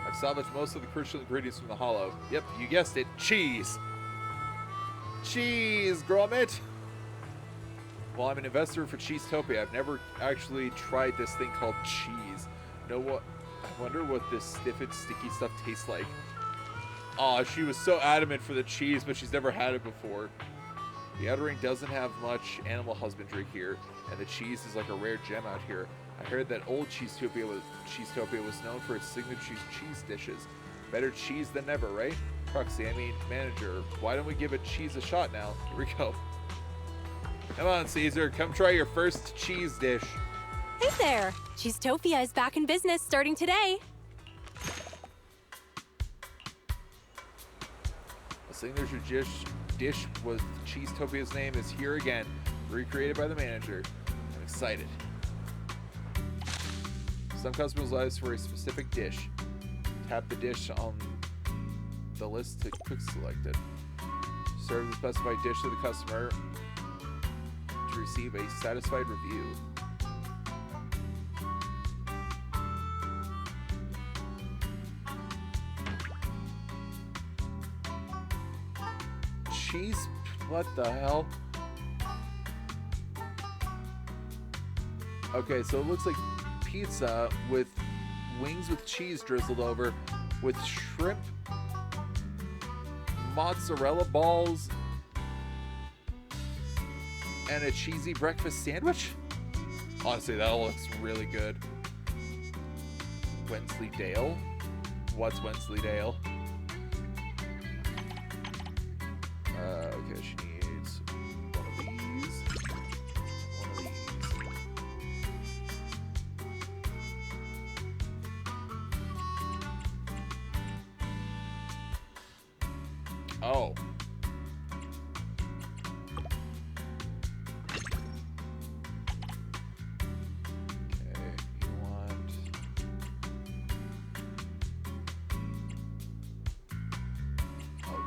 A: I've salvaged most of the crucial ingredients from the hollow. Yep, you guessed it. Cheese. Cheese, Gromit. Well, I'm an investor for Cheesetopia. I've never actually tried this thing called cheese. I wonder what this stiff and sticky stuff tastes like. Aw, she was so adamant for the cheese, but she's never had it before. The Outer Ring doesn't have much animal husbandry here, and the cheese is like a rare gem out here. I heard that old Cheesetopia was known for its signature cheese dishes. Better cheese than ever, right? Proxy, I mean manager, why don't we give a cheese a shot now? Here we go. Come on, Caesar, come try your first cheese dish.
T: Hey there! Cheesetopia is back in business starting today.
A: A signature dish with Cheesetopia's name is here again, recreated by the manager. I'm excited. Some customers ask for a specific dish. Tap the dish on the list to quick select it. Serve the specified dish to the customer to receive a satisfied review. Cheese? What the hell? Okay, so it looks like pizza with wings with cheese drizzled over, with shrimp, mozzarella balls, and a cheesy breakfast sandwich? Honestly, that looks really good. Wensleydale? What's Wensleydale? Okay, she needs one of these. One of these. Oh.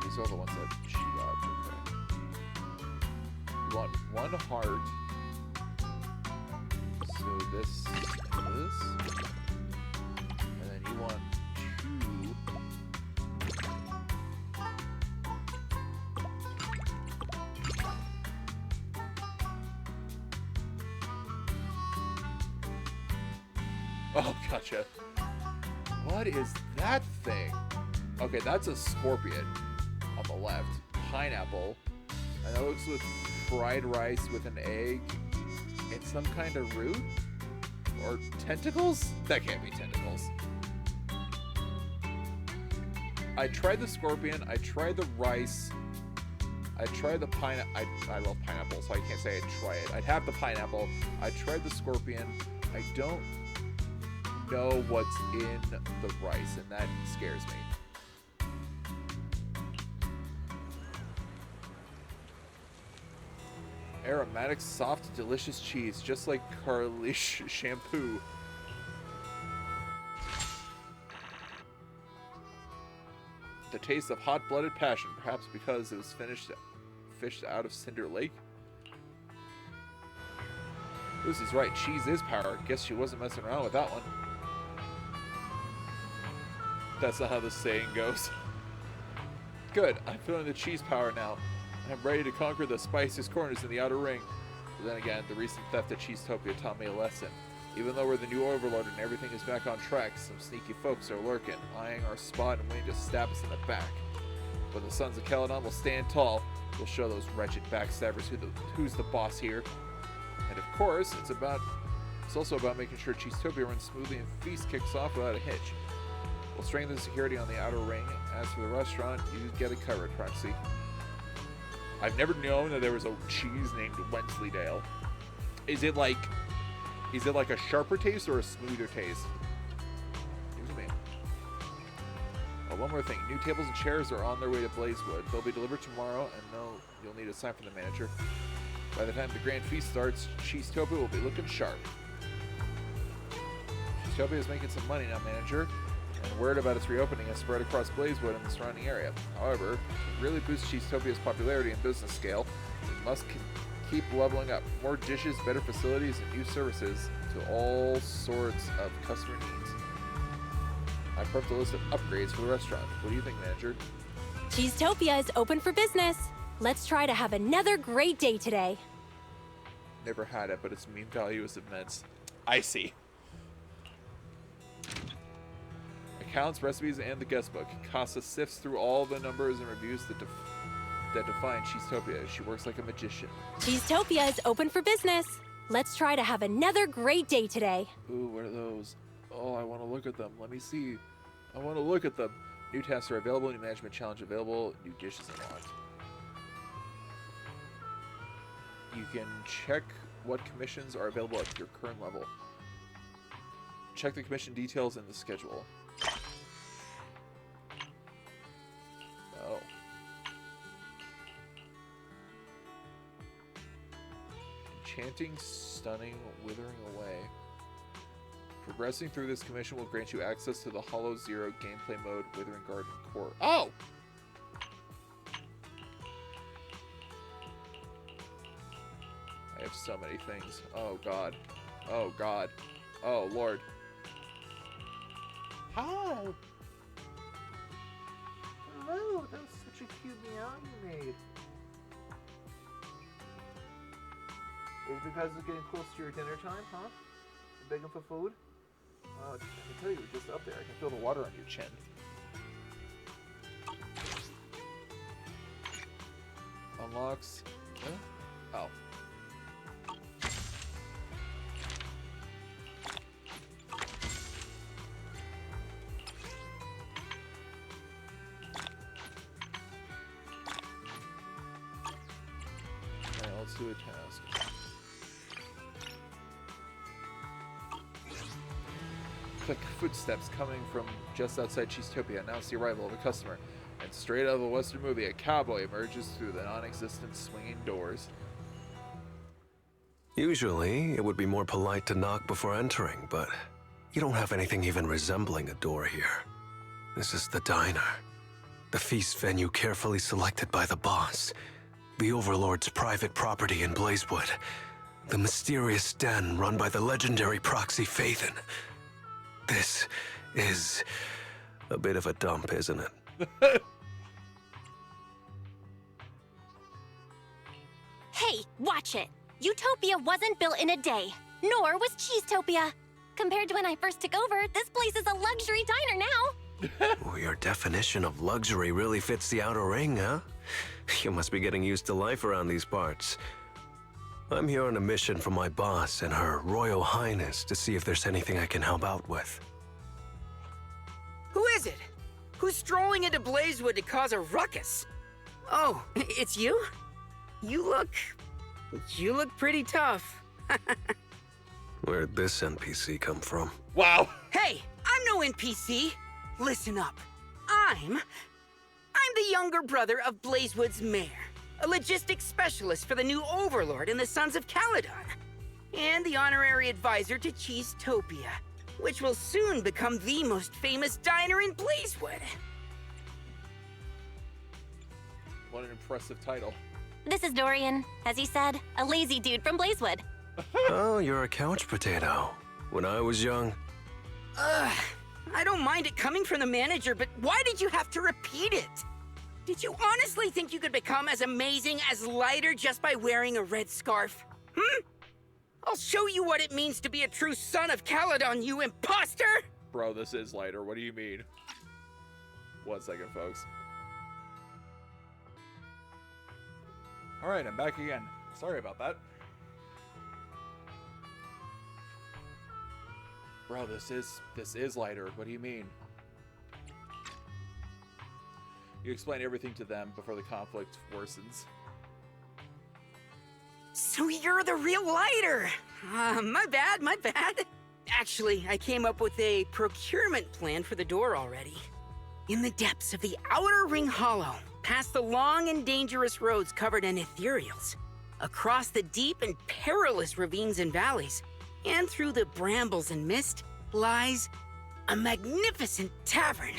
A: These are the ones that she got. Okay. You want one heart. So this. And then you want two. Oh, gotcha. What is that thing? Okay, that's a scorpion. On the left, pineapple, and that looks with fried rice with an egg and some kind of root or tentacles. That can't be tentacles. I tried the scorpion. I tried the rice. I tried the pineapple. I love pineapple, so I can't say I'd try it. I'd have the pineapple. I tried the scorpion. I don't know what's in the rice, and that scares me. Aromatic, soft, delicious cheese, just like Carlish shampoo. The taste of hot-blooded passion, perhaps because it was fished out of Cinder Lake. Lucy's right, cheese is power. Guess she wasn't messing around with that one. That's not how the saying goes. Good, I'm feeling the cheese power now. I'm ready to conquer the spiciest corners in the Outer Ring. But then again, the recent theft at Cheesetopia taught me a lesson. Even though we're the new Overlord and everything is back on track, some sneaky folks are lurking, eyeing our spot and waiting to stab us in the back. But the Sons of Caledon will stand tall. We'll show those wretched backstabbers who's the boss here. And of course, it's also about making sure Cheesetopia runs smoothly and Feast kicks off without a hitch. We'll strengthen security on the Outer Ring. As for the restaurant, you get it covered, Proxy. I've never known that there was a cheese named Wensleydale. Is it like Is it like a sharper taste or a smoother taste? Excuse me. Oh, one more thing. New tables and chairs are on their way to Blazewood. They'll be delivered tomorrow, and you'll need a sign from the manager. By the time the grand feast starts, Cheesetopia will be looking sharp. Cheesetopia is making some money now, manager, and word about its reopening has spread across Blazewood and the surrounding area. However, to really boost Cheesetopia's popularity and business scale, we must keep leveling up. More dishes, better facilities, and new services to all sorts of customer needs. I prepped a list of upgrades for the restaurant. What do you think, manager?
T: Cheesetopia is open for business. Let's try to have another great day today.
A: Never had it, but its meme value is immense. I see. Accounts, recipes, and the guest book. Casa sifts through all the numbers and reviews that define Cheesetopia. She works like a magician.
T: Cheesetopia is open for business. Let's try to have another great day today.
A: Ooh, what are those? Oh, I want to look at them. Let me see. I want to look at them. New tasks are available. New management challenge available. New dishes unlocked. You can check what commissions are available at your current level. Check the commission details in the schedule. Oh. Enchanting, stunning, withering away. Progressing through this commission will grant you access to the Hollow Zero gameplay mode, Withering Garden Core. Oh! I have so many things. Oh, God. Oh, God. Oh, Lord. Hi! Hello! That was such a cute meow you made. Is it because it's getting close to your dinner time, huh? You're begging for food? Oh, I can tell you were just up there. I can feel the water on your chin. Unlocks. Huh? Oh. Alright, let's do a task. Click footsteps coming from just outside Cheesetopia announce the arrival of a customer. And straight out of a Western movie, a cowboy emerges through the non-existent swinging doors.
P: Usually, it would be more polite to knock before entering, but you don't have anything even resembling a door here. This is the diner. The feast venue carefully selected by the boss. The Overlord's private property in Blazewood. The mysterious den run by the legendary proxy Phaethon. This is a bit of a dump, isn't it?
D: Hey, watch it! Utopia wasn't built in a day, nor was Cheesetopia. Compared to when I first took over, this place is a luxury diner now.
P: Well, your definition of luxury really fits the outer ring, huh? You must be getting used to life around these parts. I'm here on a mission from my boss and Her Royal Highness to see if there's anything I can help out with.
U: Who is it? Who's strolling into Blazewood to cause a ruckus? Oh, it's you? You look pretty tough.
P: Where'd this NPC come from?
A: Wow.
U: Hey, I'm no NPC. Listen up. I'm the younger brother of Blazewood's mayor, a logistics specialist for the new Overlord and the Sons of Caledon, and the honorary advisor to Cheesetopia, which will soon become the most famous diner in Blazewood.
A: What an impressive title.
D: This is Dorian, as he said, a lazy dude from Blazewood.
P: Oh, you're a couch potato. When I was young...
U: I don't mind it coming from the manager, but why did you have to repeat it? Did you honestly think you could become as amazing as Lighter just by wearing a red scarf? I'll show you what it means to be a true son of Caledon, you imposter!
A: Bro, this is Lighter. What do you mean? 1 second, folks. Alright, I'm back again. Sorry about that. Bro, this is Lighter. What do you mean? You explain everything to them before the conflict worsens.
U: So you're the real lighter. My bad. Actually, I came up with a procurement plan for the door already. In the depths of the Outer Ring Hollow, past the long and dangerous roads covered in ethereals, across the deep and perilous ravines and valleys, and through the brambles and mist, lies a magnificent tavern.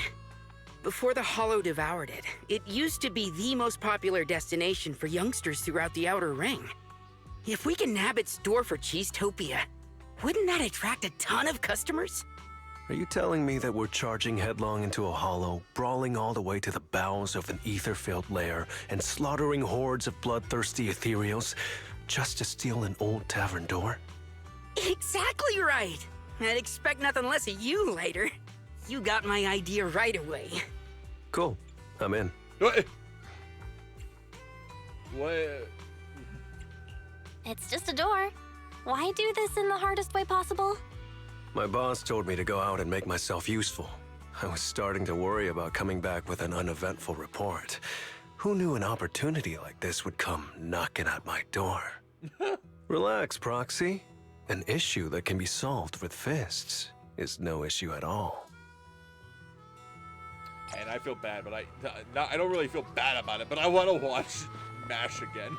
U: Before the Hollow devoured it, it used to be the most popular destination for youngsters throughout the Outer Ring. If we can nab its door for Cheesetopia, wouldn't that attract a ton of customers?
P: Are you telling me that we're charging headlong into a hollow, brawling all the way to the bowels of an ether-filled lair, and slaughtering hordes of bloodthirsty ethereals just to steal an old tavern door?
U: Exactly right! I'd expect nothing less of you later. You got my idea right away.
P: Cool. I'm in.
A: What?
D: It's just a door. Why do this in the hardest way possible?
P: My boss told me to go out and make myself useful. I was starting to worry about coming back with an uneventful report. Who knew an opportunity like this would come knocking at my door? Relax, Proxy. An issue that can be solved with fists is no issue at all.
A: And I feel bad, but I don't really feel bad about it, but I want to watch MASH again.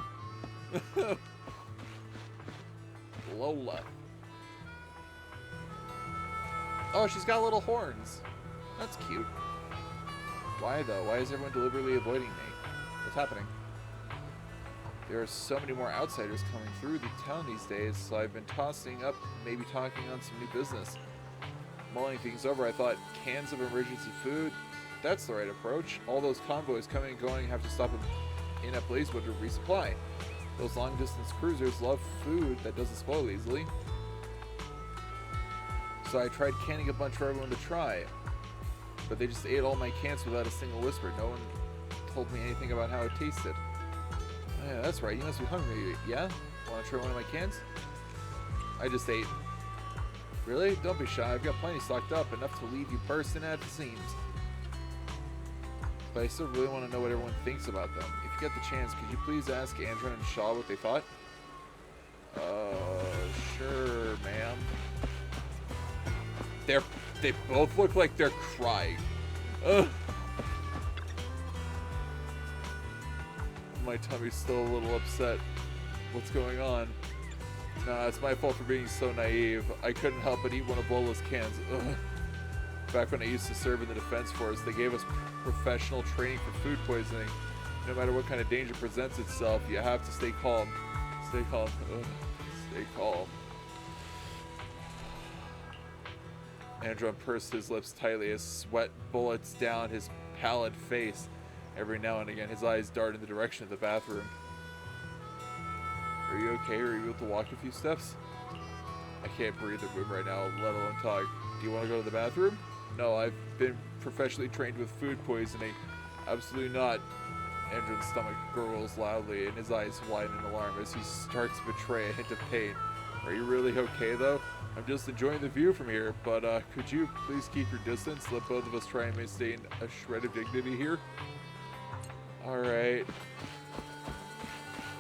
A: Lola. Oh, she's got little horns. That's cute. Why, though? Why is everyone deliberately avoiding me? What's happening? There are so many more outsiders coming through the town these days, so I've been tossing up, maybe talking on some new business. Mulling things over, I thought, cans of emergency food? That's the right approach. All those convoys coming and going have to stop in at Blazewood to resupply. Those long-distance cruisers love food that doesn't spoil easily. So I tried canning a bunch for everyone to try. But they just ate all my cans without a single whisper. No one told me anything about how it tasted. Oh, yeah, that's right. You must be hungry. Yeah? Want to try one of my cans? I just ate. Really? Don't be shy. I've got plenty stocked up. Enough to leave you bursting at the seams. But I still really want to know what everyone thinks about them. If you get the chance, could you please ask Andron and Shaw what they thought? Sure, ma'am. They both look like they're crying. Ugh. My tummy's still a little upset. What's going on? Nah, it's my fault for being so naive. I couldn't help but eat one of Lola's cans. Ugh. Back when I used to serve in the Defense Force, they gave us professional training for food poisoning. No matter what kind of danger presents itself, you have to stay calm. Stay calm. Ugh. Stay calm. Andron pursed his lips tightly as sweat bullets down his pallid face. Every now and again, his eyes dart in the direction of the bathroom. Are you okay? Are you able to walk a few steps? I can't breathe or move right now, let alone talk. Do you want to go to the bathroom? No, I've been professionally trained with food poisoning. Absolutely not. Andron's stomach gurgles loudly and his eyes widen in alarm as he starts to betray a hint of pain. Are you really okay, though? I'm just enjoying the view from here, but could you please keep your distance? Let both of us try and maintain a shred of dignity here. Alright.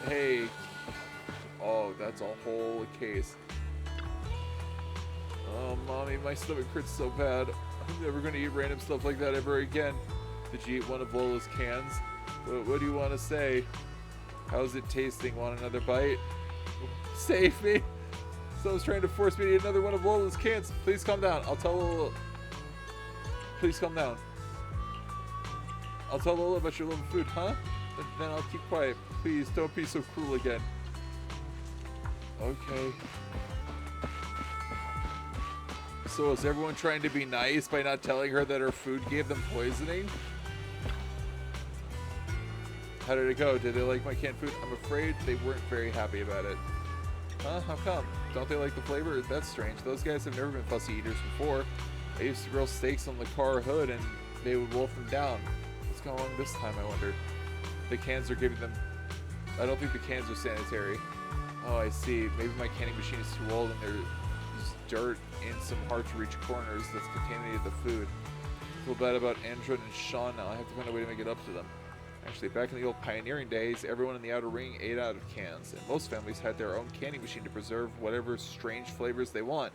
A: Hey. Oh, that's a whole case. Oh, Mommy, my stomach hurts so bad. I'm never going to eat random stuff like that ever again. Did you eat one of Lola's cans? What do you want to say? How's it tasting? Want another bite? Save me! Someone's trying to force me to eat another one of Lola's cans. Please calm down. I'll tell Lola. Please calm down. I'll tell Lola about your love of food, huh? Then I'll keep quiet. Please, don't be so cruel again. Okay. So is everyone trying to be nice by not telling her that her food gave them poisoning? How did it go? Did they like my canned food? I'm afraid they weren't very happy about it. Huh? How come? Don't they like the flavor? That's strange. Those guys have never been fussy eaters before. I used to grill steaks on the car hood and they would wolf them down. What's going on this time, I wonder? The cans are giving them... I don't think the cans are sanitary. Oh, I see. Maybe my canning machine is too old and there's dirt in some hard-to-reach corners that's contaminated the food. I feel bad about Andron and Sean now. I have to find a way to make it up to them. Actually, back in the old pioneering days, everyone in the outer ring ate out of cans, and most families had their own candy machine to preserve whatever strange flavors they want.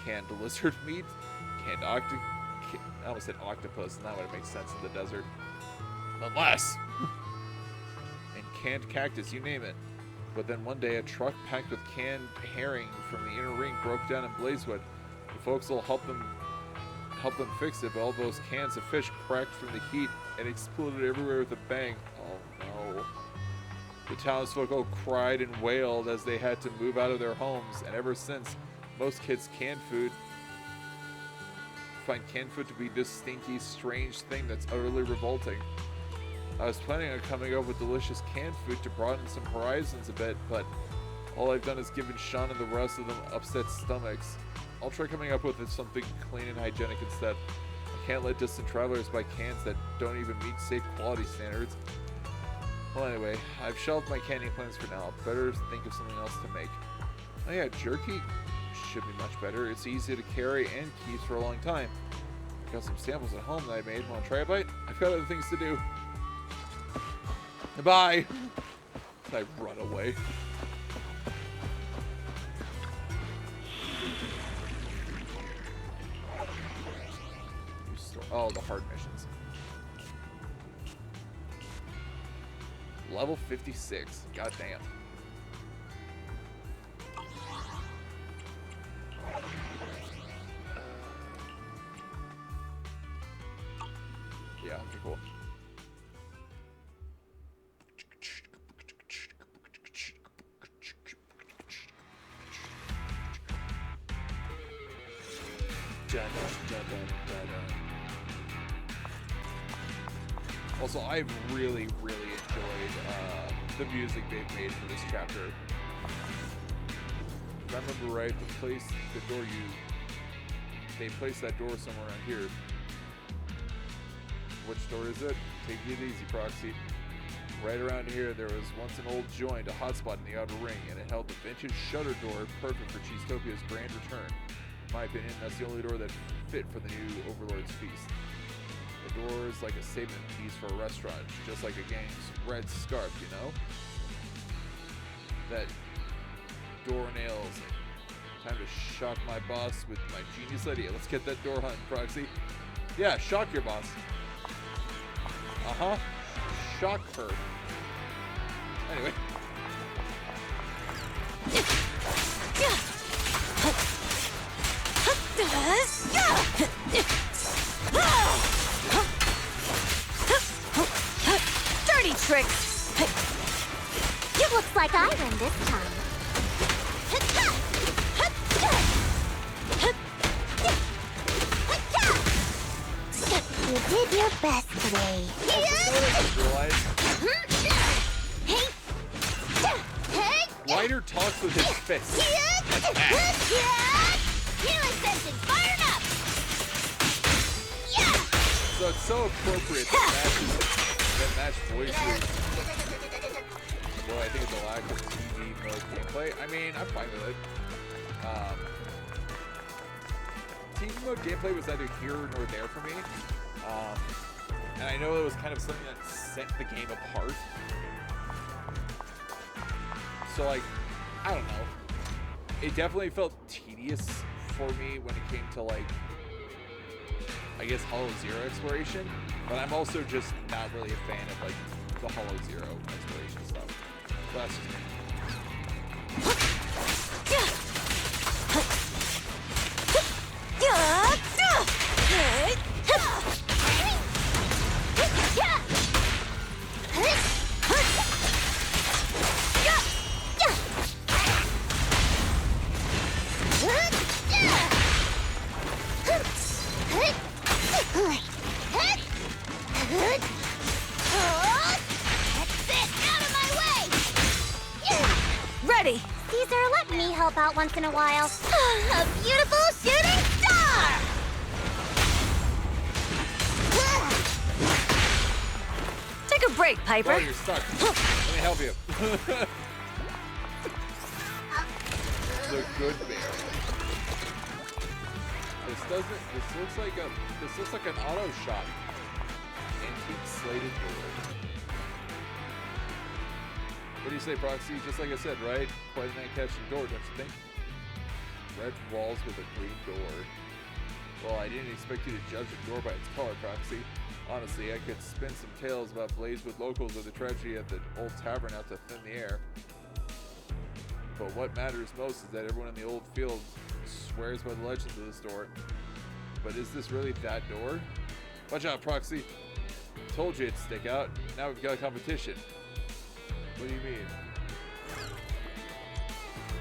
A: Canned lizard meat, canned I almost said octopus, and that would make sense in the desert. Unless! And canned cactus, you name it. But then one day, a truck packed with canned herring from the inner ring broke down in Blazewood. The folks will help them fix it, but all those cans of fish cracked from the heat and exploded everywhere with a bang. Oh no. The townsfolk all cried and wailed as they had to move out of their homes, and ever since, most kids find canned food to be this stinky, strange thing that's utterly revolting. I was planning on coming up with delicious canned food to broaden some horizons a bit, but all I've done is given Sean and the rest of them upset stomachs. I'll try coming up with something clean and hygienic instead. I can't let distant travelers buy cans that don't even meet safe quality standards. Well, anyway, I've shelved my canning plans for now. Better think of something else to make. Oh yeah, jerky should be much better. It's easy to carry and keeps for a long time. I've got some samples at home that I made. Want to try a bite? I've got other things to do. Bye! I run away. Oh, the hard missions. Level 56. God damn. Yeah, okay, cool. Also, I've really enjoyed the music they've made for this chapter. If I remember right, they placed that door somewhere around here. Which door is it? Take it easy, Proxy. Right around here, there was once an old joint, a hotspot in the outer ring, and it held the vintage shutter door perfect for Cheesetopia's grand return. In my opinion, that's the only door that fit for the new Overlord's feast. The door is like a statement piece for a restaurant, just like a gang's red scarf, you know? That door nails. Time to shock my boss with my genius idea. Let's get that door hunting, Proxy. Yeah, shock your boss. Uh-huh. Shock her. Anyway.
O: Dirty tricks! It looks like I win this time. You did your best today.
A: Ryder talks with his fists.
B: Healing session fired up! Yeah!
A: So it's so appropriate that match voices. Well, I think it's a lack of TV mode gameplay. I mean, I'm fine with it. TV mode gameplay was neither here nor there for me. And I know it was kind of something that set the game apart. So, like, I don't know. It definitely felt tedious for me when it came to, like, I guess Hollow Zero exploration. But I'm also just not really a fan of, like, the Hollow Zero exploration stuff. So that's just me.
O: Ready!
B: Caesar, let me help out once in a while. A beautiful shooting star!
L: Take a break, Piper.
A: Oh, you're stuck. Let me help you. The good bear. This looks like an auto shot. Antique slated door. What do you say, Proxy? Just like I said, right? Quite an eye-catching door, don't you think? Red walls with a green door. Well, I didn't expect you to judge a door by its color, Proxy. Honestly, I could spin some tales about Blazewood locals or the tragedy at the old tavern out to thin the air. But what matters most is that everyone in the old field swears by the legends of this door. But is this really that door? Watch out, Proxy. Told you it'd stick out. Now we've got a competition. What do you mean?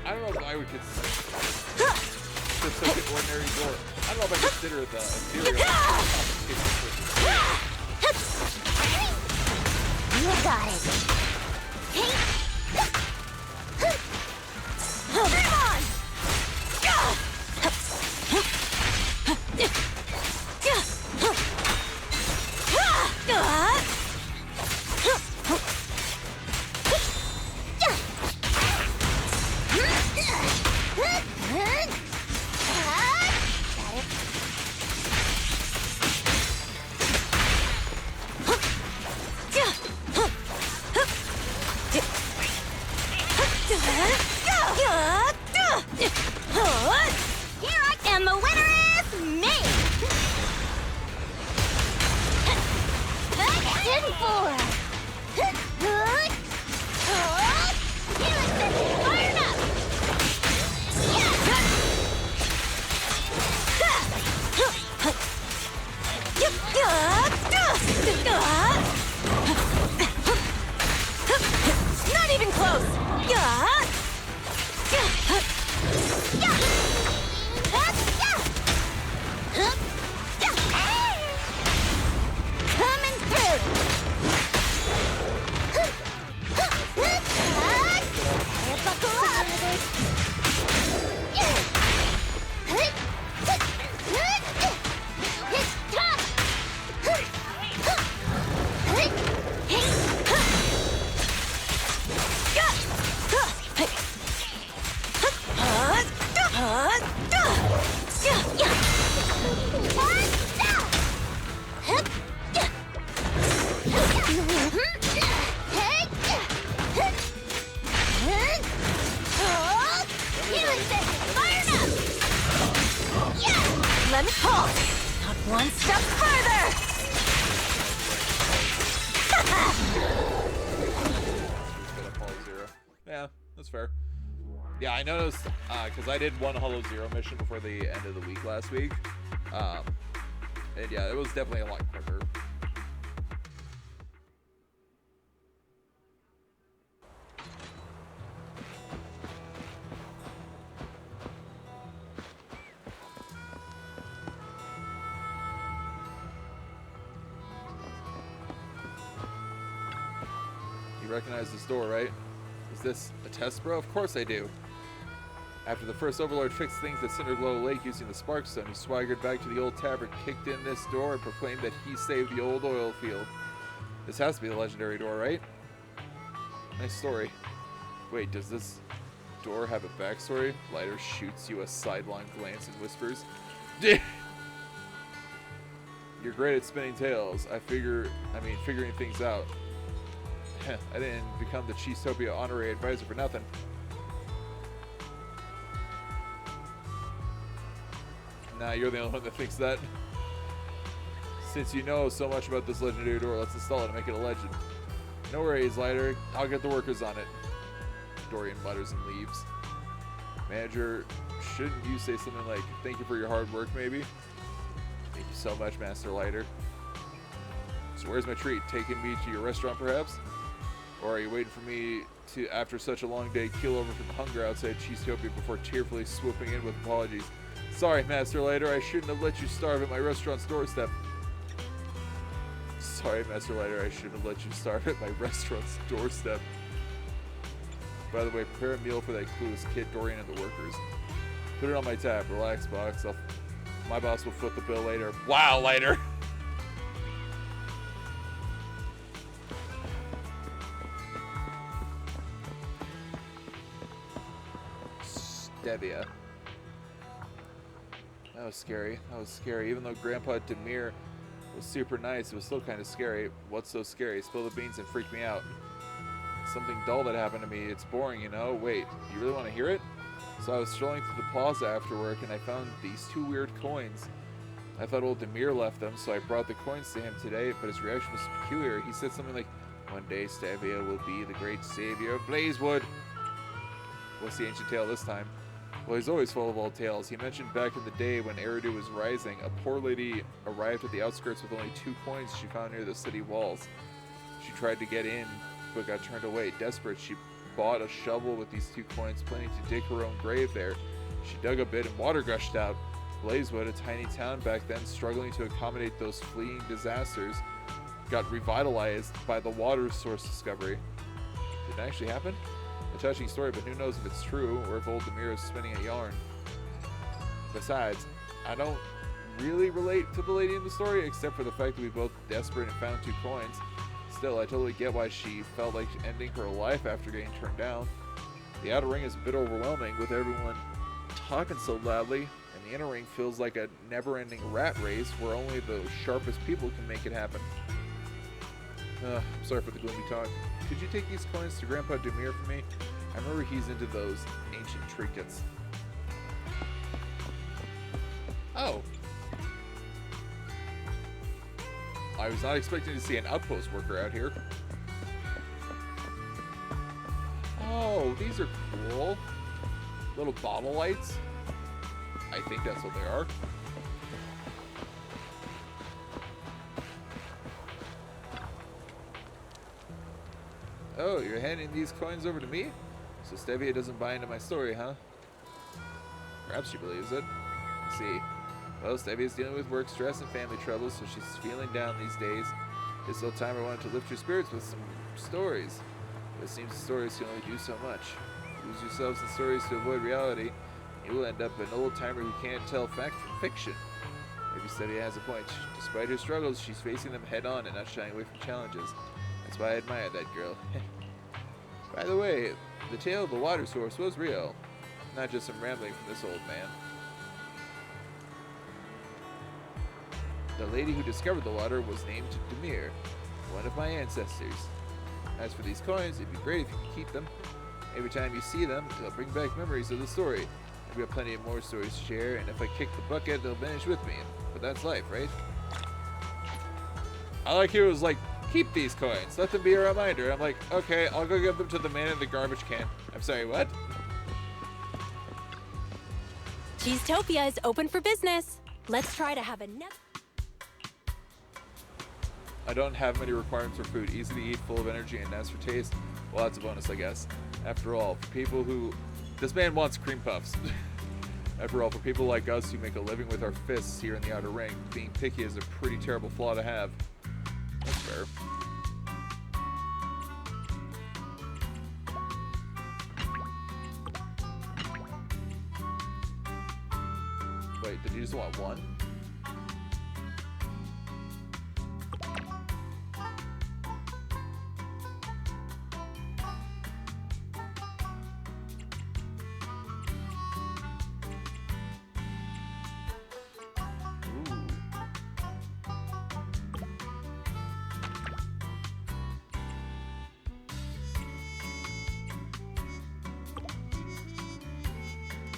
A: I don't know if I would consider just like an ordinary door. I don't know if I consider the ethereal competition.
K: You got it. Come on!
L: Not even close!
K: Coming through! Buckle up! It's tough!
L: Let me pull! Not one step further!
A: Yeah, that's fair. Yeah, I noticed, because I did one Hollow Zero mission before the end of the week last week. And yeah, it was definitely a lot quicker. You recognize this door, right? Is this a test, bro? Of course I do. After the first Overlord fixed things at Cinderglow Lake using the Sparkstone, he swaggered back to the old tavern, kicked in this door, and proclaimed that he saved the old oil field. This has to be the legendary door, right? Nice story. Wait, does this door have a backstory? Lighter shoots you a sidelong glance and whispers, "You're great at spinning tales. Figuring things out. I didn't become the Cheesetopia honorary advisor for nothing." Nah, you're the only one that thinks that. Since you know so much about this legendary door, let's install it and make it a legend. No worries, Lighter. I'll get the workers on it. Dorian mutters and leaves. Manager, shouldn't you say something like, "Thank you for your hard work," maybe? Thank you so much, Master Lighter. So where's my treat? Taking me to your restaurant, perhaps? Or are you waiting for me to, after such a long day, keel over from hunger outside Cheesetopia before tearfully swooping in with apologies? Sorry, Master Lighter, I shouldn't have let you starve at my restaurant's doorstep. Sorry, Master Lighter, I shouldn't have let you starve at my restaurant's doorstep. By the way, prepare a meal for that clueless kid, Dorian, and the workers. Put it on my tab. Relax, box. My boss will foot the bill later. Wow, Lighter! Stevia. That was scary. That was scary. Even though Grandpa Demir was super nice, it was still kind of scary. What's so scary? Spill the beans and freak me out. something dull that happened to me. It's boring, you know? Wait, you really want to hear it? So I was strolling through the plaza after work, and I found these 2 weird coins. I thought old Demir left them, so I brought the coins to him today, but his reaction was peculiar. He said something like, "One day Stavia will be the great savior of Blazewood." What's the ancient tale this time? Well, he's always full of old tales. He mentioned back in the day when Eridu was rising, a poor lady arrived at the outskirts with only 2 coins she found near the city walls. She tried to get in, but got turned away. Desperate, she bought a shovel with these 2 coins, planning to dig her own grave there. She dug a bit and water gushed out. Blazewood, a tiny town back then struggling to accommodate those fleeing disasters, got revitalized by the water source discovery. Did it actually happen? A touching story, but who knows if it's true or if old Demir is spinning a yarn. Besides, I don't really relate to the lady in the story, except for the fact that we both desperate and found 2 coins. Still, I totally get why she felt like ending her life after getting turned down. The outer ring is a bit overwhelming with everyone talking so loudly, and the inner ring feels like a never-ending rat race where only the sharpest people can make it happen. I'm sorry for the gloomy talk. Could you take these coins to Grandpa Demir for me? I remember he's into those ancient trinkets. Oh. I was not expecting to see an outpost worker out here. Oh, these are cool. Little bottle lights. I think that's what they are. Oh, you're handing these coins over to me? So Stevia doesn't buy into my story, huh? Perhaps she believes it. Let's see. Well, Stevia's dealing with work stress and family troubles, so she's feeling down these days. This little timer wanted to lift your spirits with some stories. But it seems stories can only do so much. Lose yourselves in stories to avoid reality, you will end up an old timer who can't tell fact from fiction. Maybe Stevia has a point. Despite her struggles, she's facing them head on and not shying away from challenges. That's why I admire that girl. By the way, the tale of the water source was real, not just some rambling from this old man. The lady who discovered the water was named Demir, one of my ancestors. As for these coins, it'd be great if you could keep them. Every time you see them, they'll bring back memories of the story. We have plenty of more stories to share, and if I kick the bucket, they'll vanish with me. But that's life, right? I like it was like, keep these coins. Let them be a reminder. I'm like, okay, I'll go give them to the man in the garbage can. I'm sorry, what?
T: Cheesetopia is open for business. Let's try to have another.
A: I don't have many requirements for food. Easy to eat, full of energy, and as for taste, well, that's a bonus, I guess. After all, for people who... This man wants cream puffs. After all, for people like us who make a living with our fists here in the Outer Ring, being picky is a pretty terrible flaw to have. That's fair. Wait, did you just want one?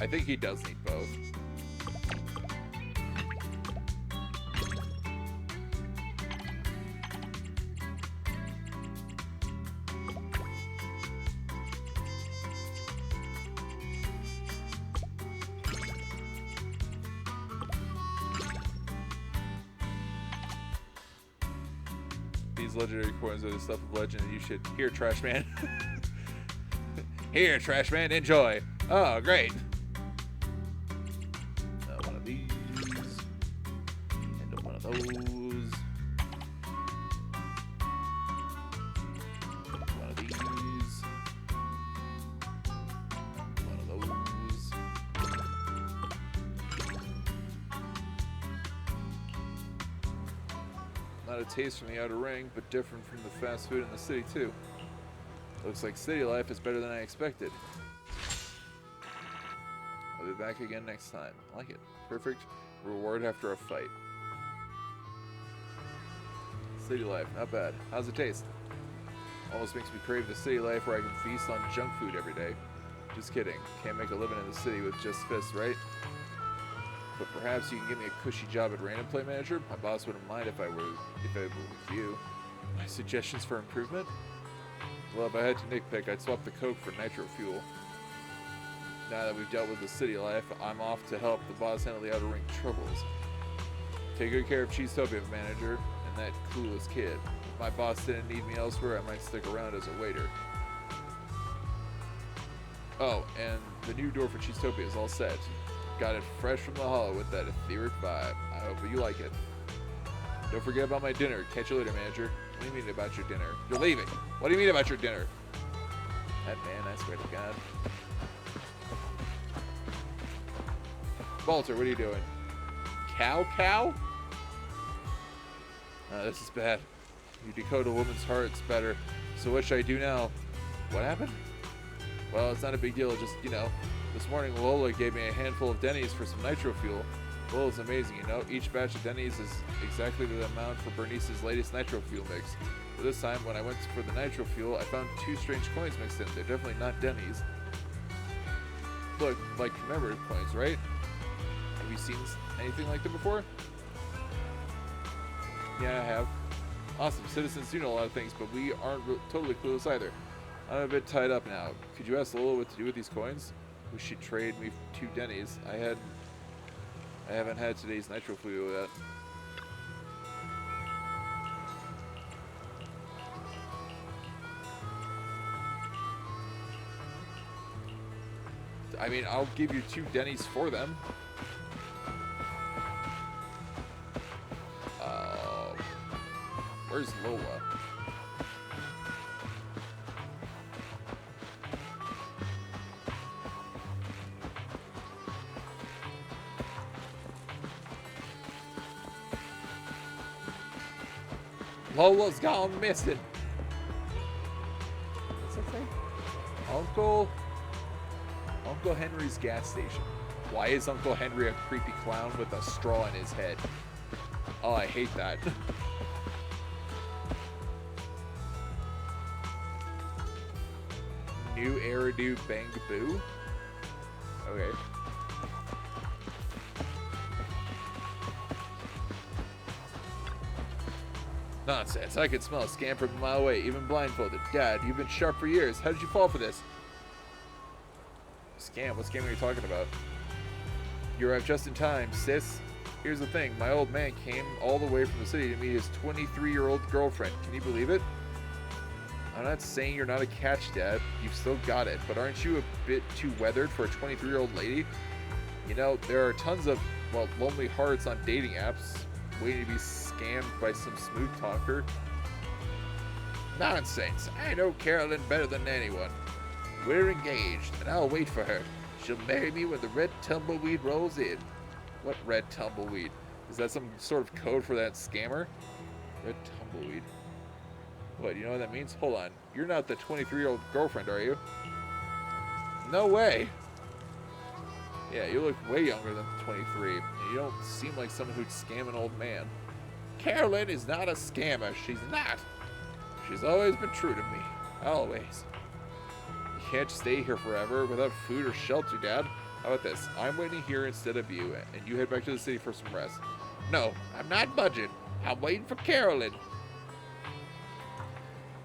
A: I think he does need both. These legendary coins are the stuff of legend, and you should... Here, trash man. Here, trash man, enjoy. Oh, great. One of these. And one of those. One of these. One of those. Not a taste from the Outer Ring, but different from the fast food in the city, too. Looks like city life is better than I expected. I'll be back again next time. I like it. Perfect reward after a fight. City life, not bad. How's it taste? Almost makes me crave the city life where I can feast on junk food every day. Just kidding. Can't make a living in the city with just fists, right? But perhaps you can give me a cushy job at random play manager. My boss wouldn't mind if I were with you. My suggestions for improvement? Well, if I had to nitpick, I'd swap the Coke for nitro fuel. Now that we've dealt with the city life, I'm off to help the boss handle the outer ring troubles. Take good care of Cheesetopia, manager, and that clueless kid. If my boss didn't need me elsewhere, I might stick around as a waiter. Oh, and the new door for Cheesetopia is all set. Got it fresh from the hollow with that etheric vibe. I hope you like it. Don't forget about my dinner. Catch you later, manager. What do you mean about your dinner? You're leaving. What do you mean about your dinner? That man, I swear to God. Walter, what are you doing? Cow? This is bad. You decode a woman's heart, it's better. So what should I do now? What happened? Well, it's not a big deal, just, you know, this morning Lola gave me a handful of Denny's for some nitro fuel. Lola is amazing, you know. Each batch of Denny's is exactly the amount for Bernice's latest nitro fuel mix. But this time, when I went for the nitro fuel, I found 2 strange coins mixed in. They're definitely not Denny's. Look, like commemorative coins, right? Have you seen anything like them before? Yeah, I have. Awesome. Citizens do know a lot of things, but we aren't totally clueless either. I'm a bit tied up now. Could you ask Lola what to do with these coins? Wish she'd trade me 2 Denny's. I haven't had today's nitro fuel yet. I mean, I'll give you 2 Denny's for them. Where's Lola? Lola's gone missing. What's that say? Uncle Henry's gas station. Why is Uncle Henry a creepy clown with a straw in his head? Oh, I hate that. New Eridu Bangaboo? Okay. Nonsense. I could smell a scam from a mile away, even blindfolded. Dad, you've been sharp for years. How did you fall for this? Scam? What scam are you talking about? You arrived just in time, sis. Here's the thing. My old man came all the way from the city to meet his 23-year-old girlfriend. Can you believe it? I'm not saying you're not a catch, Dad. You've still got it. But aren't you a bit too weathered for a 23-year-old lady? You know, there are tons of, well, lonely hearts on dating apps waiting to be scammed by some smooth talker. Nonsense. I know Carolyn better than anyone. We're engaged, and I'll wait for her. She'll marry me when the red tumbleweed rolls in. What red tumbleweed? Is that some sort of code for that scammer? Red tumbleweed. What, you know what that means? Hold on. You're not the 23-year-old girlfriend, are you? No way. Yeah, you look way younger than 23. And you don't seem like someone who'd scam an old man. Carolyn is not a scammer. She's not. She's always been true to me. Always. You can't stay here forever without food or shelter, Dad. How about this? I'm waiting here instead of you, and you head back to the city for some rest. No, I'm not budging. I'm waiting for Carolyn.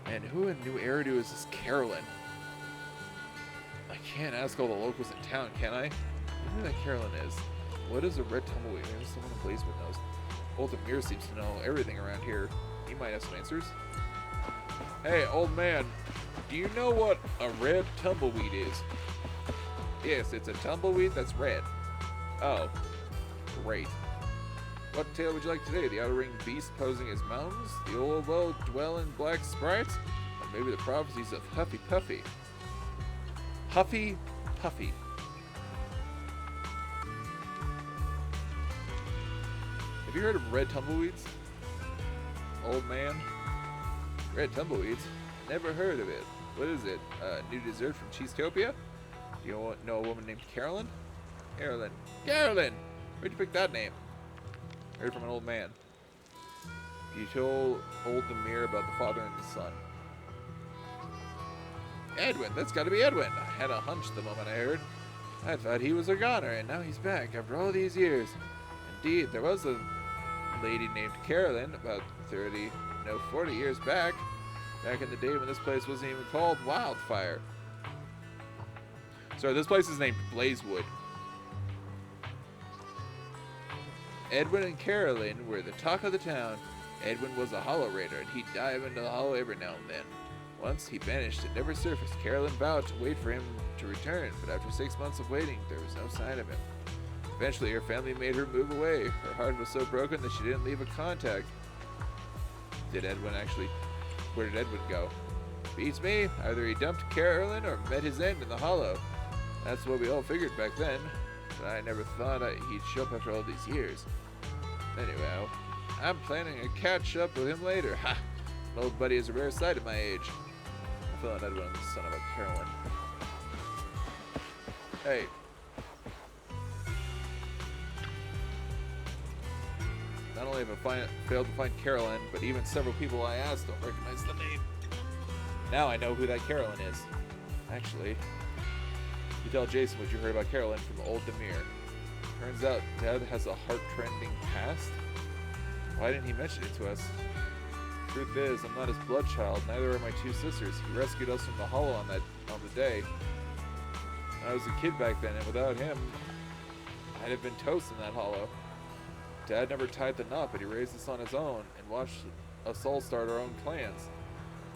A: And who in New Eridu is this Carolyn? I can't ask all the locals in town, can I? Who that Carolyn is? What is a red tumbleweed? Maybe someone in Blazewood knows. Old Amir seems to know everything around here. He might have some answers. Hey, old man. Do you know what a red tumbleweed is? Yes, it's a tumbleweed that's red. Oh, great. What tale would you like today? The outer ring beast posing as mountains? The old world dwelling black sprites? Or maybe the prophecies of Huffy Puffy? Huffy Puffy. Have you heard of red tumbleweeds? Old man? Red tumbleweeds? Never heard of it. What is it? New dessert from Cheesetopia? Do you know a woman named Carolyn? Carolyn. Carolyn! Where'd you pick that name? Heard from an old man. You told old Demir about the father and the son. Edwin, that's gotta be Edwin. I had a hunch the moment I heard. I thought he was a goner, and now he's back after all these years. Indeed, there was a lady named Carolyn about 40 years back. Back in the day when this place wasn't even called Wildfire. Sorry, this place is named Blazewood. Edwin and Carolyn were the talk of the town. Edwin was a hollow raider, and he'd dive into the hollow every now and then. Once he vanished and never surfaced. Carolyn vowed to wait for him to return, but after 6 months of waiting, there was no sign of him. Eventually, her family made her move away. Her heart was so broken that she didn't leave a contact. Where did Edwin go? Beats me. Either he dumped Carolyn or met his end in the hollow. That's what we all figured back then. But I never thought he'd show up after all these years. Anyway, I'm planning to catch up with him later. Ha! An old buddy is a rare sight at my age. I feel like Edwin, son of a Carolyn. Hey. Not only have I failed to find Carolyn, but even several people I asked don't recognize the name. Now I know who that Carolyn is. Actually, you tell Jason what you heard about Carolyn from old Demir. Turns out Dad has a heart-trending past. Why didn't he mention it to us? Truth is, I'm not his blood child, neither are my two sisters. He rescued us from the hollow on the day. I was a kid back then, and without him, I'd have been toast in that hollow. Dad never tied the knot, but he raised us on his own and watched us all start our own clans.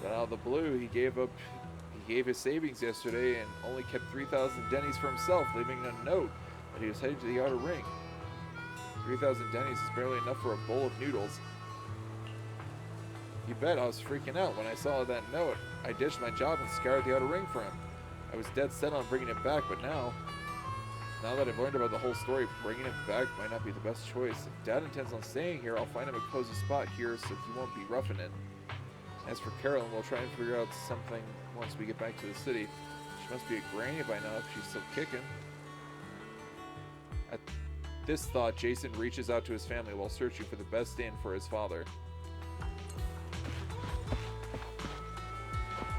A: But out of the blue, he gave his savings yesterday and only kept 3,000 dennies for himself, leaving a note that he was heading to the outer ring. 3,000 dennies is barely enough for a bowl of noodles. You bet I was freaking out when I saw that note. I ditched my job and scoured the outer ring for him. I was dead set on bringing it back, but now that I've learned about the whole story, bringing it back might not be the best choice. If Dad intends on staying here, I'll find him a cozy spot here so he won't be roughing it. As for Carolyn, we'll try and figure out something once we get back to the city. She must be a granny by now if she's still kicking. At this thought, Jason reaches out to his family while searching for the best inn for his father.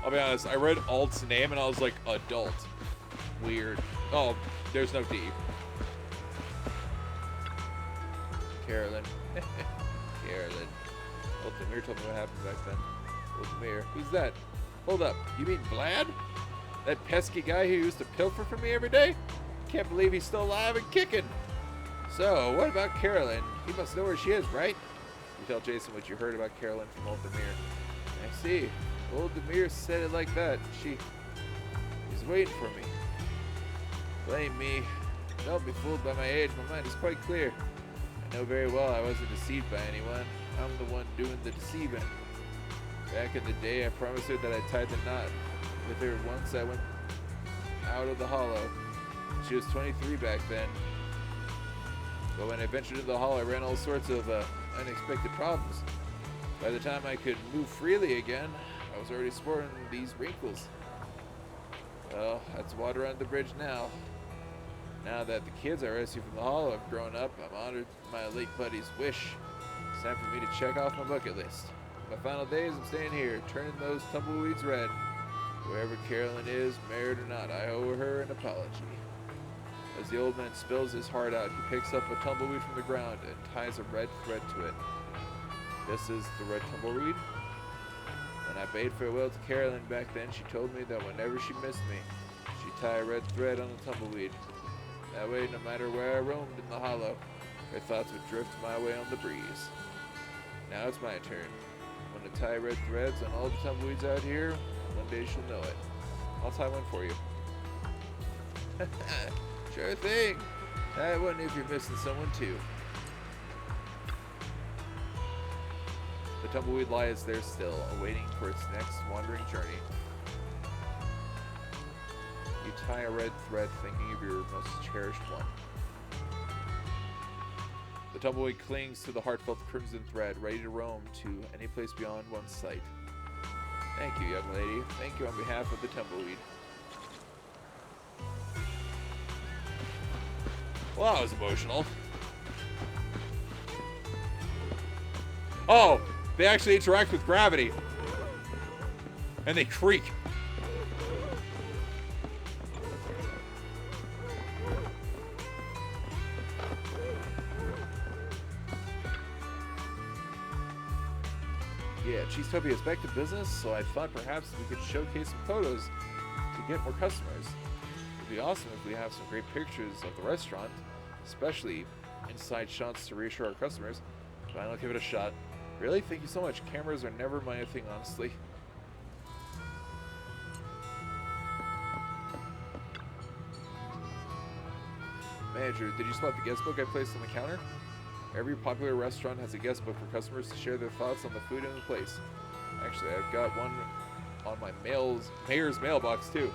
A: I'll be honest, I read Alt's name and I was like, adult. Weird. Oh, there's no D. Carolyn. Carolyn. Old Demir told me what happened back then. Old Demir. Who's that? Hold up. You mean Vlad? That pesky guy who used to pilfer from me every day? Can't believe he's still alive and kicking. So, what about Carolyn? You must know where she is, right? You tell Jason what you heard about Carolyn from Old Demir. I see. Old Demir said it like that. He's waiting for me. Blame me. Don't be fooled by my age. My mind is quite clear. I know very well I wasn't deceived by anyone. I'm the one doing the deceiving. Back in the day, I promised her that I'd tied the knot with her once I went out of the hollow. She was 23 back then. But when I ventured into the hollow, I ran all sorts of unexpected problems. By the time I could move freely again, I was already sporting these wrinkles. Well, that's water under the bridge now. Now that the kids I rescued from the hollow have grown up, I'm honored my late buddy's wish. It's time for me to check off my bucket list. My final days, I'm staying here, turning those tumbleweeds red. Wherever Carolyn is, married or not, I owe her an apology. As the old man spills his heart out, he picks up a tumbleweed from the ground and ties a red thread to it. This is the red tumbleweed. When I bade farewell to Carolyn back then, she told me that whenever she missed me, she'd tie a red thread on the tumbleweed. That way, no matter where I roamed in the hollow, her thoughts would drift my way on the breeze. Now it's my turn. I'm going to tie red threads on all the tumbleweeds out here. One day she'll know it. I'll tie one for you. Sure thing. Tie one if you're missing someone too. The tumbleweed lies there still, awaiting for its next wandering journey. You tie a red thread thinking of your most cherished one. The tumbleweed clings to the heartfelt crimson thread, ready to roam to any place beyond one's sight. Thank you, young lady. Thank you on behalf of the tumbleweed. Well, that was emotional. Oh, they actually interact with gravity. And they creak. Yeah, Cheesetopia is back to business, so I thought perhaps we could showcase some photos to get more customers. It'd be awesome if we have some great pictures of the restaurant, especially inside shots to reassure our customers. Fine, I'll give it a shot. Really? Thank you so much. Cameras are never my thing, honestly. Manager, did you spot the guest book I placed on the counter? Every popular restaurant has a guest book for customers to share their thoughts on the food and the place. Actually, I've got one on my mayor's mailbox too.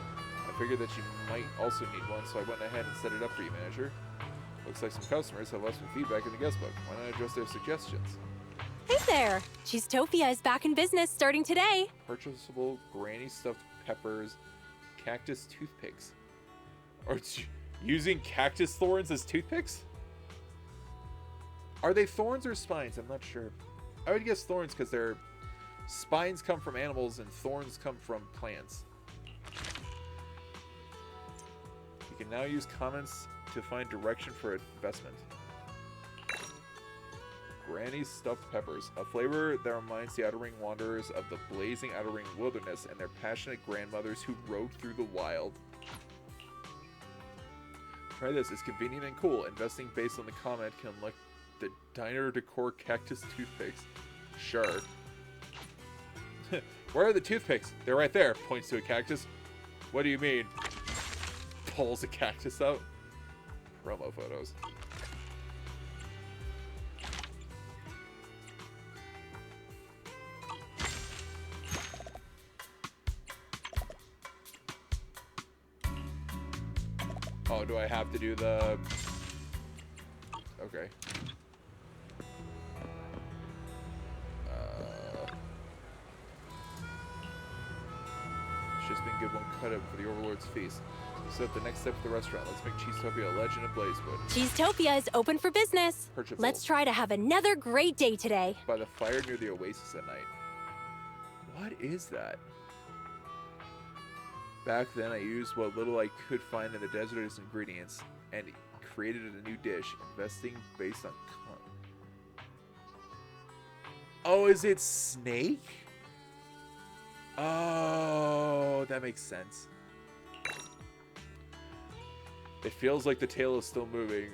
A: I figured that you might also need one, so I went ahead and set it up for you, manager. Looks like some customers have left some feedback in the guest book. Why not address their suggestions?
T: Hey there! Cheesetopia is back in business starting today.
A: Purchasable granny stuffed peppers, cactus toothpicks. Or using cactus thorns as toothpicks? Are they thorns or spines? I'm not sure. I would guess thorns because their spines come from animals and thorns come from plants. You can now use comments to find direction for investment. Granny stuffed peppers, a flavor that reminds the Outer Ring wanderers of the blazing Outer Ring wilderness and their passionate grandmothers who rode through the wild. Try this, it's convenient and cool. Investing based on the comment can unlock the diner decor cactus toothpicks. Sure. Where are the toothpicks? They're right there. Points to a cactus. What do you mean? Pulls a cactus out. Promo photos. Oh, do I have to do the... Okay. It's just been good one cut up for the Overlord's feast. So the next step for the restaurant. Let's make Cheesetopia a legend of Blazewood.
T: Cheesetopia is open for business.
A: Purchasable.
T: Let's try to have another great day today.
A: By the fire near the oasis at night. What is that? Back then, I used what little I could find in the desert as ingredients and created a new dish, investing based on... Oh, is it snake? Oh, that makes sense. It feels like the tail is still moving,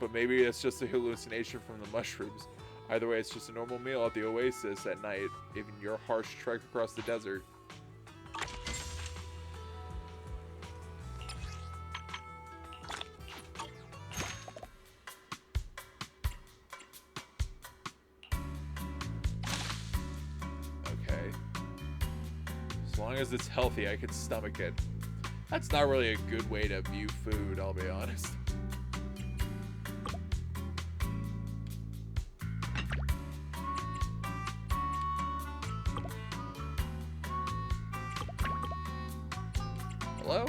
A: but maybe it's just a hallucination from the mushrooms. Either way, it's just a normal meal at the oasis at night, even your harsh trek across the desert. Okay. As long as it's healthy, I can stomach it. That's not really a good way to view food, I'll be honest. Hello?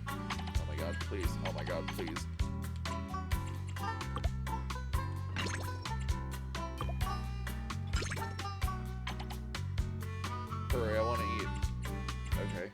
A: Oh my god, please. Oh my god, please. Hurry, I want to eat. Okay.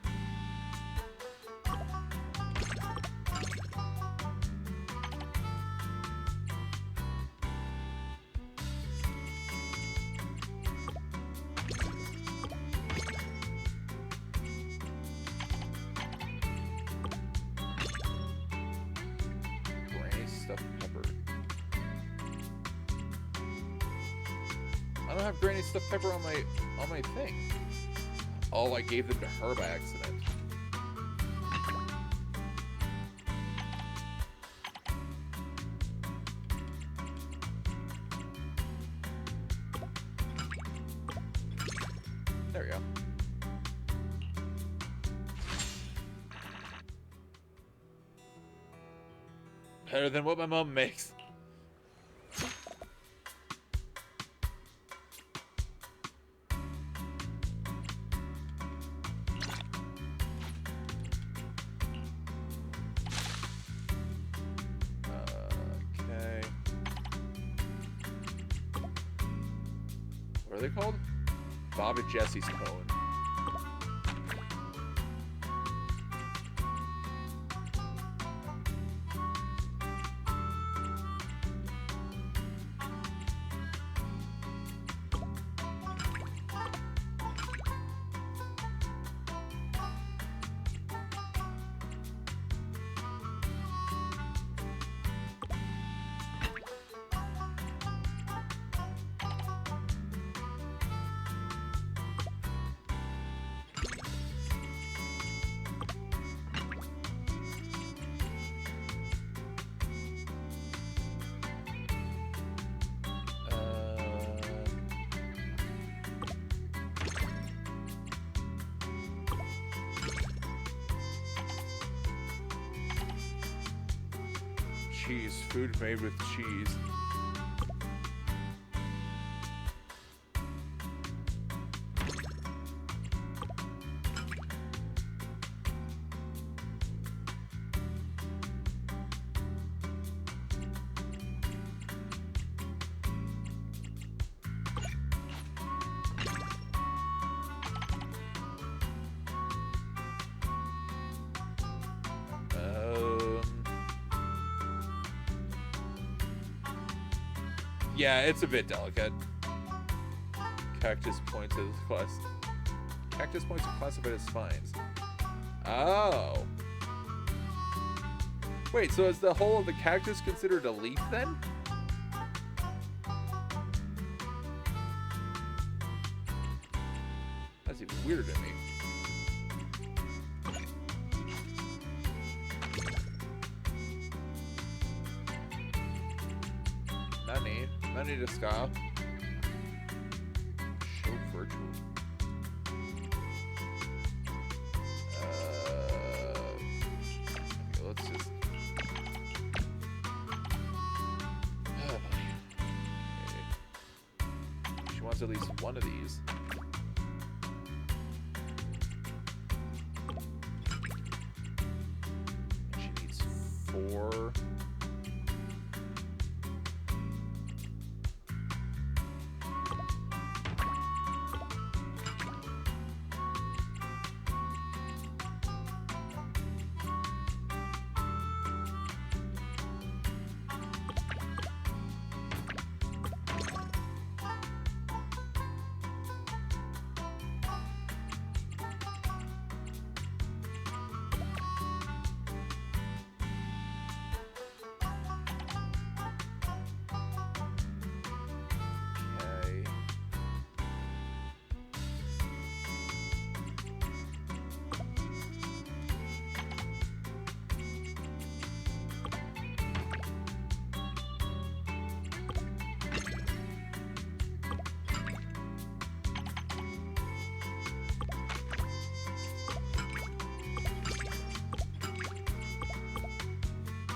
A: Granny stuffed pepper. I don't have granny stuffed pepper on my thing. Oh, I gave them to her by accident. There we go. Better than what my mom makes. What are they called? Bob and Jesse's cone. cheese. Food made with cheese. Yeah, it's a bit delicate. Cactus points are classified as spines. Oh. Wait, so is the whole of the cactus considered a leaf then? That's even weirder to me. Nani to Ska. Show virtual. Okay, let's just. Oh, okay. She wants at least one of these. She needs 4.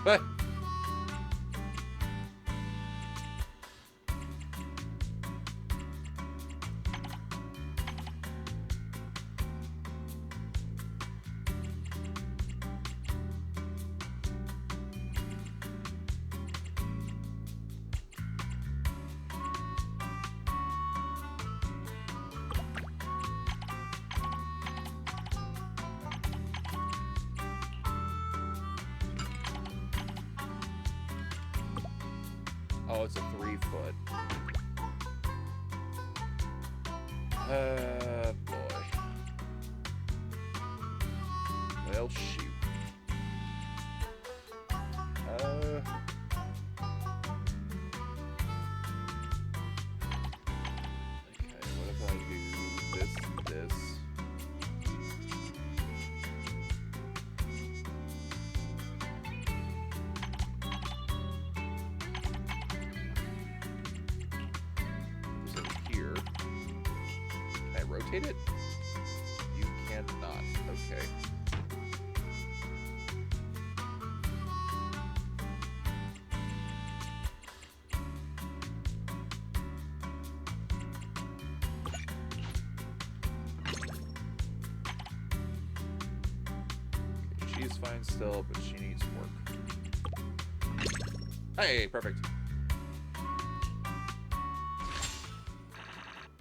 A: But oh, it's a 3-foot. Boy. Well, shoot. Okay, what if I do this and this? Rotate it? You cannot. Okay. She's fine still, but she needs work. Hey, perfect.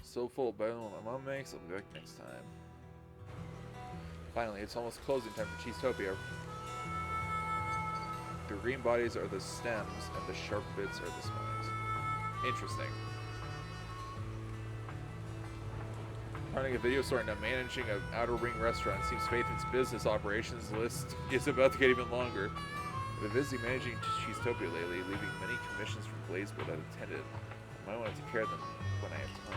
A: So full, better than what my mom makes. I'll be back next time. Finally, it's almost closing time for Cheesetopia. The green bodies are the stems, and the sharp bits are the spines. Interesting. Running a video store and now managing an outer ring restaurant seems Phaeton's business operations list is about to get even longer. I've been busy managing Cheesetopia lately, leaving many commissions from Blazewood unattended. I might want to take care of them when I have time.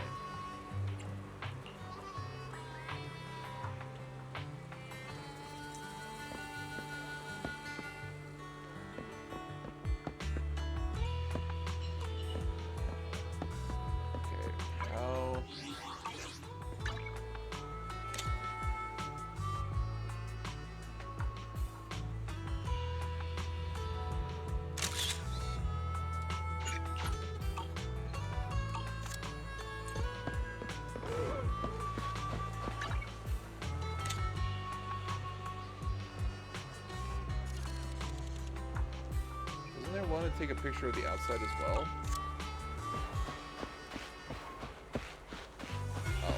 A: want to take a picture of the outside as well? Oh.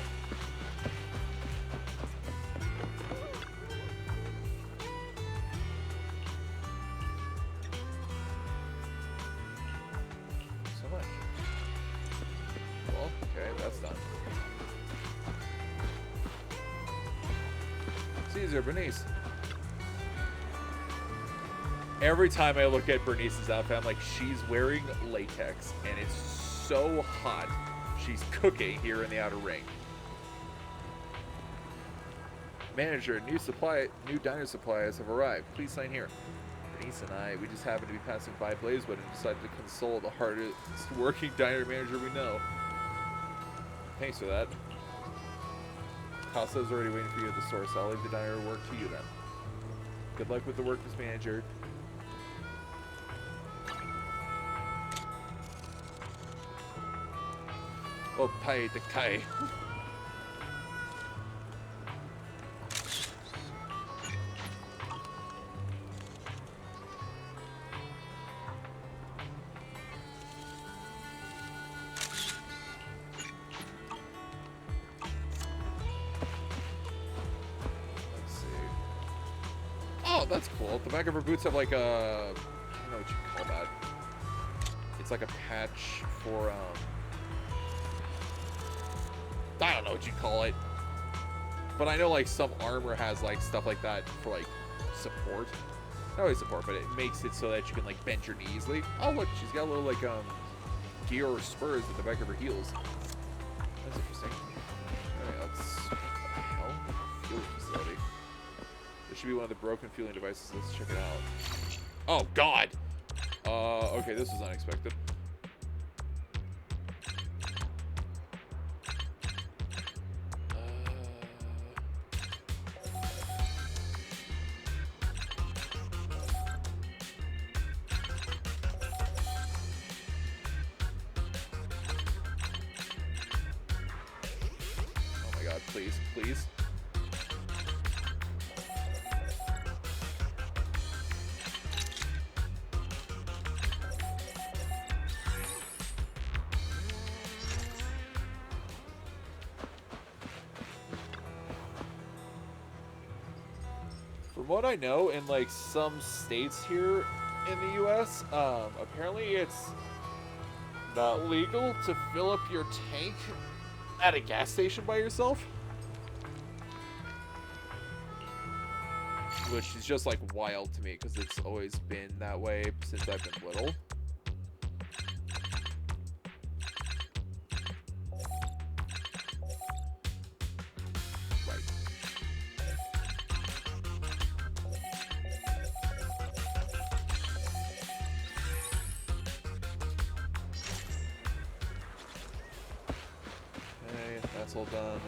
A: So much. Well, okay, that's done. Caesar, Bernice. Every time I look at Bernice's outfit, I'm like, she's wearing latex, and it's so hot. She's cooking here in the outer ring. Manager, new diner supplies have arrived. Please sign here. Bernice and I, we just happened to be passing by Blazewood and decided to console the hardest working diner manager we know. Thanks for that. Costa's already waiting for you at the store, so I'll leave the diner work to you then. Good luck with the work, Miss Manager. Oh, pay the K. Oh, that's cool. The back of her boots have like a, I don't know what you call that. It's like a patch for, I don't know what you call it. But I know like some armor has like stuff like that for like support. Not really support, but it makes it so that you can like bend your knee easily. Oh look, she's got a little like gear or spurs at the back of her heels. That's interesting. Alright, let's, what the hell? Fueling facility. This should be one of the broken fueling devices. Let's check it out. Oh god! Okay, this was unexpected. Please, please. From what I know, in like some states here in the US, apparently it's not legal to fill up your tank at a gas station by yourself. Which is just like wild to me because it's always been that way since I've been little. Right. Okay, that's all done.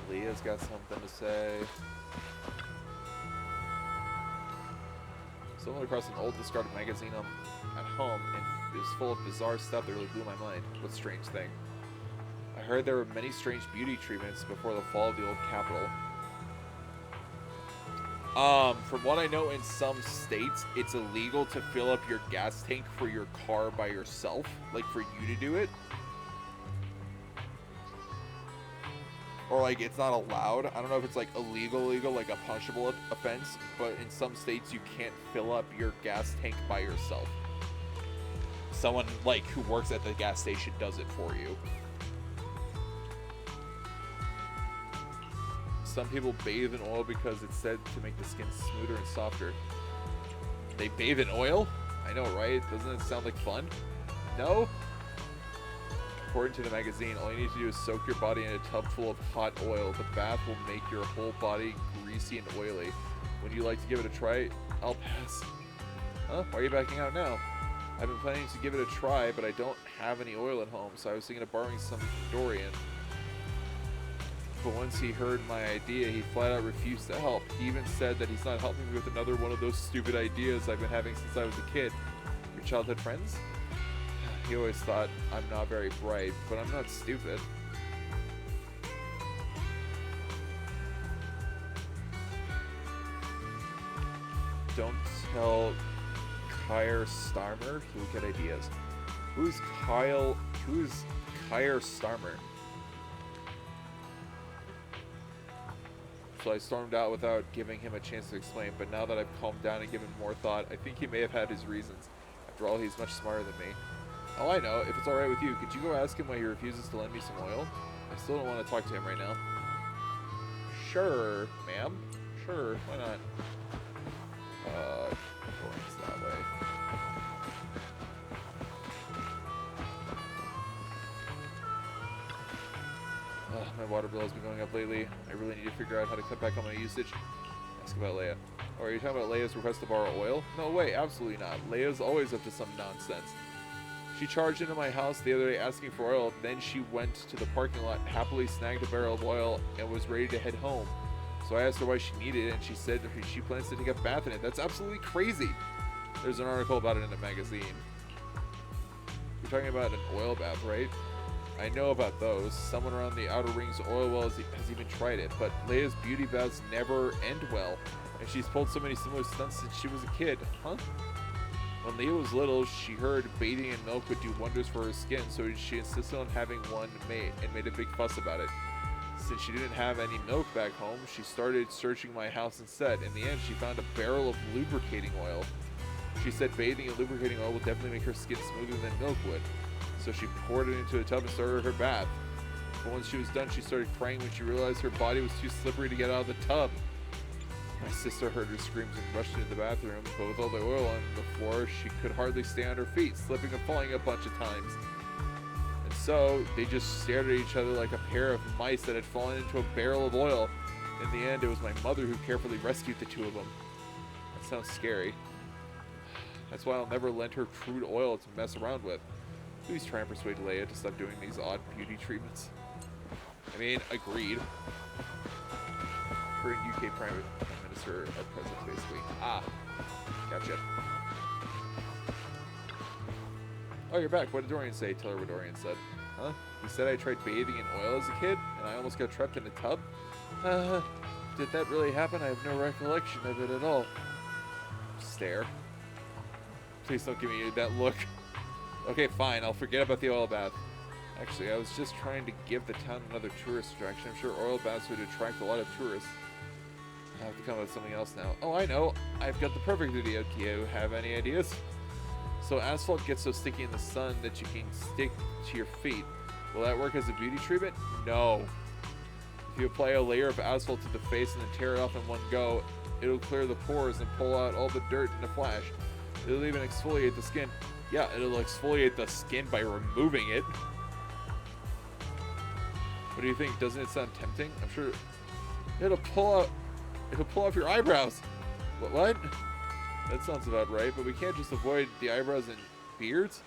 A: Leah's got something to say. Someone across an old discarded magazine at home, and it was full of bizarre stuff that really blew my mind. What strange thing. I heard there were many strange beauty treatments before the fall of the old capital. From what I know, in some states, it's illegal to fill up your gas tank for your car by yourself. Like, for you to do it. Or, like, it's not allowed. I don't know if it's, like, illegal, like a punishable offense. But in some states, you can't fill up your gas tank by yourself. Someone, like, who works at the gas station does it for you. Some people bathe in oil because it's said to make the skin smoother and softer. They bathe in oil? I know, right? Doesn't it sound like fun? No? According to the magazine, all you need to do is soak your body in a tub full of hot oil. The bath will make your whole body greasy and oily. Would you like to give it a try? I'll pass. Huh? Why are you backing out now? I've been planning to give it a try, but I don't have any oil at home, so I was thinking of borrowing some from Dorian. But once he heard my idea, he flat out refused to help. He even said that he's not helping me with another one of those stupid ideas I've been having since I was a kid. Your childhood friends? He always thought I'm not very bright, but I'm not stupid. Don't tell Kyer Starmer? He'll get ideas. Who's Kyer Starmer? So I stormed out without giving him a chance to explain, but now that I've calmed down and given more thought, I think he may have had his reasons. After all, he's much smarter than me. Oh, I know. If it's alright with you, could you go ask him why he refuses to lend me some oil? I still don't want to talk to him right now. Sure, ma'am. Sure, why not? Going that way. My water bill has been going up lately. I really need to figure out how to cut back on my usage. Ask about Leia. Oh, are you talking about Leia's request to borrow oil? No way, absolutely not. Leia's always up to some nonsense. She charged into my house the other day asking for oil, then she went to the parking lot, happily snagged a barrel of oil, and was ready to head home. So I asked her why she needed it, and she said she plans to take a bath in it. That's absolutely crazy. There's an article about it in a magazine. You're talking about an oil bath, right? I know about those. Someone around the Outer Ring's oil well has even tried it, but Leia's beauty baths never end well, and she's pulled so many similar stunts since she was a kid. Huh? When Leia was little, she heard bathing in milk would do wonders for her skin, so she insisted on having one made and made a big fuss about it. Since she didn't have any milk back home, she started searching my house instead. In the end, she found a barrel of lubricating oil. She said bathing in lubricating oil would definitely make her skin smoother than milk would. So she poured it into a tub and started her bath. But once she was done, she started crying when she realized her body was too slippery to get out of the tub. My sister heard her screams and rushed into the bathroom, but with all the oil on the floor, she could hardly stay on her feet, slipping and falling a bunch of times. And so, they just stared at each other like a pair of mice that had fallen into a barrel of oil. In the end, it was my mother who carefully rescued the two of them. That sounds scary. That's why I'll never lend her crude oil to mess around with. Please try and persuade Leia to stop doing these odd beauty treatments. I mean, agreed. Her and UK Prime Minister are present, basically. Ah, gotcha. Oh, you're back. What did Dorian say? Tell her what Dorian said. Huh? He said I tried bathing in oil as a kid, and I almost got trapped in a tub? Did that really happen? I have no recollection of it at all. Stare. Please don't give me that look. Okay, fine. I'll forget about the oil bath. Actually, I was just trying to give the town another tourist attraction. I'm sure oil baths would attract a lot of tourists. I have to come up with something else now. Oh, I know. I've got the perfect idea. Do you have any ideas? So asphalt gets so sticky in the sun that you can stick to your feet. Will that work as a beauty treatment? No. If you apply a layer of asphalt to the face and then tear it off in one go, it'll clear the pores and pull out all the dirt in a flash. It'll even exfoliate the skin. Yeah, it'll exfoliate the skin by removing it. What do you think? Doesn't it sound tempting? I'm sure it'll pull off your eyebrows. What? That sounds about right, but we can't just avoid the eyebrows and beards.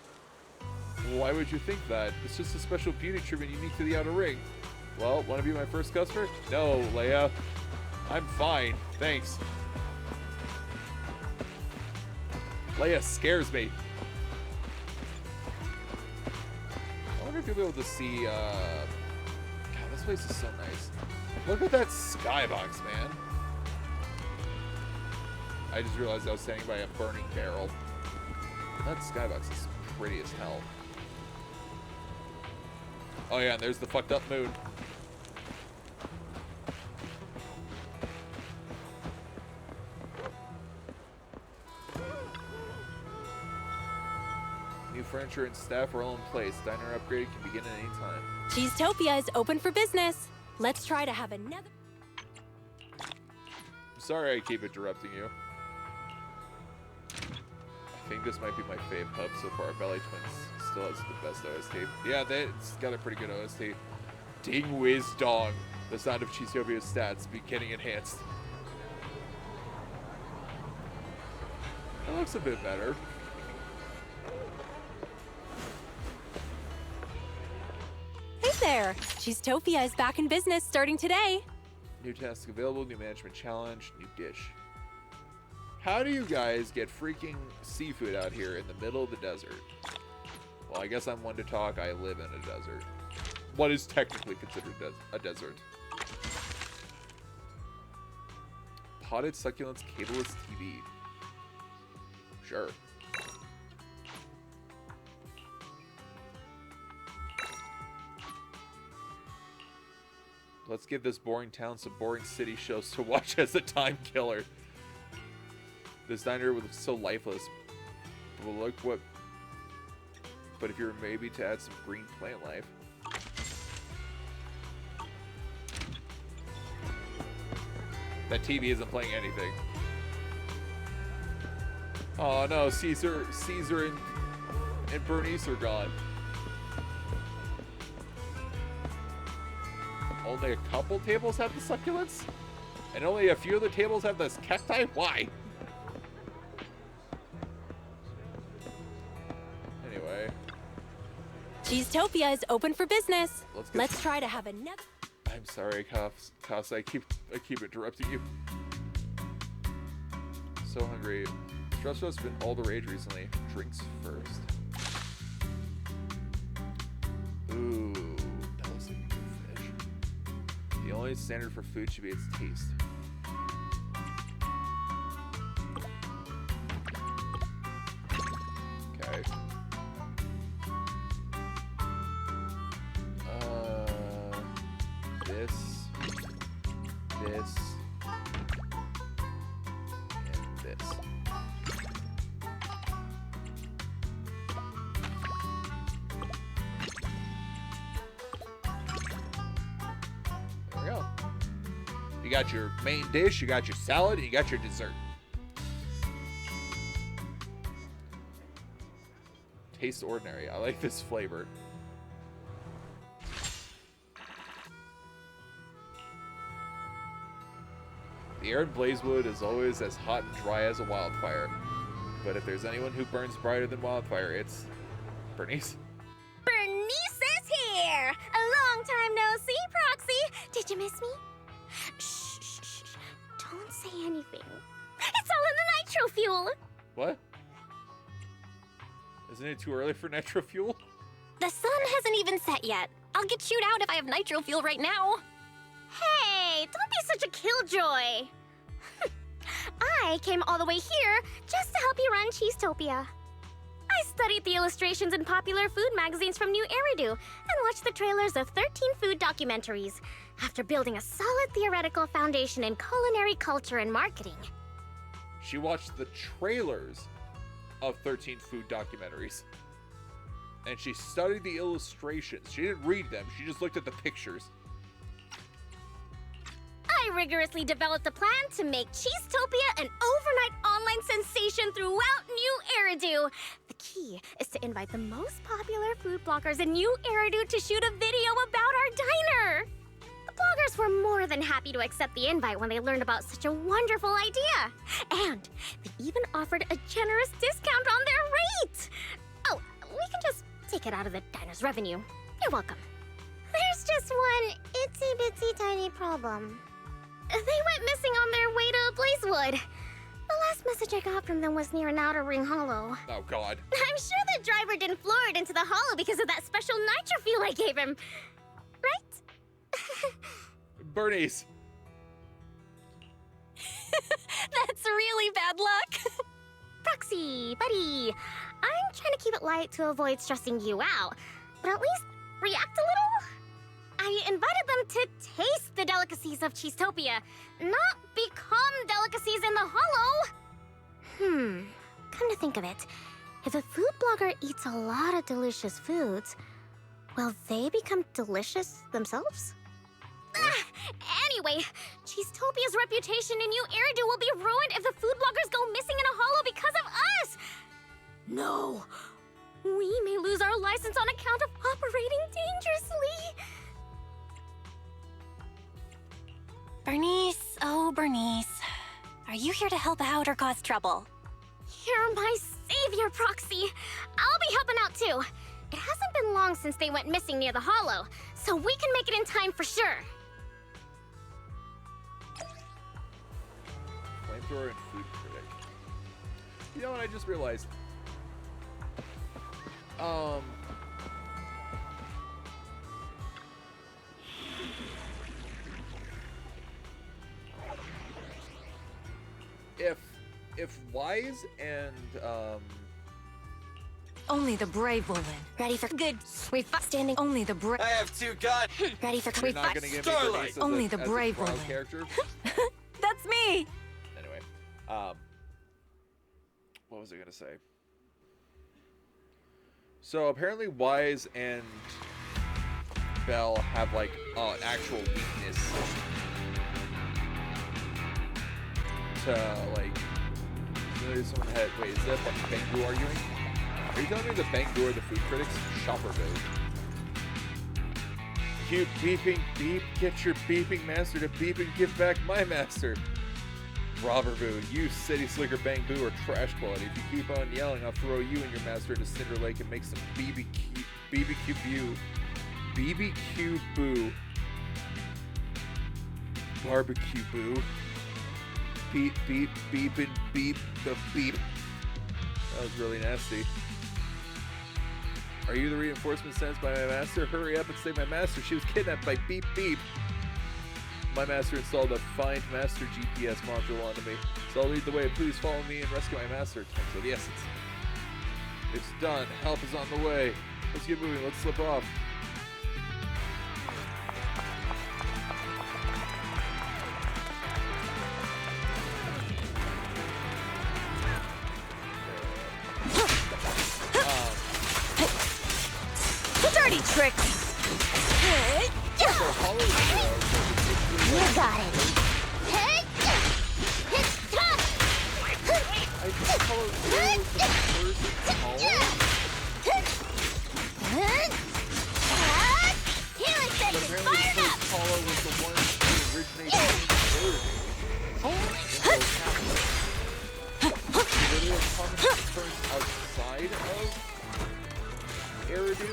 A: Why would you think that? It's just a special beauty treatment unique to the Outer Ring. Well, want to be my first customer? No, Leia. I'm fine. Thanks. Leia scares me. I wonder if you'll be able to see, God, this place is so nice. Look at that skybox, man. I just realized I was standing by a burning barrel. That skybox is pretty as hell. Oh yeah, and there's the fucked up moon. New furniture and staff are all in place. Diner upgrade can begin at any time.
T: Cheesetopia is open for business. Let's try to have another...
A: I'm sorry I keep interrupting you. I think this might be my fave hub so far. Belly Twins still has the best OST. Yeah, it's got a pretty good OST. Ding whiz dong. The sound of Cheesetopia's stats be getting enhanced. That looks a bit better.
T: Hey there! Cheesetopia is back in business starting today.
A: New task available, new management challenge, new dish. How do you guys get freaking seafood out here in the middle of the desert? Well, I guess I'm one to talk. I live in a desert. What is technically considered a desert? Potted succulents, cableless TV. Sure. Let's give this boring town some boring city shows to watch as a time killer. This diner would look so lifeless. Well, look what... But if you're maybe to add some green plant life. That TV isn't playing anything. Oh no, Caesar and Bernice are gone. Only a couple tables have the succulents? And only a few of the tables have this cacti? Why? Anyway.
T: Cheesetopia is open for business. Let's try to have another...
A: I'm sorry, Kos. I keep interrupting you. So hungry. Espresso's been all the rage recently. Drinks first. Ooh, delicacy fish. The only standard for food should be its taste. Okay. This, and this. There we go. You got your main dish, you got your salad, and you got your dessert. Tastes ordinary. I like this flavor. The air in Blazewood is always as hot and dry as a wildfire. But if there's anyone who burns brighter than wildfire, it's Bernice.
O: Bernice is here! A long time no see, Proxy! Did you miss me? Shh, shh, shh. Don't say anything. It's all in the nitro fuel!
A: What? Isn't it too early for nitro fuel?
D: The sun hasn't even set yet. I'll get chewed out if I have nitro fuel right now.
O: Hey, don't be such a killjoy! I came all the way here just to help you run Cheesetopia. I studied the illustrations in popular food magazines from New Eridu and watched the trailers of 13 food documentaries after building a solid theoretical foundation in culinary culture and marketing.
A: She watched the trailers of 13 food documentaries. And she studied the illustrations. She didn't read them, she just looked at the pictures.
O: I rigorously developed a plan to make Cheesetopia an overnight online sensation throughout New Eridu. The key is to invite the most popular food bloggers in New Eridu to shoot a video about our diner. The bloggers were more than happy to accept the invite when they learned about such a wonderful idea. And they even offered a generous discount on their rate. Oh, we can just take it out of the diner's revenue. You're welcome. There's just one itsy-bitsy tiny problem. They went missing on their way to Blazewood. The last message I got from them was near an outer ring hollow.
A: Oh, God.
O: I'm sure the driver didn't floor it into the hollow because of that special nitro fuel I gave him. Right?
A: Bernice.
D: That's really bad luck.
O: Proxy, buddy. I'm trying to keep it light to avoid stressing you out, but at least react a little. I invited them to taste the delicacies of Cheesetopia, not become delicacies in the hollow. Come to think of it, if a food blogger eats a lot of delicious foods, will they become delicious themselves? Anyway, Cheesetopia's reputation in New Eridu will be ruined if the food bloggers go missing in a hollow because of us. No, we may lose our license on account of operating dangerously.
D: Bernice, oh Bernice. Are you here to help out or cause trouble?
O: You're my savior, Proxy. I'll be helping out too. It hasn't been long since they went missing near the hollow, so we can make it in time for sure.
A: Flamethrower and food critic. You know what I just realized? If Wise and
L: Only the brave will win.
B: Ready for good.
L: We fight standing. Only the brave.
Q: I have 2 guns.
B: Ready for
A: You're not gonna give me Bernice as
L: Only
A: a,
L: the
A: as
L: brave
A: a
L: will
A: crowd
L: win.
A: character.
T: That's me.
A: Anyway, what was I gonna say? So apparently Wise and Belle have like an actual weakness to like. There's someone had. Wait, is that Bangu arguing? Are you telling me the Bangu are the food critics? Shopper vote. Cute beeping beep. Get your beeping master to beep and give back my master. Robber Boo, you city slicker Bangu are trash quality. If you keep on yelling, I'll throw you and your master into Cinder Lake and make some BBQ Boo. Barbecue Boo. Beep, beep, beep, and beep, the beep. That was really nasty. Are you the reinforcement sent by my master? Hurry up and save my master. She was kidnapped by Beep Beep. My master installed a Find Master GPS module onto me. So I'll lead the way. Please follow me and rescue my master. So yes, it's done. Help is on the way. Let's get moving. Let's slip off.
L: Dirty tricks.
B: You got it. It's tough.
A: I just Hollow Zero was the first
B: Healing session fired up.
A: Hollow was the one who originated first outside of Eridu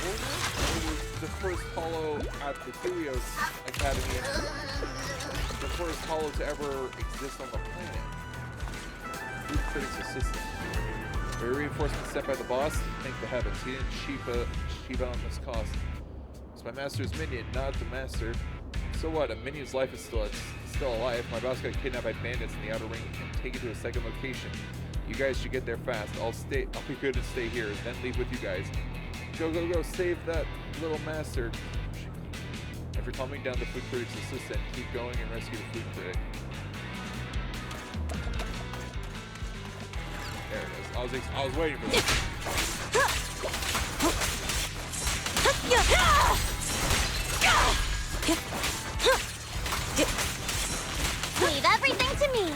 A: Order? It was the first Hollow at the Helios Academy, the first Hollow to ever exist on the planet. Food Critic's assistant. A reinforcement sent by the boss? Thank the heavens. He didn't cheap out on this cost. It's my master's minion, not the master. So what? A minion's life is still alive. My boss got kidnapped by bandits in the outer ring and taken to a second location. You guys should get there fast. I'll be good and stay here, then leave with you guys. Go, save that little master. After calming down the Food Critic's assistant, keep going and rescue the Food Critic. There it is. I was waiting for that.
B: Leave everything to me.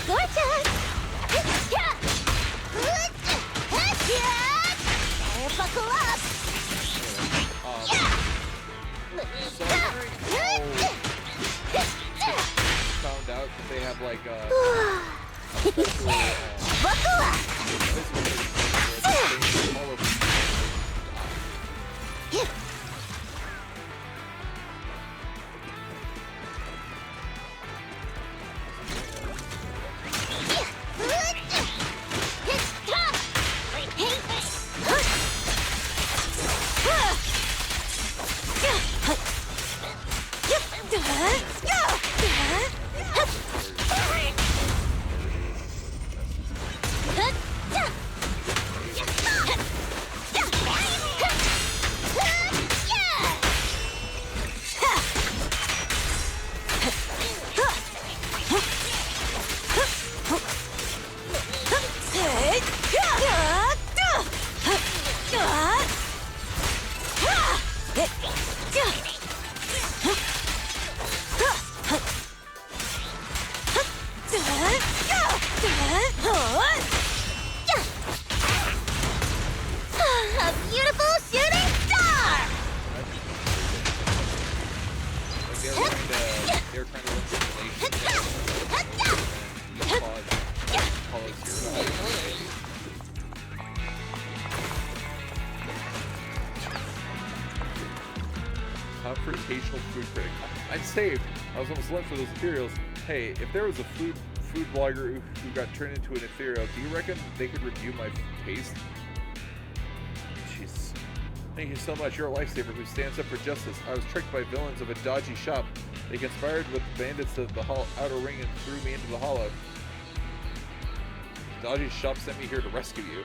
B: Gorgeous! Buckle up!
A: So I'm wondering how found out that they have like a special,
B: buckle up! A beautiful shooting star!
A: They were trying to run simulations. Confrontational Food Critic. I'm saved. I was almost late for those ethereals. Hey, if there was a food blogger who got turned into an ethereal, do you reckon they could review my taste? Jeez. Thank you so much. You're a lifesaver who stands up for justice. I was tricked by villains of a dodgy shop. They conspired with the bandits of the outer ring and threw me into the hollow. Dodgy's shop sent me here to rescue you.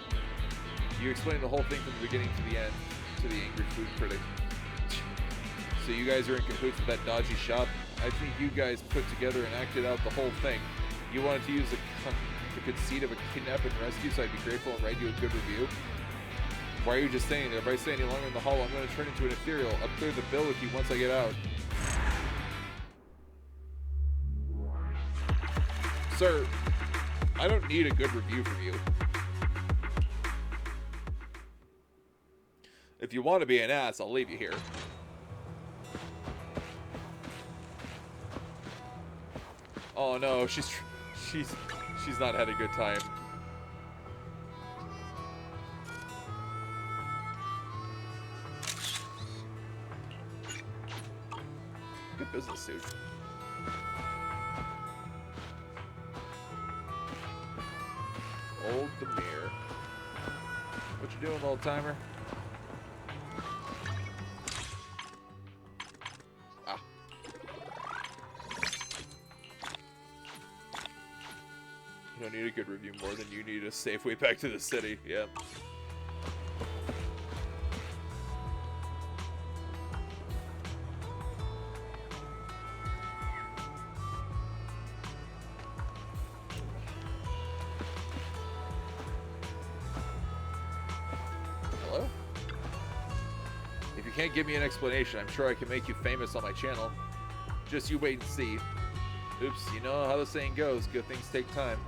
A: You explained the whole thing from the beginning to the end to the angry food critic. So you guys are in cahoots with that dodgy shop? I think you guys put together and acted out the whole thing. You wanted to use the conceit of a kidnap and rescue so I'd be grateful and write you a good review? Why are you just standing there? If I stay any longer in the hollow, I'm going to turn into an ethereal. I'll clear the bill with you once I get out. Sir, I don't need a good review from you. If you want to be an ass, I'll leave you here. Oh no, she's not had a good time. Good business suit. Old Demir. What you doing, old timer? Ah. You don't need a good review more than you need a safe way back to the city. Yeah. Can't give me an explanation. I'm sure I can make you famous on my channel. Just you wait and see. Oops, you know how the saying goes, good things take time.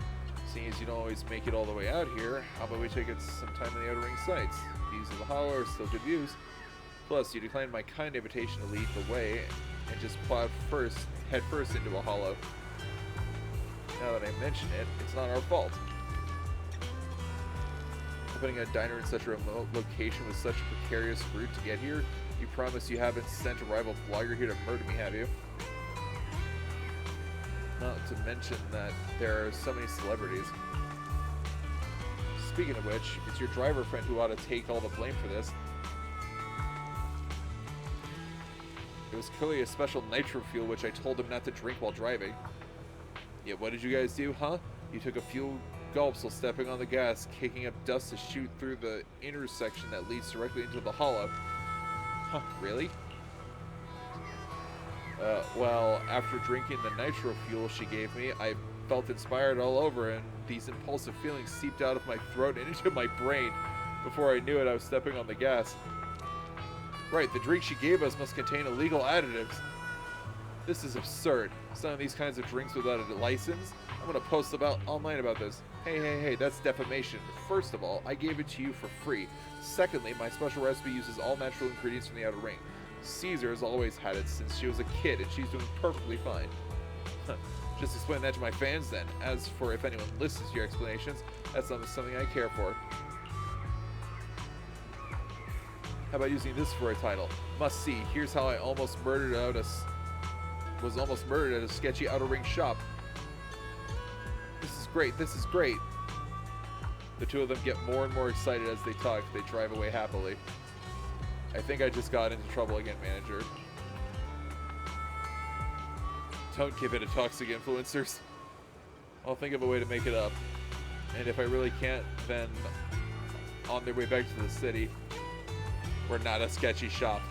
A: Seeing as you don't always make it all the way out here, how about we take it some time in the Outer Ring sites? Views of the hollow are still good views. Plus, you declined my kind invitation to lead the way and just plowed head first into a hollow. Now that I mention it, it's not our fault. Opening a diner in such a remote location with such a precarious route to get here, you promise you haven't sent a rival blogger here to murder me, have you? Not to mention that there are so many celebrities. Speaking of which, it's your driver friend who ought to take all the blame for this. It was clearly a special nitro fuel which I told him not to drink while driving. Yeah, what did you guys do, huh? You took a few gulps while stepping on the gas, kicking up dust to shoot through the intersection that leads directly into the hollow. Huh, really? Well, after drinking the nitro fuel she gave me, I felt inspired all over, and these impulsive feelings seeped out of my throat and into my brain. Before I knew it, I was stepping on the gas. Right, the drink she gave us must contain illegal additives. This is absurd. Selling these kinds of drinks without a license? I'm gonna post online about this. Hey, that's defamation. First of all, I gave it to you for free. Secondly, my special recipe uses all natural ingredients from the Outer Ring. Caesar has always had it since she was a kid, and she's doing perfectly fine. Just explain that to my fans then. As for if anyone listens to your explanations, that's not something I care for. How about using this for a title? Must see. Here's how I was almost murdered at a sketchy Outer Ring shop. This is great. The two of them get more and more excited as they talk. They drive away happily. I think I just got into trouble again, manager. Don't give it to toxic influencers. I'll think of a way to make it up. And if I really can't, then on their way back to the city, we're not a sketchy shop.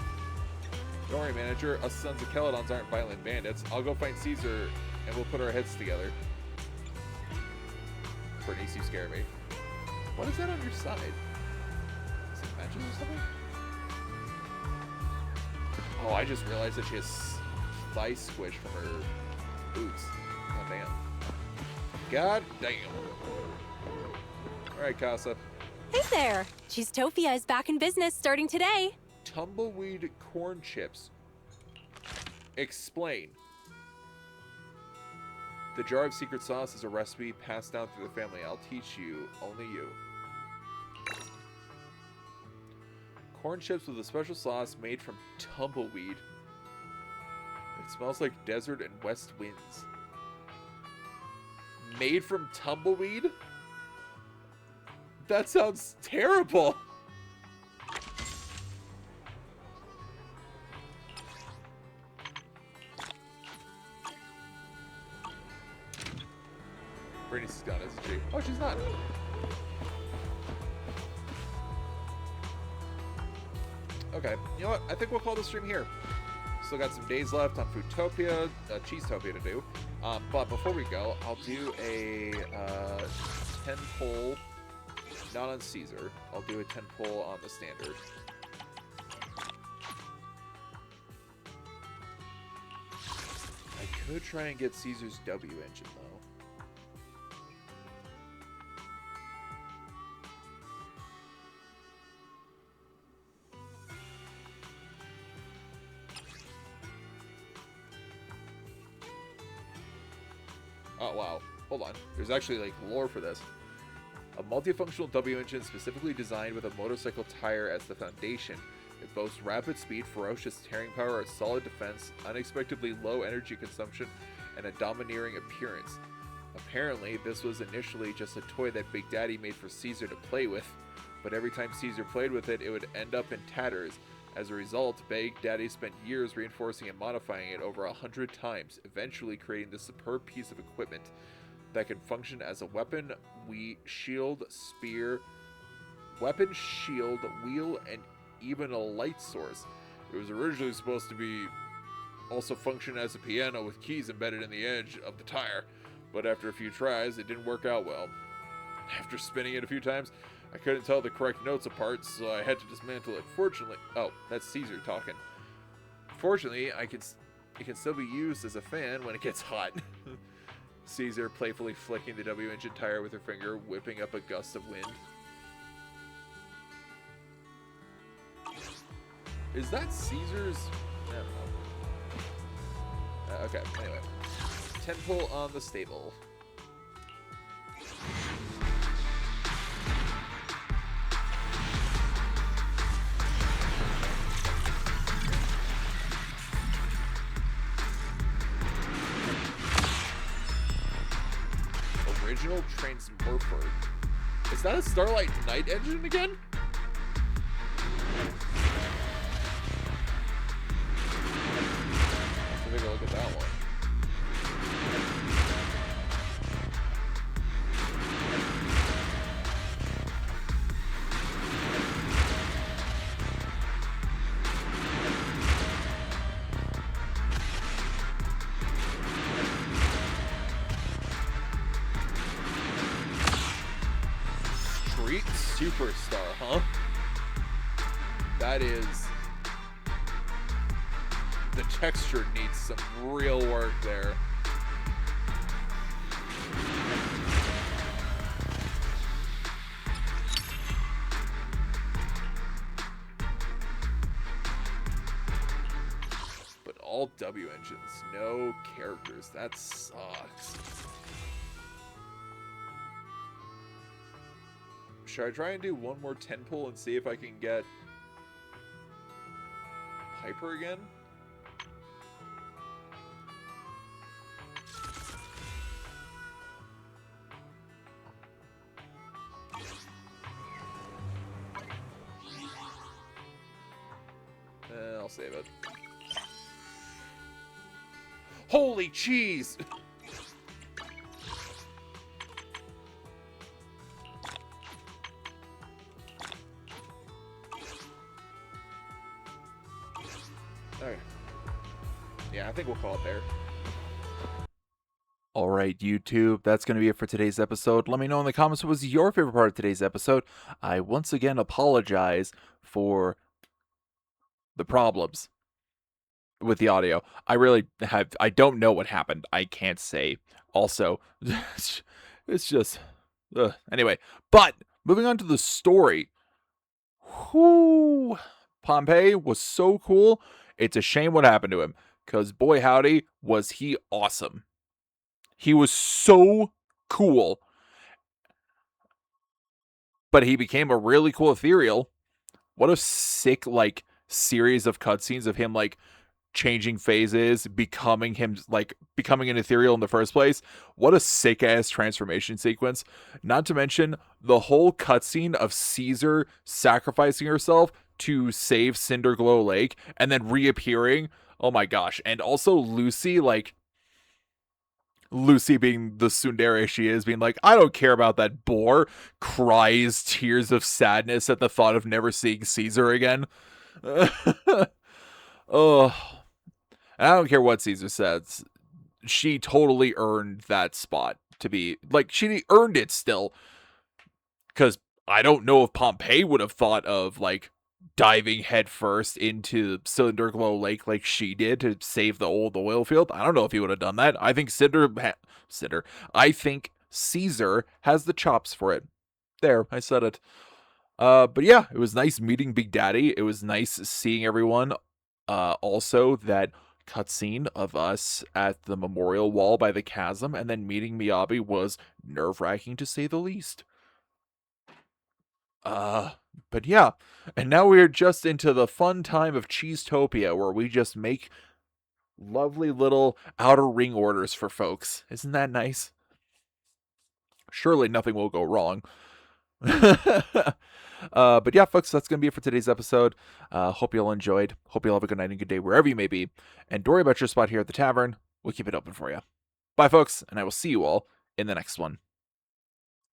A: Don't worry, manager. Us sons of Caledons aren't violent bandits. I'll go find Caesar, and we'll put our heads together. Bernice, you scare me. What is that on your side? Is it matches or something? Oh, I just realized that she has thigh squish from her boots. God damn. God damn. Alright, Casa.
T: Hey there! Cheesetopia is back in business starting today.
A: Tumbleweed corn chips. Explain. The jar of secret sauce is a recipe passed down through the family. I'll teach you. Only you. Corn chips with a special sauce made from tumbleweed. It smells like desert and west winds. Made from tumbleweed? That sounds terrible. Bernice is gone, isn't she? Oh, she's not. Okay, you know what? I think we'll call the stream here. Still got some days left on Foodtopia, Cheesetopia to do. But before we go, I'll do a 10 pull, not on Caesar. I'll do a 10 pull on the standard. I could try and get Caesar's W engine, though. Oh, wow. Hold on. There's actually, like, lore for this. A multifunctional W engine specifically designed with a motorcycle tire as the foundation. It boasts rapid speed, ferocious tearing power, a solid defense, unexpectedly low energy consumption, and a domineering appearance. Apparently, this was initially just a toy that Big Daddy made for Caesar to play with, but every time Caesar played with it, it would end up in tatters. As a result, Big Daddy spent years reinforcing and modifying it over 100 times, eventually creating this superb piece of equipment that can function as a weapon, shield, spear, weapon, shield, wheel, and even a light source. It was originally supposed to be also function as a piano with keys embedded in the edge of the tire, but after a few tries, it didn't work out well. After spinning it a few times, I couldn't tell the correct notes apart, so I had to dismantle it. Fortunately, oh, that's Caesar talking. Fortunately, it can still be used as a fan when it gets hot. Caesar playfully flicking the W engine tire with her finger, whipping up a gust of wind. Is that Caesar's? I don't know. Okay, anyway. 10 pull on the stable. Original Transmorpher. Is that a Starlight Knight engine again? Let's take a look at that one. Superstar, huh? That is... The texture needs some real work there. But all W engines, no characters. That sucks. Should I try and do one more 10 pull and see if I can get Piper again? I'll save it. Holy cheese! Okay. Yeah, I think we'll call it there. Alright, YouTube, that's going to be it for today's episode. Let me know in the comments what was your favorite part of today's episode. I once again apologize for the problems with the audio. I don't know what happened. I can't say. Also, it's just... Anyway, but moving on to the story. Whoo! Pompeii was so cool. It's a shame what happened to him, because boy howdy, was he awesome. He was so cool. But he became a really cool ethereal. What a sick, like, series of cutscenes of him, like, changing phases, becoming an ethereal in the first place. What a sick-ass transformation sequence. Not to mention the whole cutscene of Caesar sacrificing herself to save Cinderglow Lake and then reappearing. Oh my gosh. And also Lucy, like, Lucy, being the tsundere she is, being like, I don't care about that boar, cries tears of sadness at the thought of never seeing Caesar again. Oh, and I don't care what Caesar says. She totally earned that spot to be, like, she earned it still. Because I don't know if Pompey would have thought of, like, diving headfirst into Cylinder Glow Lake like she did to save the old oil field. I don't know if he would have done that. I think I think Caesar has the chops for it. There, I said it. But yeah, it was nice meeting Big Daddy. It was nice seeing everyone. Also, that cutscene of us at the memorial wall by the chasm and then meeting Miyabi was nerve-wracking to say the least. But yeah, and now we're just into the fun time of Cheesetopia, where we just make lovely little outer ring orders for folks. Isn't that nice? Surely nothing will go wrong. But yeah, folks, that's going to be it for today's episode. Hope you all enjoyed. Hope you all have a good night and good day wherever you may be. And don't worry about your spot here at the tavern. We'll keep it open for you. Bye, folks, and I will see you all in the next one.